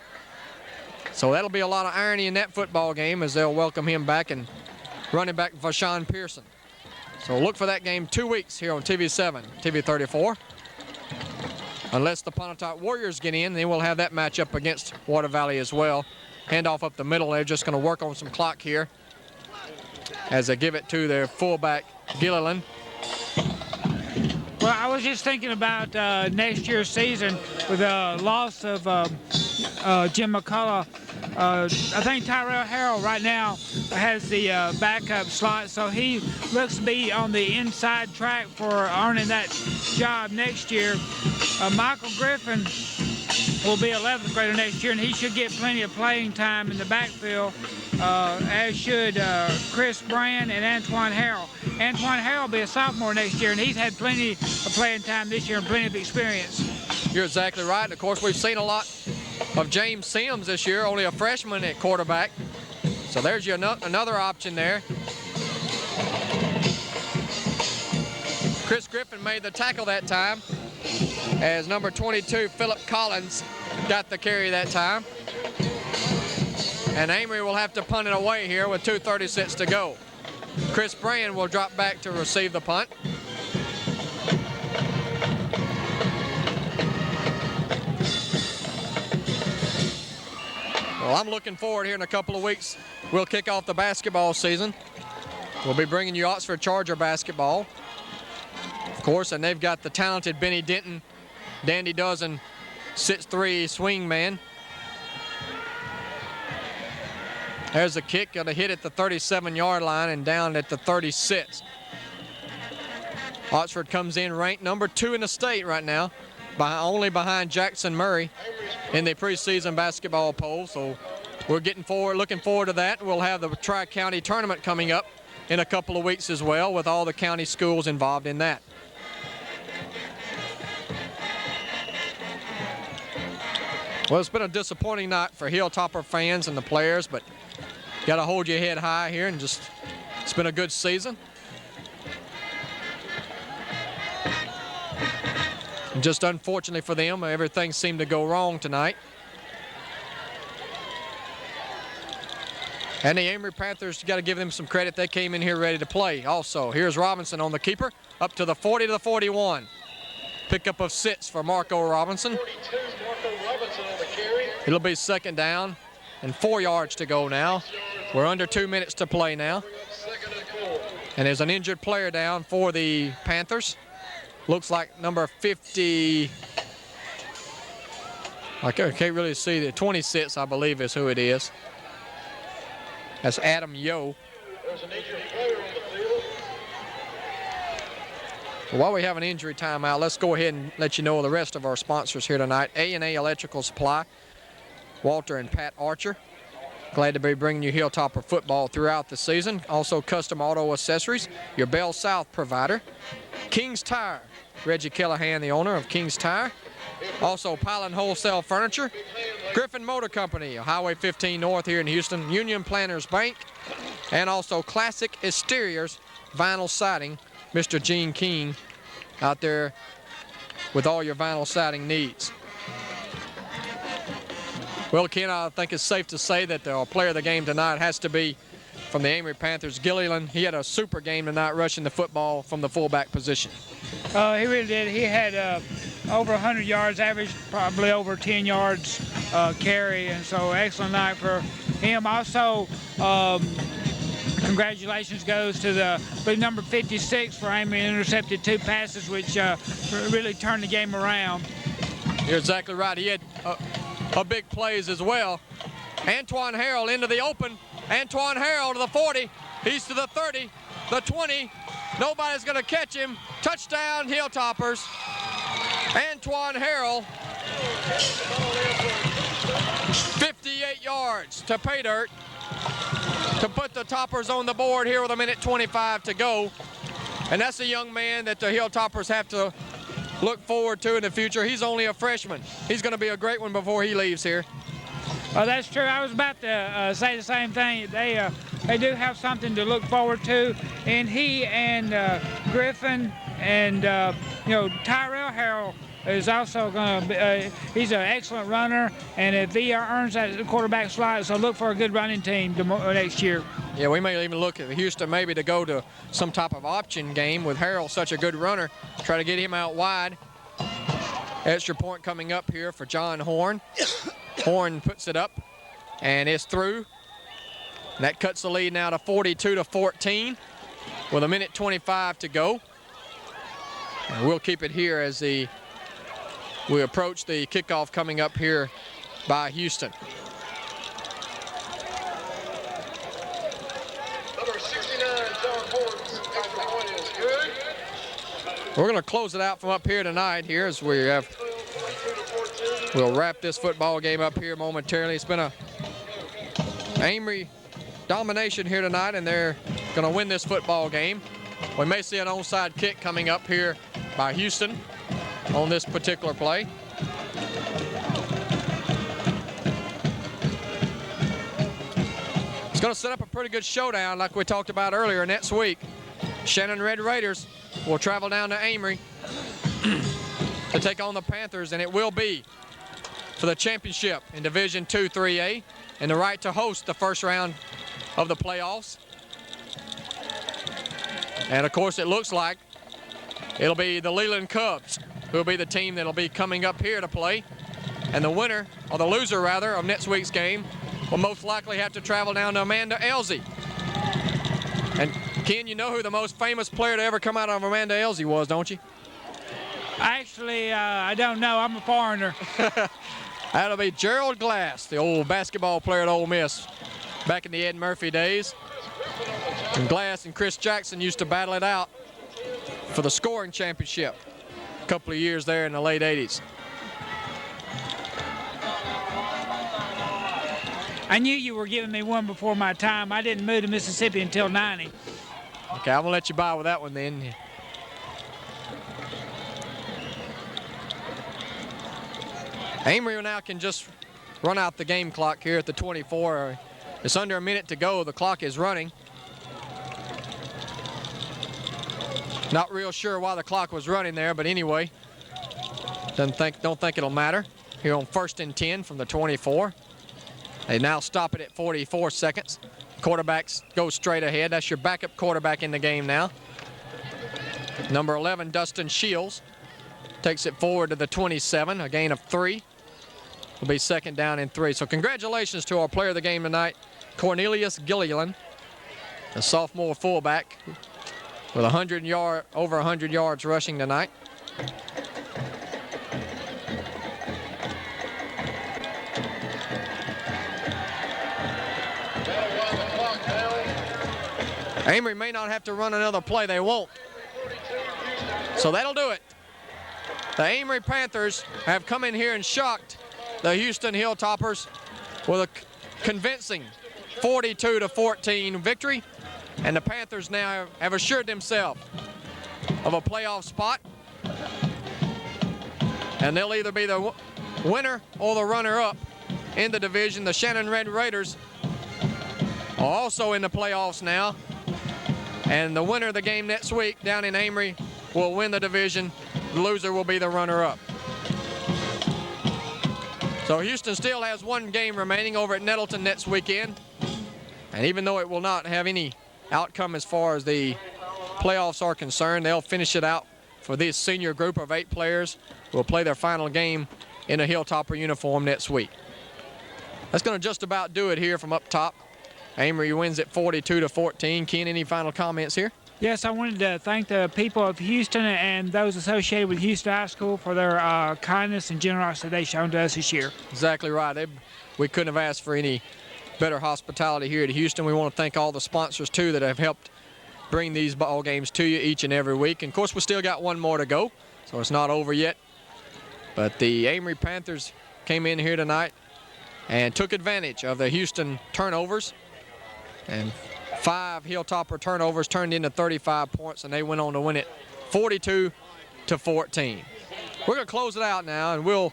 So that'll be a lot of irony in that football game as they'll welcome him back, and running back Vashawn Pearson. So look for that game 2 weeks here on TV7, TV 34. Unless the Pontotoc Warriors get in, then we'll have that matchup against Water Valley as well. Handoff up the middle. They're just going to work on some clock here as they give it to their fullback, Gilliland. Well, I was just thinking about next year's season with the loss of Jim McCullough. I think Tyrell Harrell right now has the backup slot, so he looks to be on the inside track for earning that job next year. Michael Griffin will be 11th grader next year, and he should get plenty of playing time in the backfield, as should Chris Brand and Antoine Harrell. Antoine Harrell will be a sophomore next year, and he's had plenty of playing time this year and plenty of experience. You're exactly right. And of course, we've seen a lot of James Sims this year, only a freshman at quarterback. So there's your another option there. Chris Griffin made the tackle that time, as number 22, Philip Collins, got the carry that time. And Amory will have to punt it away here with 2:36 to go. Chris Brand will drop back to receive the punt. Well, I'm looking forward here in a couple of weeks. We'll kick off the basketball season. We'll be bringing you Oxford Charger basketball, of course, and they've got the talented Benny Denton, Dandy Dozen, 6'3" swing man. There's a kick, going to hit at the 37-yard line and down at the 36. Oxford comes in ranked number 2 in the state right now, only behind Jackson Murray in the preseason basketball poll. So we're looking forward to that. We'll have the Tri-County tournament coming up in a couple of weeks as well, with all the county schools involved in that. Well, it's been a disappointing night for Hilltopper fans and the players, but you got to hold your head high here, and it's been a good season. And just unfortunately for them, everything seemed to go wrong tonight. And the Amory Panthers, you got to give them some credit. They came in here ready to play also. Here's Robinson on the keeper, up to the 40 to the 41. Pickup of 6 for Marco Robinson. 42, Marco Robinson on the carry. It'll be 2nd down and 4 yards to go now. We're under 2 minutes to play now. Second and 4. And there's an injured player down for the Panthers. Looks like number 50. I can't really see. The 26, I believe, is who it is. That's Adam Yo. There's an injured player on the field. While we have an injury timeout, let's go ahead and let you know the rest of our sponsors here tonight. A&A Electrical Supply, Walter and Pat Archer. Glad to be bringing you Hilltopper football throughout the season. Also, Custom Auto Accessories, your Bell South provider. King's Tire, Reggie Callahan, the owner of King's Tire. Also, Pilot Wholesale Furniture. Griffin Motor Company, Highway 15 North here in Houston. Union Planners Bank. And also Classic Exteriors, Vinyl Siding. Mr. Gene King out there with all your vinyl siding needs. Well, Ken, I think it's safe to say that the player of the game tonight has to be from the Amory Panthers, Gilliland. He had a super game tonight rushing the football from the fullback position. He really did. He had over 100 yards, average probably over 10 yards carry, and so excellent night for him. Also, congratulations goes to the number 56 for Amory, intercepted 2 passes, which really turned the game around. You're exactly right. He had a big plays as well. Antoine Harrell into the open. Antoine Harrell to the 40. He's to the 30, the 20. Nobody's going to catch him. Touchdown, Hilltoppers. Antoine Harrell, 58 yards to pay dirt to put the Toppers on the board here with 1:25 to go. And that's a young man that the Hilltoppers have to look forward to in the future. He's only a freshman. He's going to be a great one before he leaves here. Oh, that's true. I was about to say the same thing. They do have something to look forward to, and he and Griffin and Tyrell Harrell is also going to be. He's an excellent runner, and if he earns that quarterback slot, so look for a good running team next year. Yeah, we may even look at Houston maybe to go to some type of option game with Harrell, such a good runner, try to get him out wide. Extra point coming up here for John Horn. Horn puts it up, and it's through. That cuts the lead now to 42-14 with 1:25 to go. And we'll keep it here as we approach the kickoff coming up here by Houston. Number 69, John Horton's extra point is good. We're going to close it out from up here tonight here as we'll wrap this football game up here momentarily. It's been a Amory domination here tonight, and they're going to win this football game. We may see an onside kick coming up here by Houston on this particular play. It's going to set up a pretty good showdown like we talked about earlier next week. Shannon Red Raiders will travel down to Amory to take on the Panthers, and it will be for the championship in Division II 3A and the right to host the first round of the playoffs. And of course, it looks like it'll be the Leland Cubs who will be the team that'll be coming up here to play. And the winner, or the loser rather, of next week's game will most likely have to travel down to Amanda Elsie. And Ken, you know who the most famous player to ever come out of Amanda Elsie was, don't you? Actually, I don't know. I'm a foreigner. That'll be Gerald Glass, the old basketball player at Ole Miss back in the Ed Murphy days. And Glass and Chris Jackson used to battle it out for the scoring championship a couple of years there in the late 80s. I knew you were giving me one before my time. I didn't move to Mississippi until 90. Okay, I'm going to let you by with that one then. Amory now can just run out the game clock here at the 24. It's under a minute to go. The clock is running. Not real sure why the clock was running there, but anyway, don't think it'll matter. Here on 1st and 10 from the 24. They now stop it at 44 seconds. Quarterbacks go straight ahead. That's your backup quarterback in the game now. Number 11, Dustin Shields, takes it forward to the 27, a gain of 3. Will be 2nd down and 3. So congratulations to our player of the game tonight, Cornelius Gilliland, a sophomore fullback with over 100 yards rushing tonight. Amory may not have to run another play. They won't. So that'll do it. The Amory Panthers have come in here and shocked the Houston Hilltoppers with a convincing 42-14 victory. And the Panthers now have assured themselves of a playoff spot. And they'll either be the winner or the runner-up in the division. The Shannon Red Raiders are also in the playoffs now. And the winner of the game next week down in Amory will win the division. The loser will be the runner-up. So Houston still has one game remaining over at Nettleton next weekend. And even though it will not have any outcome as far as the playoffs are concerned, they'll finish it out for this senior group of 8 players who will play their final game in a Hilltopper uniform next week. That's going to just about do it here from up top. Amory wins at 42-14. Ken, any final comments here? Yes, I wanted to thank the people of Houston and those associated with Houston High School for their kindness and generosity they've shown to us this year. Exactly right. We couldn't have asked for any better hospitality here at Houston. We want to thank all the sponsors, too, that have helped bring these ball games to you each and every week. And, of course, we still got one more to go, so it's not over yet. But the Amory Panthers came in here tonight and took advantage of the Houston turnovers. And 5 Hilltopper turnovers turned into 35 points, and they went on to win it 42-14. We're going to close it out now, and we'll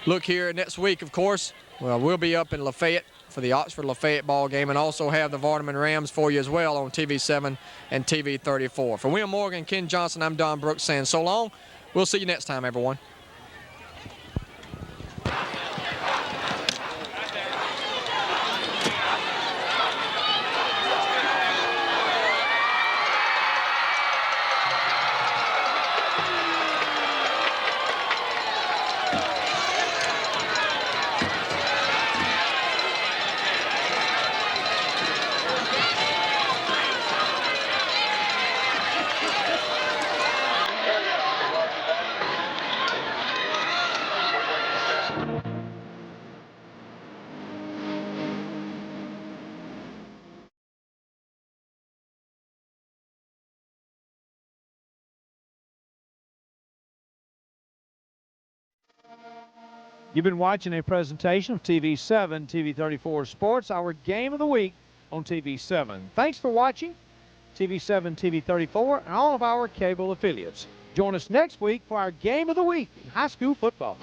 look here next week, of course, well, we'll be up in Lafayette for the Oxford-Lafayette ball game, and also have the Vardaman Rams for you as well on TV7 and TV34. For William Morgan, Ken Johnson, I'm Don Brooks saying so long. We'll see you next time, everyone. You've been watching a presentation of TV7, TV34 Sports, our game of the week on TV7. Thanks for watching TV7, TV34, and all of our cable affiliates. Join us next week for our game of the week in high school football.